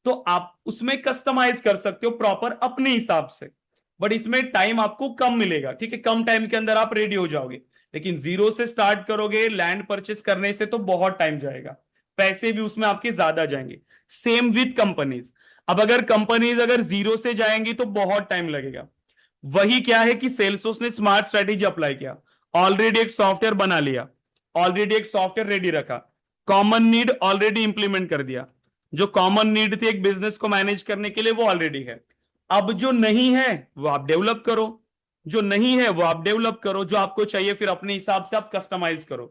तो आप उसमें कस्टमाइज कर सकते हो प्रॉपर अपने हिसाब से। बट इसमें टाइम आपको कम मिलेगा, ठीक है, कम टाइम के अंदर आप रेडी हो जाओगे। लेकिन जीरो से स्टार्ट करोगे लैंड परचेस करने से तो बहुत टाइम जाएगा, पैसे भी उसमें आपके ज्यादा जाएंगे। सेम विथ कंपनीज, अब अगर कंपनीज अगर जीरो से जाएंगी तो बहुत टाइम लगेगा। वही क्या है कि सेल्सफोर्स ने स्मार्ट स्ट्रेटेजी अप्लाई किया, ऑलरेडी एक सॉफ्टवेयर बना लिया, ऑलरेडी एक सॉफ्टवेयर रेडी रखा, कॉमन नीड ऑलरेडी इंप्लीमेंट कर दिया। जो कॉमन नीड थी एक बिजनेस को मैनेज करने के लिए वो ऑलरेडी है। अब जो नहीं है वो आप डेवलप करो, जो नहीं है वो आप डेवलप करो, जो आपको चाहिए फिर अपने हिसाब से आप कस्टमाइज करो।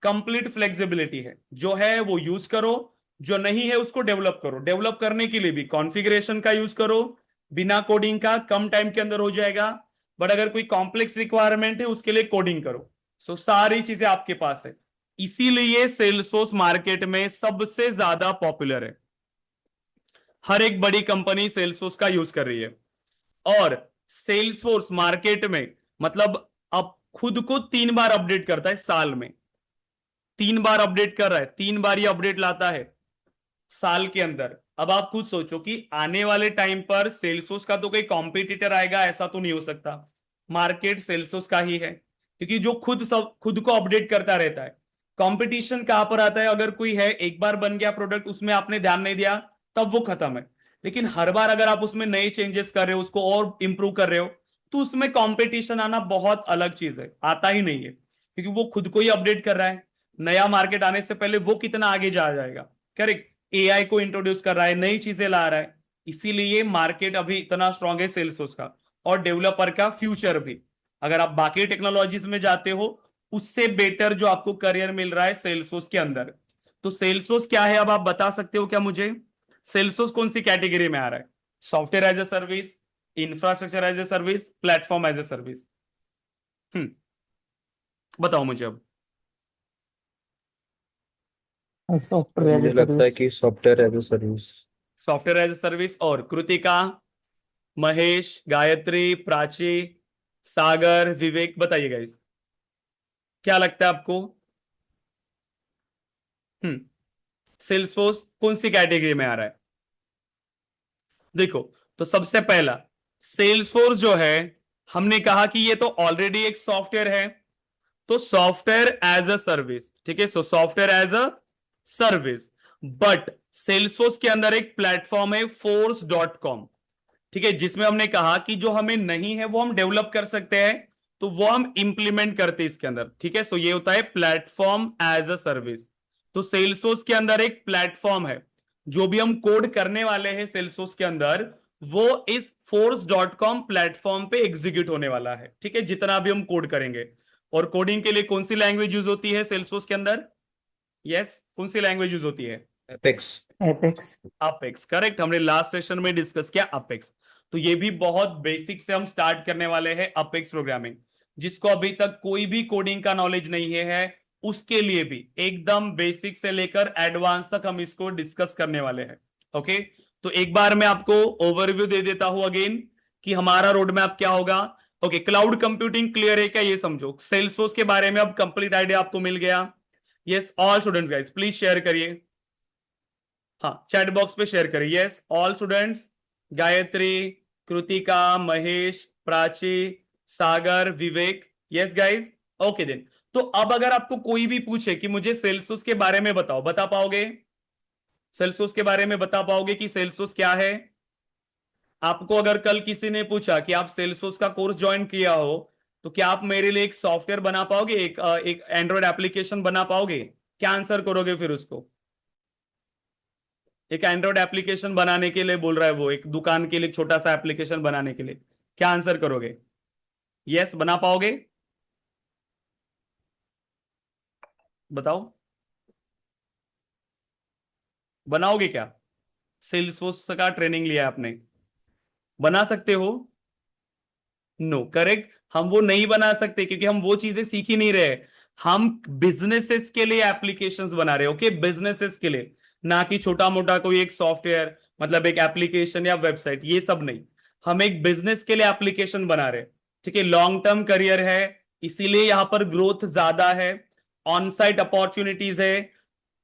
कंप्लीट फ्लेक्सिबिलिटी है, जो है वो यूज करो, जो नहीं है उसको डेवलप करो। डेवलप करने के लिए भी कॉन्फ़िगरेशन का यूज करो, बिना कोडिंग का कम टाइम के अंदर हो जाएगा। बट अगर कोई कॉम्प्लेक्स रिक्वायरमेंट है उसके लिए कोडिंग करो। सो सारी चीजें आपके पास है, इसीलिए सेल्सफोर्स मार्केट में सबसे ज्यादा पॉपुलर है। हर एक बड़ी कंपनी सेल्सफोर्स का यूज कर रही है। और सेल्सफोर्स मार्केट में मतलब अब खुद को 3 बार अपडेट करता है साल में, 3 बार अपडेट कर रहा है, 3 बार ये अपडेट लाता है साल के अंदर। अब आप खुद सोचो कि आने वाले टाइम पर सेल्सफोर्स का तो कोई कॉम्पिटिटर आएगा ऐसा तो नहीं हो सकता, मार्केट सेल्सफोर्स का ही है, क्योंकि जो खुद को अपडेट करता रहता है। कंपटीशन कहां पर आता है, अगर कोई है एक बार बन गया प्रोडक्ट, उसमें आपने ध्यान नहीं दिया तब वो खत्म है। लेकिन हर बार अगर आप उसमें नए चेंजेस कर रहे हो, उसको और इंप्रूव कर रहे हो, तो उसमें कंपटीशन आना बहुत अलग चीज है, आता ही नहीं है, क्योंकि वो खुद को ही अपडेट कर रहा है। नया मार्केट आने से पहले वो कितना आगे जा जाएगा, करेक्ट, एआई को इंट्रोड्यूस कर रहा है, नई चीजें ला रहा है। इसीलिए मार्केट अभी इतना स्ट्रांग है सेल्सफोर्स का, और डेवलपर का फ्यूचर भी। अगर आप बाकी टेक्नोलॉजीज में जाते हो उससे बेटर जो आपको करियर मिल रहा है सेल्सफोर्स के अंदर। तो सेल्सफोर्स क्या है, अब आप बता सकते हो क्या मुझे? सेल्सफोर्स कौन सी कैटेगरी में आ रहा है? Software as a service, infrastructure as a service, platform as a service? बताओ मुझे अब। सॉफ्टवेयर एज ए मुझे लगता है सर्विस। कि software as a service. Software as a service. और कृतिका, महेश, गायत्री, प्राची, सागर, विवेक, बताइए गाइस, क्या लगता है आपको? हम्म, सेल्सफोर्स कौन सी कैटेगरी में आ रहा है? देखो, तो सबसे पहला सेल्सफोर्स जो है, हमने कहा कि ये तो ऑलरेडी एक सॉफ्टवेयर है, तो सॉफ्टवेयर एज अ सर्विस, ठीक है। So software as a service, but Salesforce के अंदर एक प्लेटफॉर्म है force.com, ठीक है, जिसमें हमने कहा कि जो हमें नहीं है वो हम डेवलप कर सकते हैं, तो वो हम इंप्लीमेंट करते हैं इसके अंदर, ठीक है। सो ये होता है प्लेटफॉर्म एज अ सर्विस। तो सेल्सफोर्स के अंदर एक प्लेटफॉर्म है, जो भी हम कोड करने वाले हैं सेल्सफोर्स के अंदर, वो इस force.com प्लेटफॉर्म पे एग्जीक्यूट होने वाला है, ठीक है, जितना भी हम कोड करेंगे। और कोडिंग के लिए कौन सी लैंग्वेज यूज होती है सेल्सफोर्स के अंदर? यस, कौन सी लैंग्वेज यूज होती है? Apex. एपेक्स। Apex, correct. हमने लास्ट सेशन में डिस्कस किया अपेक्स। तो ये भी बहुत बेसिक से हम स्टार्ट करने वाले हैं अपेक्स प्रोग्रामिंग। जिसको अभी तक कोई भी कोडिंग का नॉलेज नहीं है उसके लिए भी एकदम बेसिक से लेकर एडवांस तक हम इसको डिस्कस करने वाले हैं। ओके, तो एक बार मैं आपको ओवरव्यू दे देता हूं अगेन कि हमारा रोड मैप क्या होगा। ओके, क्लाउड कंप्यूटिंग क्लियर है क्या, ये समझो। सेल्सफोर्स के बारे में अब कंप्लीट आइडिया आपको मिल गया। Yes, all students guys please share करिए। हाँ, चैट बॉक्स पे शेयर करिए। Yes, all students, Gayatri, Kritika, Mahesh, Prachi, Sagar, Vivek. Yes guys, okay then. तो अब अगर आपको कोई भी पूछे कि मुझे सेल्सियस के बारे में बताओ, बता पाओगे? सेल्सियस के बारे में बता पाओगे कि सेल्सियस क्या है? आपको अगर कल किसी ने पूछा कि आप सेल्सियस का कोर्स ज्वाइन किया हो, तो क्या आप मेरे लिए एक सॉफ्टवेयर बना पाओगे, एक एंड्रॉइड एप्लीकेशन बना पाओगे? क्या आंसर करोगे फिर उसको? एक एंड्रॉइड एप्लीकेशन बनाने के लिए बोल रहा है वो, एक दुकान के लिए एक छोटा सा एप्लीकेशन बनाने के लिए, क्या आंसर करोगे? यस, बना पाओगे? बताओ, बनाओगे क्या? सेल्सफोर्स का ट्रेनिंग लिया है आपने, बना सकते हो? नो, करेक्ट, हम वो नहीं बना सकते क्योंकि हम वो चीजें सीख ही नहीं रहे। हम बिजनेसेस के लिए एप्लीकेशंस बना रहे हैं, ओके, बिजनेसेस के लिए, ना कि छोटा मोटा कोई एक सॉफ्टवेयर, मतलब एक एप्लीकेशन या वेबसाइट, ये सब नहीं। हम एक बिजनेस के लिए एप्लीकेशन बना रहे हैं, ठीक है, लॉन्ग टर्म करियर है, इसीलिए यहां पर ग्रोथ ज्यादा है, ऑन साइट अपॉर्चुनिटीज है,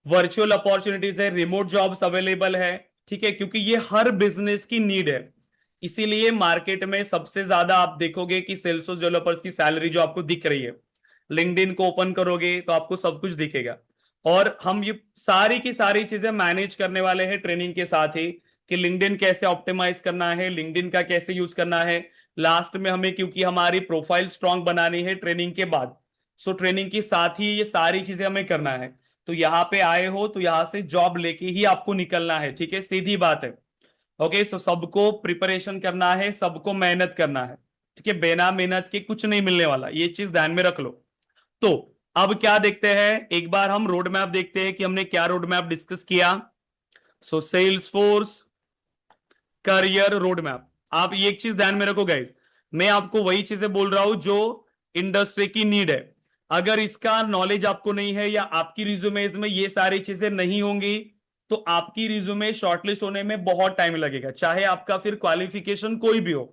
वर्चुअल अपॉर्चुनिटीज है, रिमोट जॉब्स अवेलेबल है, ठीक है, क्योंकि ये हर बिजनेस की नीड है। इसीलिए मार्केट में सबसे ज्यादा आप देखोगे कि सेल्सफोर्स डेवलपर्स की सैलरी जो आपको दिख रही है, लिंक्डइन को ओपन करोगे तो आपको सब कुछ दिखेगा। और हम ये सारी की सारी चीजें मैनेज करने वाले हैं ट्रेनिंग के साथ ही, कि लिंक्डइन कैसे ऑप्टिमाइज करना है, लिंक्डइन का कैसे यूज करना है। लास्ट में हमें, क्योंकि हमारी प्रोफाइल स्ट्रांग बनानी है ट्रेनिंग के बाद, सो ट्रेनिंग के साथ ही ये सारी चीजें हमें करना है। तो यहाँ पे आए हो तो यहाँ से जॉब लेके ही आपको निकलना है, ठीक है, सीधी बात है। ओके, सो सबको प्रिपरेशन करना है, सबको मेहनत करना है, ठीक है, बिना मेहनत के कुछ नहीं मिलने वाला, ये चीज ध्यान में रख लो। तो अब क्या देखते हैं, एक बार हम रोड मैप देखते हैं कि हमने क्या रोड मैप डिस्कस किया। सो सेल्सफोर्स करियर रोड मैप, आप ये एक चीज ध्यान में रखो गाइस, मैं आपको वही चीजें बोल रहा हूं जो इंडस्ट्री की नीड है। अगर इसका नॉलेज आपको नहीं है या आपकी रिज्यूमेज में ये सारी चीजें नहीं होंगी, तो आपकी रिज्यूमे शॉर्टलिस्ट होने में बहुत टाइम लगेगा, चाहे आपका फिर क्वालिफिकेशन कोई भी हो,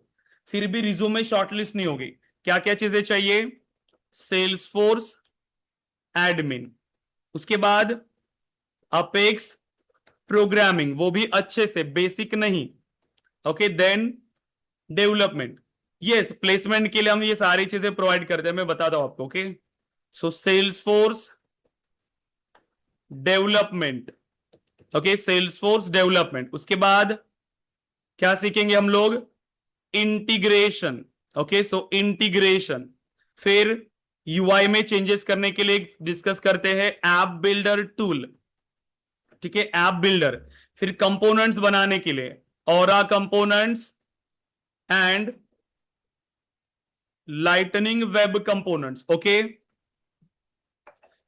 फिर भी रिज्यूमे शॉर्टलिस्ट नहीं होगी। क्या क्या चीजें चाहिए? सेल्सफोर्स एडमिन, उसके बाद अपेक्स प्रोग्रामिंग, वो भी अच्छे से, बेसिक नहीं, okay, then development. Yes, placement के लिए हम ये सारी चीजें प्रोवाइड करते हैं, मैं बताता हूं आपको। Okay, so Salesforce development, okay, Salesforce development. उसके बाद क्या सीखेंगे हम लोग? Integration, okay, so integration. फिर यूआई में चेंजेस करने के लिए डिस्कस करते हैं ऐप बिल्डर टूल, ठीक है, ऐप बिल्डर। फिर कंपोनेंट्स बनाने के लिए aura components and lightning web components, okay.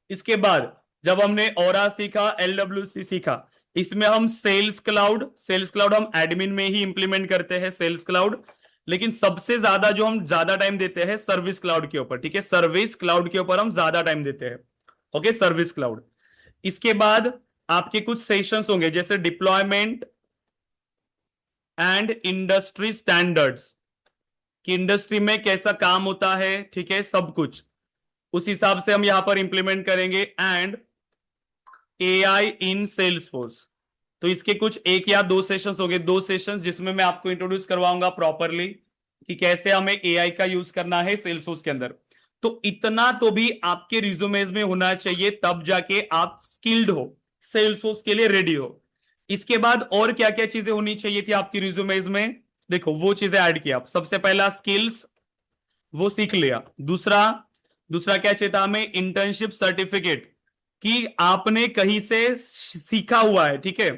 इसके बाद जब हमने ऑरा सीखा, एलडब्ल्यूसी सीखा, इसमें हम सेल्स क्लाउड हम एडमिन में ही इंप्लीमेंट करते हैं, सेल्स क्लाउड। लेकिन सबसे ज्यादा जो हम ज्यादा टाइम देते हैं सर्विस क्लाउड के ऊपर, ठीक है, सर्विस क्लाउड के ऊपर हम ज्यादा टाइम देते हैं, ओके, सर्विस क्लाउड। इसके बाद आपके कुछ सेशंस होंगे जैसे डिप्लॉयमेंट एंड इंडस्ट्री स्टैंडर्ड्स, कि इंडस्ट्री में कैसा काम होता है, ठीक है, सब कुछ उस हिसाब से हम यहां पर इंप्लीमेंट करेंगे। एंड एआई इन सेल्सफोर्स, तो इसके कुछ 1 या 2 सेशंस हो गए, 2 सेशंस जिसमें मैं आपको इंट्रोड्यूस करवाऊंगा प्रॉपरली कि कैसे हमें एआई का यूज करना है सेल्सफोर्स के अंदर। तो इतना तो भी आपके रिज्यूमेज में होना चाहिए, तब जाके आप स्किल्ड हो, सेल्सफोर्स के लिए रेडी हो। इसके बाद और क्या क्या चीजें होनी चाहिए थी आपकी रिज्यूमेज में, देखो वो चीजें ऐड किया आप। सबसे पहला स्किल्स, वो सीख लिया। दूसरा दूसरा क्या चाहिए था हमें, इंटर्नशिप सर्टिफिकेट, कि आपने कहीं से सीखा हुआ है, ठीक है,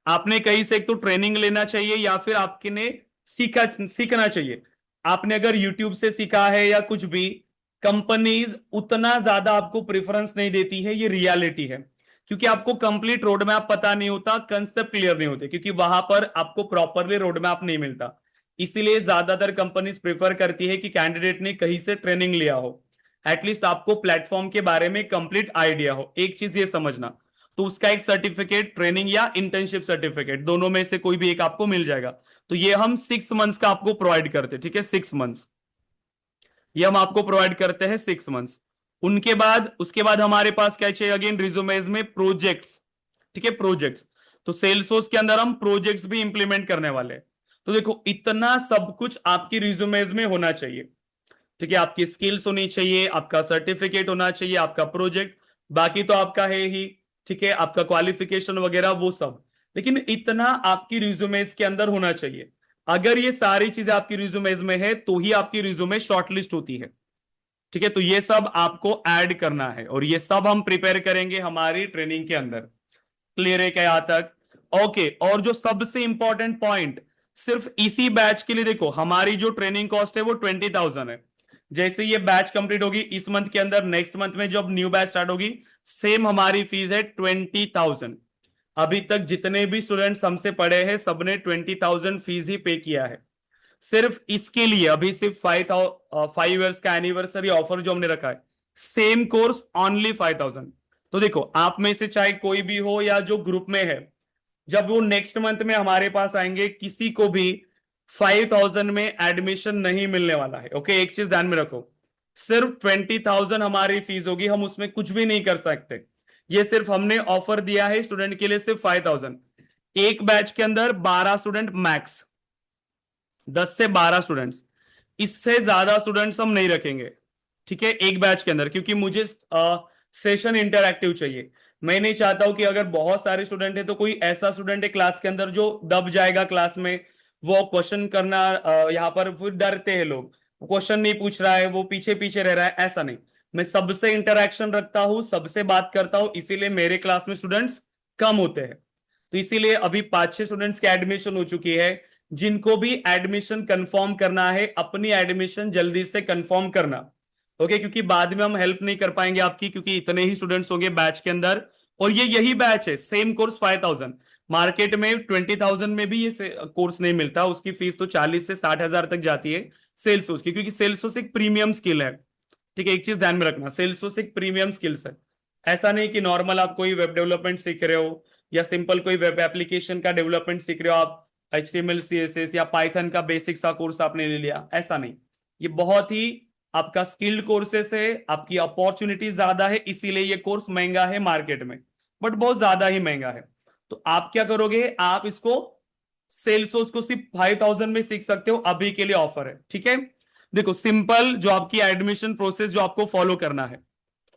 आपने कहीं से एक तो ट्रेनिंग लेना चाहिए या फिर आपके ने सीखना चाहिए। आपने अगर यूट्यूब से सीखा है या कुछ भी, कंपनीज उतना ज्यादा आपको प्रेफरेंस नहीं देती है, ये रियलिटी है, क्योंकि आपको कंप्लीट रोड मैप पता नहीं होता, कंसेप्ट क्लियर नहीं होते, क्योंकि वहां पर आपको प्रॉपरली रोड मैप नहीं मिलता। इसीलिए ज्यादातर कंपनीज प्रेफर करती है कि कैंडिडेट ने कहीं से ट्रेनिंग लिया हो, एटलीस्ट आपको प्लेटफॉर्म के बारे में कंप्लीट आइडिया हो। एक चीज ये समझना, तो उसका एक सर्टिफिकेट, ट्रेनिंग या इंटर्नशिप सर्टिफिकेट, दोनों में से कोई भी एक आपको मिल जाएगा। तो ये हम 6 मंथ्स का आपको प्रोवाइड करते हैं, ठीक है, 6 मंथ्स ये हम आपको प्रोवाइड करते हैं, 6 मंथ्स। उसके बाद हमारे पास क्या चाहिए अगेन रिज्यूमेज में, प्रोजेक्ट्स, ठीक है, प्रोजेक्ट्स। तो सेल्सफोर्स के अंदर हम प्रोजेक्ट्स भी इंप्लीमेंट करने वाले हैं। तो देखो इतना सब कुछ आपकी रिज्यूमेज में होना चाहिए, ठीक है, आपकी स्किल्स होनी चाहिए, आपका सर्टिफिकेट होना चाहिए, आपका प्रोजेक्ट, बाकी तो आपका है ही, ठीक है, आपका क्वालिफिकेशन वगैरह वो सब, लेकिन इतना आपकी रिज्यूमेज के अंदर होना चाहिए। अगर ये सारी चीजें आपकी रिज्यूमेज में है तो ही आपकी रिज्यूमे शॉर्टलिस्ट होती है, ठीक है। तो ये सब आपको ऐड करना है और ये सब हम प्रिपेयर करेंगे हमारी ट्रेनिंग के अंदर। क्लियर है क्या यहां तक? ओके, और जो सबसे इंपॉर्टेंट पॉइंट, सिर्फ इसी बैच के लिए देखो हमारी जो ट्रेनिंग कॉस्ट है वो 20,000 है। जैसे ये बैच कंप्लीट होगी इस मंथ के अंदर, नेक्स्ट मंथ में जब न्यू बैच स्टार्ट होगी, सेम हमारी फीस है 20,000। अभी तक जितने भी स्टूडेंट्स हमसे पढ़े हैं सबने 20,000 फीस ही पे किया है सिर्फ इसके लिए। अभी सिर्फ 5 इयर्स का एनिवर्सरी ऑफर जो हमने रखा है, सेम कोर्स ओनली 5,000। तो देखो आप में से चाहे कोई भी हो या जो ग्रुप में है, जब वो नेक्स्ट मंथ में हमारे पास आएंगे, किसी को भी 5,000 में एडमिशन नहीं मिलने वाला है। ओके, एक चीज ध्यान में रखो, सिर्फ 20,000 हमारी फीस होगी, हम उसमें कुछ भी नहीं कर सकते। ये सिर्फ हमने ऑफर दिया है स्टूडेंट के लिए, सिर्फ 5,000। एक बैच के अंदर 12 स्टूडेंट मैक्स, 10 से 12 स्टूडेंट्स, इससे ज्यादा स्टूडेंट्स हम नहीं रखेंगे, ठीक है, एक बैच के अंदर, क्योंकि मुझे सेशन इंटरैक्टिव चाहिए। मैं नहीं चाहता हूं कि अगर बहुत सारे स्टूडेंट है तो कोई ऐसा स्टूडेंट है क्लास के अंदर जो दब जाएगा क्लास में, वो क्वेश्चन करना यहाँ पर फिर डरते हैं लोग, क्वेश्चन नहीं पूछ रहा है, वो पीछे पीछे रह रहा है, ऐसा नहीं। मैं सबसे इंटरैक्शन रखता हूं, सबसे बात करता हूं, इसीलिए मेरे क्लास में स्टूडेंट्स कम होते हैं। तो इसीलिए अभी 5-6 स्टूडेंट्स की एडमिशन हो चुकी है। जिनको भी एडमिशन कंफर्म करना है, अपनी एडमिशन जल्दी से कंफर्म करना, ओके, क्योंकि बाद में हम हेल्प नहीं कर पाएंगे आपकी, क्योंकि इतने ही स्टूडेंट्स होंगे बैच के अंदर। और ये यही बैच है, सेम कोर्स 5,000। मार्केट में 20,000 में भी ये कोर्स नहीं मिलता, उसकी फीस तो 40 से 60,000 तक जाती है सेल्सफोर्स की, क्योंकि सेल्सफोर्स एक प्रीमियम स्किल है, ठीक है। एक चीज ध्यान में रखना, सेल्सफोर्स एक प्रीमियम स्किल्स है। ऐसा नहीं कि नॉर्मल आप कोई वेब डेवलपमेंट सीख रहे हो या सिंपल कोई वेब एप्लीकेशन का डेवलपमेंट सीख रहे हो, आप HTML CSS या पाइथन का बेसिक सा कोर्स आपने ले लिया, ऐसा नहीं। ये बहुत ही आपका स्किल्ड कोर्सेस है, आपकी अपॉर्चुनिटी ज्यादा है, इसीलिए ये कोर्स महंगा है मार्केट में, बट बहुत ज्यादा ही महंगा है। तो आप क्या करोगे, आप इसको सेल्सफोर्स को सिर्फ 5,000 में सीख सकते हो, अभी के लिए ऑफर है, ठीक है। देखो सिंपल जो आपकी एडमिशन प्रोसेस जो आपको फॉलो करना है,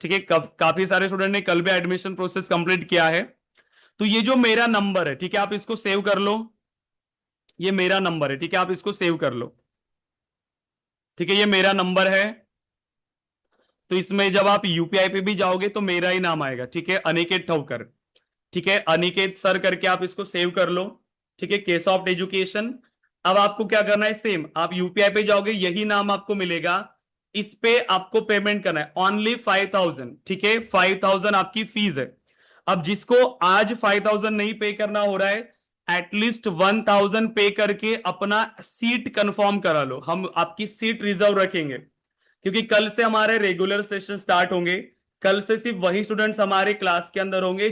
ठीक है, काफी सारे स्टूडेंट ने कल भी एडमिशन प्रोसेस कंप्लीट किया है। तो ये जो मेरा नंबर है, ठीक है, आप इसको सेव कर लो, ये मेरा नंबर है, ठीक है, आप इसको सेव कर लो, ठीक है, ये मेरा नंबर है। तो इसमें जब आप यूपीआई पे भी जाओगे तो मेरा ही नाम आएगा, ठीक है, अनिकेत ठोकर, ठीक है, अनिकेत सर करके आप इसको सेव कर लो, ठीक है, केसॉफ्ट एजुकेशन। अब आपको क्या करना है, सेम आप यूपीआई पे जाओगे, यही नाम आपको मिलेगा, इस पे आपको पेमेंट करना है ओनली 5,000, ठीक है, 5,000 आपकी फीस है। अब जिसको आज 5,000 नहीं पे करना हो रहा है, एटलीस्ट 1,000 पे करके अपना सीट कंफर्म करा लो, हम आपकी सीट रिजर्व रखेंगे, क्योंकि कल से हमारे रेगुलर सेशन स्टार्ट होंगे। कल से सिर्फ वही स्टूडेंट्स हमारे क्लास के अंदर होंगे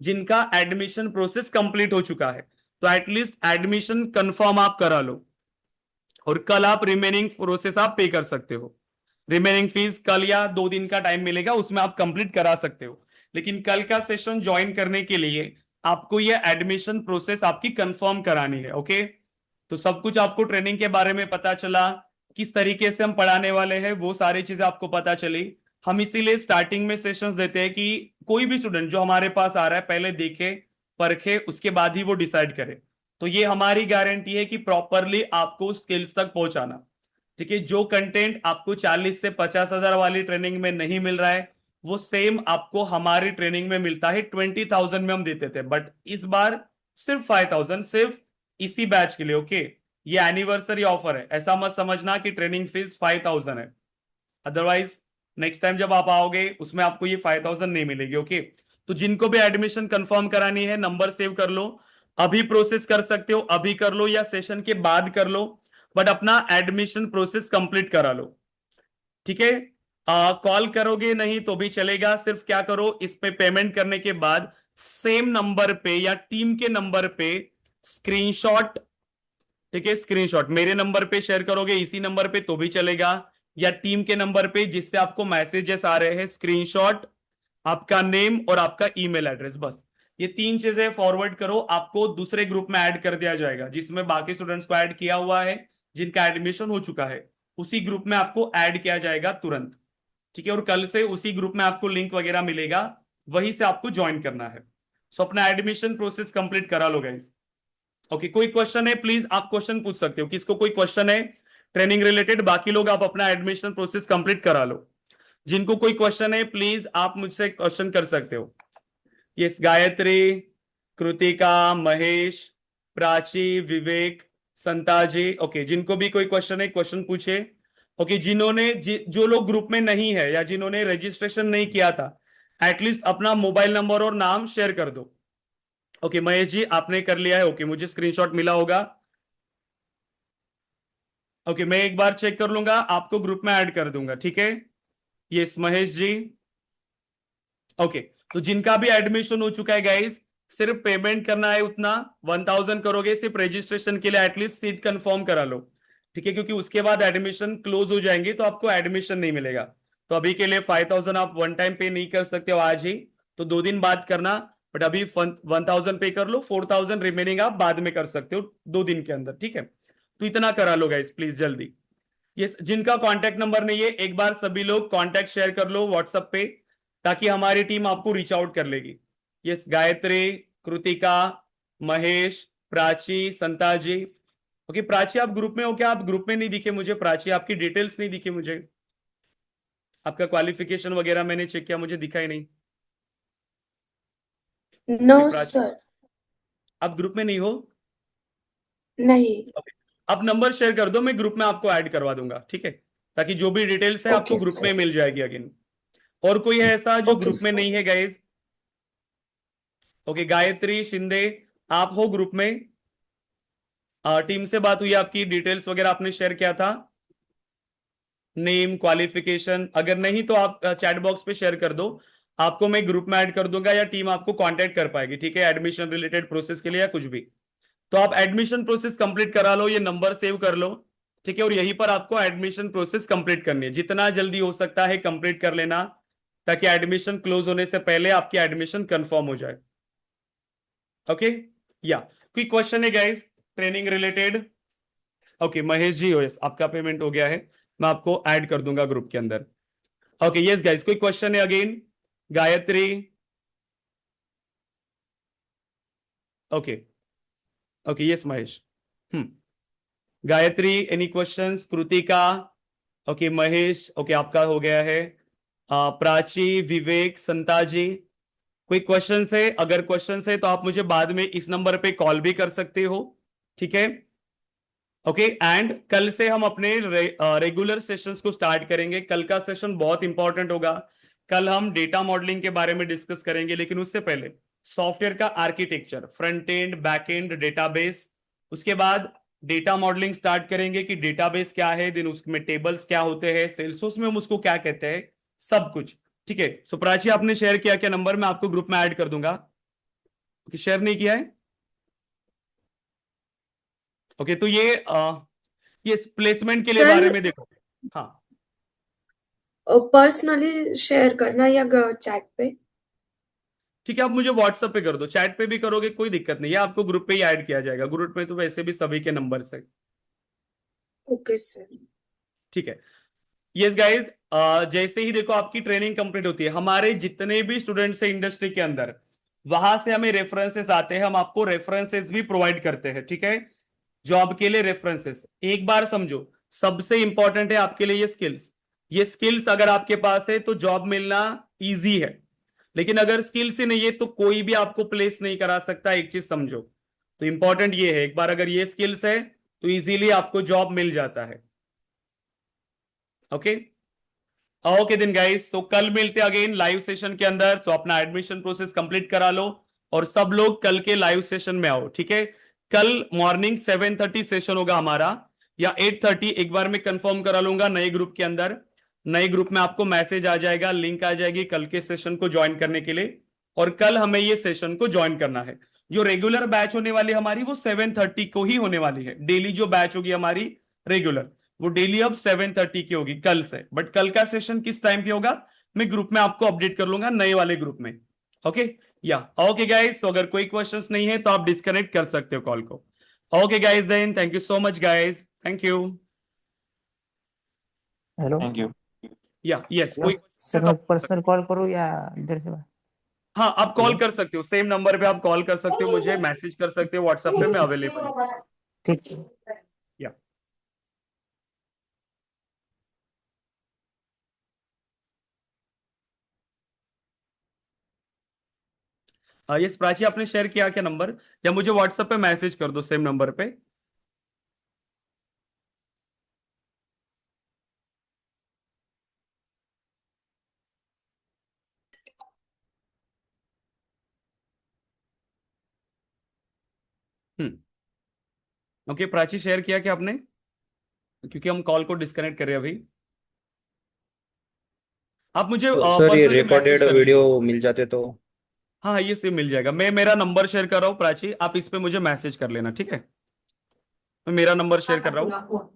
जिनका एडमिशन प्रोसेस कंप्लीट हो चुका है। तो एटलीस्ट एडमिशन कंफर्म आप करा लो, और कल आप रिमेनिंग प्रोसेस आप पे कर सकते हो। रिमेनिंग फीस कल या 2 दिन का टाइम मिलेगा, उसमें आप कंप्लीट करा सकते हो। लेकिन कल का सेशन ज्वाइन करने के लिए आपको ये एडमिशन प्रोसेस आपकी कंफर्म करानी है। ओके, तो सब कुछ आपको ट्रेनिंग के बारे में पता चला, किस तरीके से हम पढ़ाने वाले हैं वो सारी चीजें आपको पता चली। हम इसीलिए स्टार्टिंग में सेशंस देते हैं कि कोई भी स्टूडेंट जो हमारे पास आ रहा है पहले देखे परखे उसके बाद ही वो डिसाइड करे। तो ये हमारी गारंटी है कि प्रॉपरली आपको स्किल्स तक पहुंचाना। ठीक है, जो कंटेंट आपको 40 से 50 हजार वाली ट्रेनिंग में नहीं मिल रहा है वो सेम आपको हमारी ट्रेनिंग में मिलता है। 20,000 में हम देते थे, बट इस बार सिर्फ 5,000, सिर्फ इसी बैच के लिए। ओके, ये एनिवर्सरी ऑफर है, ऐसा मत समझना कि ट्रेनिंग फीस 5,000 है। अदरवाइज नेक्स्ट टाइम जब आप आओगे उसमें आपको ये 5,000 नहीं मिलेगी। ओके, तो जिनको भी एडमिशन कंफर्म करानी है नंबर सेव कर लो, अभी प्रोसेस कर सकते हो, अभी कर लो या सेशन के बाद कर लो, बट अपना एडमिशन प्रोसेस कंप्लीट करा लो। ठीक है, कॉल करोगे नहीं तो भी चलेगा, सिर्फ क्या करो इस पे पेमेंट करने के बाद सेम नंबर पे या टीम के नंबर पे स्क्रीनशॉट, ठीक है, स्क्रीनशॉट मेरे नंबर पे शेयर करोगे इसी नंबर पे तो भी चलेगा, या टीम के नंबर पे जिससे आपको मैसेजेस आ रहे हैं स्क्रीनशॉट, आपका नेम और आपका ईमेल एड्रेस, बस ये 3 चीजें फॉरवर्ड करो, आपको दूसरे ग्रुप में ऐड कर दिया जाएगा जिसमें बाकी स्टूडेंट्स को ऐड किया हुआ है, जिनका एडमिशन हो चुका है उसी ग्रुप में आपको ऐड किया जाएगा तुरंत। ठीक है, और कल से उसी ग्रुप में आपको लिंक वगैरह मिलेगा, वहीं से आपको ज्वाइन करना है। सो अपना एडमिशन प्रोसेस कंप्लीट करा लो गाइस। ओके, कोई क्वेश्चन है प्लीज आप क्वेश्चन पूछ सकते हो, किसको कोई क्वेश्चन है ट्रेनिंग रिलेटेड, बाकी लोग आप अपना एडमिशन प्रोसेस कंप्लीट करा लो। जिनको कोई क्वेश्चन है प्लीज आप मुझसे क्वेश्चन कर सकते हो। यस, गायत्री, कृतिका, महेश, प्राची, विवेक, संताजी। ओके, जिनको भी कोई क्वेश्चन है क्वेश्चन पूछे। ओके, जो लोग ग्रुप में नहीं है या जिन्होंने रजिस्ट्रेशन नहीं किया था एटलीस्ट अपना मोबाइल नंबर और नाम शेयर कर दो। ओके, महेश जी आपने कर लिया है, ओके, मुझे स्क्रीनशॉट मिला होगा। ओके, मैं एक बार चेक कर लूंगा, आपको ग्रुप में ऐड कर दूंगा। ठीक है, यस महेश जी। ओके, तो जिनका भी एडमिशन हो चुका है गाइस, सिर्फ पेमेंट करना है उतना, 1,000 करोगे सिर्फ रजिस्ट्रेशन के लिए, एटलीस्ट सीट कंफर्म करा लो। ठीक है, क्योंकि उसके बाद एडमिशन क्लोज हो जाएंगे तो आपको एडमिशन नहीं मिलेगा। तो अभी के लिए 5,000 आप वन टाइम पे नहीं कर सकते हो आज ही, तो 2 दिन बाद करना, बट अभी 1,000 पे कर लो, 4,000 रिमेनिंग आप बाद में कर सकते हो 2 दिन के अंदर। ठीक है, तो इतना करा लो गाइस प्लीज जल्दी। ये जिनका कांटेक्ट नंबर नहीं है एक बार सभी लोग कांटेक्ट शेयर कर लो व्हाट्सएप पे, ताकि हमारी टीम आपको रीच आउट कर लेगी। यस, गायत्री, कृतिका, महेश, प्राची, संताजी। ओके, प्राची आप ग्रुप में हो क्या? आप ग्रुप में नहीं दिखे मुझे प्राची, आपकी डिटेल्स नहीं दिखे मुझे, आपका क्वालिफिकेशन वगैरह मैंने चेक किया मुझे दिखा ही नहीं। नो ओके, प्राची सर, आप ग्रुप में नहीं हो? नहीं। ओके, आप नंबर शेयर कर दो, मैं ग्रुप में आपको ऐड करवा दूंगा। ठीक है, ताकि जो भी डिटेल्स है आपको ओके ग्रुप में सर। मिल जाएगी अगेन। और कोई है ऐसा जो ओके ग्रुप में सर। नहीं है गाइज? ओके, गायत्री शिंदे आप हो ग्रुप में? टीम से बात हुई आपकी, डिटेल्स वगैरह आपने शेयर किया था, नेम, क्वालिफिकेशन? अगर नहीं तो आप चैट बॉक्स पे शेयर कर दो, आपको मैं ग्रुप में ऐड कर दूंगा या टीम आपको कांटेक्ट कर पाएगी। ठीक है, एडमिशन रिलेटेड प्रोसेस के लिए या कुछ भी। तो आप एडमिशन प्रोसेस कंप्लीट करा लो, ये नंबर सेव कर लो। ठीक है, और यहीं पर आपको एडमिशन प्रोसेस कंप्लीट करनी है, जितना जल्दी हो सकता है कंप्लीट कर लेना, ताकि एडमिशन क्लोज होने से पहले आपकी एडमिशन कंफर्म हो जाए। ओके, या कोई क्वेश्चन है guys training related? Okay, Mahesh ji, yes आपका पेमेंट हो गया है, मैं आपको ऐड कर दूंगा ग्रुप के अंदर। ओके, यस गाइस, कोई क्वेश्चन है again? Gayatri, okay, okay, yes Mahesh, Gayatri any questions? Kritika, okay, Mahesh, okay आपका हो गया है। प्राची, विवेक, संताजी, कोई क्वेश्चंस है? अगर क्वेश्चंस है तो आप मुझे बाद में इस नंबर पे कॉल भी कर सकते हो। ठीक है, ओके, एंड कल से हम अपने रेगुलर सेशंस को स्टार्ट करेंगे। कल का सेशन बहुत इंपॉर्टेंट होगा, कल हम डेटा मॉडलिंग के बारे में डिस्कस करेंगे, लेकिन उससे पहले सॉफ्टवेयर का architecture, front end, back and, database, उसके बाद डेटा मॉडलिंग स्टार्ट करेंगे कि डेटाबेस क्या है, देन उसमें टेबल्स क्या होते हैं, सेल्सफोर्स में हम उसको क्या कहते हैं, सब कुछ। ठीक है, सो प्राची आपने शेयर किया क्या नंबर? मैं आपको ग्रुप में ऐड कर दूंगा। शेयर नहीं किया है? ओके, तो ये प्लेसमेंट के लिए बारे सर, में देखो। हाँ, पर्सनली शेयर करना या चैट पे? ठीक है, आप मुझे व्हाट्सएप पे कर दो, चैट पे भी करोगे कोई दिक्कत नहीं है, आपको ग्रुप पे ही ऐड किया जाएगा, ग्रुप में तो वैसे भी सभी के नंबर है। Okay sir. ठीक है। यस गाइस, जैसे ही देखो आपकी ट्रेनिंग कंप्लीट होती है, हमारे जितने भी स्टूडेंट्स हैं इंडस्ट्री के अंदर, वहां से हमें रेफरेंसेस आते हैं, हम आपको रेफरेंसेस भी प्रोवाइड करते हैं। ठीक है, जॉब के लिए रेफरेंसेस, एक बार समझो, सबसे इंपॉर्टेंट है आपके लिए ये स्किल्स। ये स्किल्स अगर आपके पास है तो जॉब मिलना इजी है, लेकिन अगर स्किल्स ही नहीं है तो कोई भी आपको प्लेस नहीं करा सकता, एक चीज समझो। तो इंपॉर्टेंट ये है, एक बार अगर ये स्किल्स है तो इजीली आपको जॉब मिल जाता है। ओके, ओके दिन गाइस, तो कल मिलते अगेन लाइव सेशन के अंदर। तो अपना एडमिशन प्रोसेस कंप्लीट करा लो और सब लोग कल के लाइव सेशन में आओ। ठीक है, कल मॉर्निंग 7:30 सेशन होगा हमारा, या 8:30, एक बार मैं कंफर्म करा लूंगा नए ग्रुप के अंदर। नए ग्रुप में आपको मैसेज आ जाएगा, लिंक आ जाएगी कल के सेशन को ज्वाइन करने के लिए, और कल हमें ये सेशन को ज्वाइन करना है। जो रेगुलर बैच होने वाली हमारी वो 7:30 को ही होने वाली है। डेली जो बैच होगी हमारी रेगुलर, वो डेली अब 7:30 की होगी कल से। बट कल का सेशन किस टाइम पे होगा मैं ग्रुप में आपको अपडेट कर लूंगा, नए वाले ग्रुप में। ओके, या ओके गाइस, तो अगर कोई क्वेश्चंस नहीं है तो आप डिस्कनेक्ट कर सकते हो कॉल को। Okay guys, then thank you so much guys, thank you. Hello thank you. Yeah yes, कोई सर, मैं पर्सनल कॉल करूँ या इधर से? हाँ, आप कॉल कर सकते हो, सेम नंबर पे आप कॉल कर सकते हो, मुझे मैसेज कर सकते हो व्हाट्सएप पे, मैं अवेलेबल हूँ। ठीक है। या यस प्राची, आपने शेयर किया क्या नंबर, या मुझे व्हाट्सएप पे मैसेज कर दो सेम नंबर पे। ओके प्राची, शेयर किया क्या आपने, क्योंकि हम कॉल को डिस्कनेक्ट कर रहे हैं अभी। आप मुझे तो सर ये पर्सनली मैसेज रिकॉर्डेड कर वीडियो लीजिए। मिल जाते तो? हाँ, ये सिम मिल जाएगा, मैं मेरा नंबर शेयर कर रहा हूँ प्राची, आप इस पे मुझे मैसेज कर लेना, ठीक है। मैं मेरा नंबर शेयर कर रहा हूँ।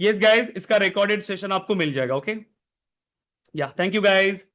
यस गाइस, इसका रिकॉर्डेड सेशन आपको मिल जाएगा। ओके, या थैंक यू गाइस।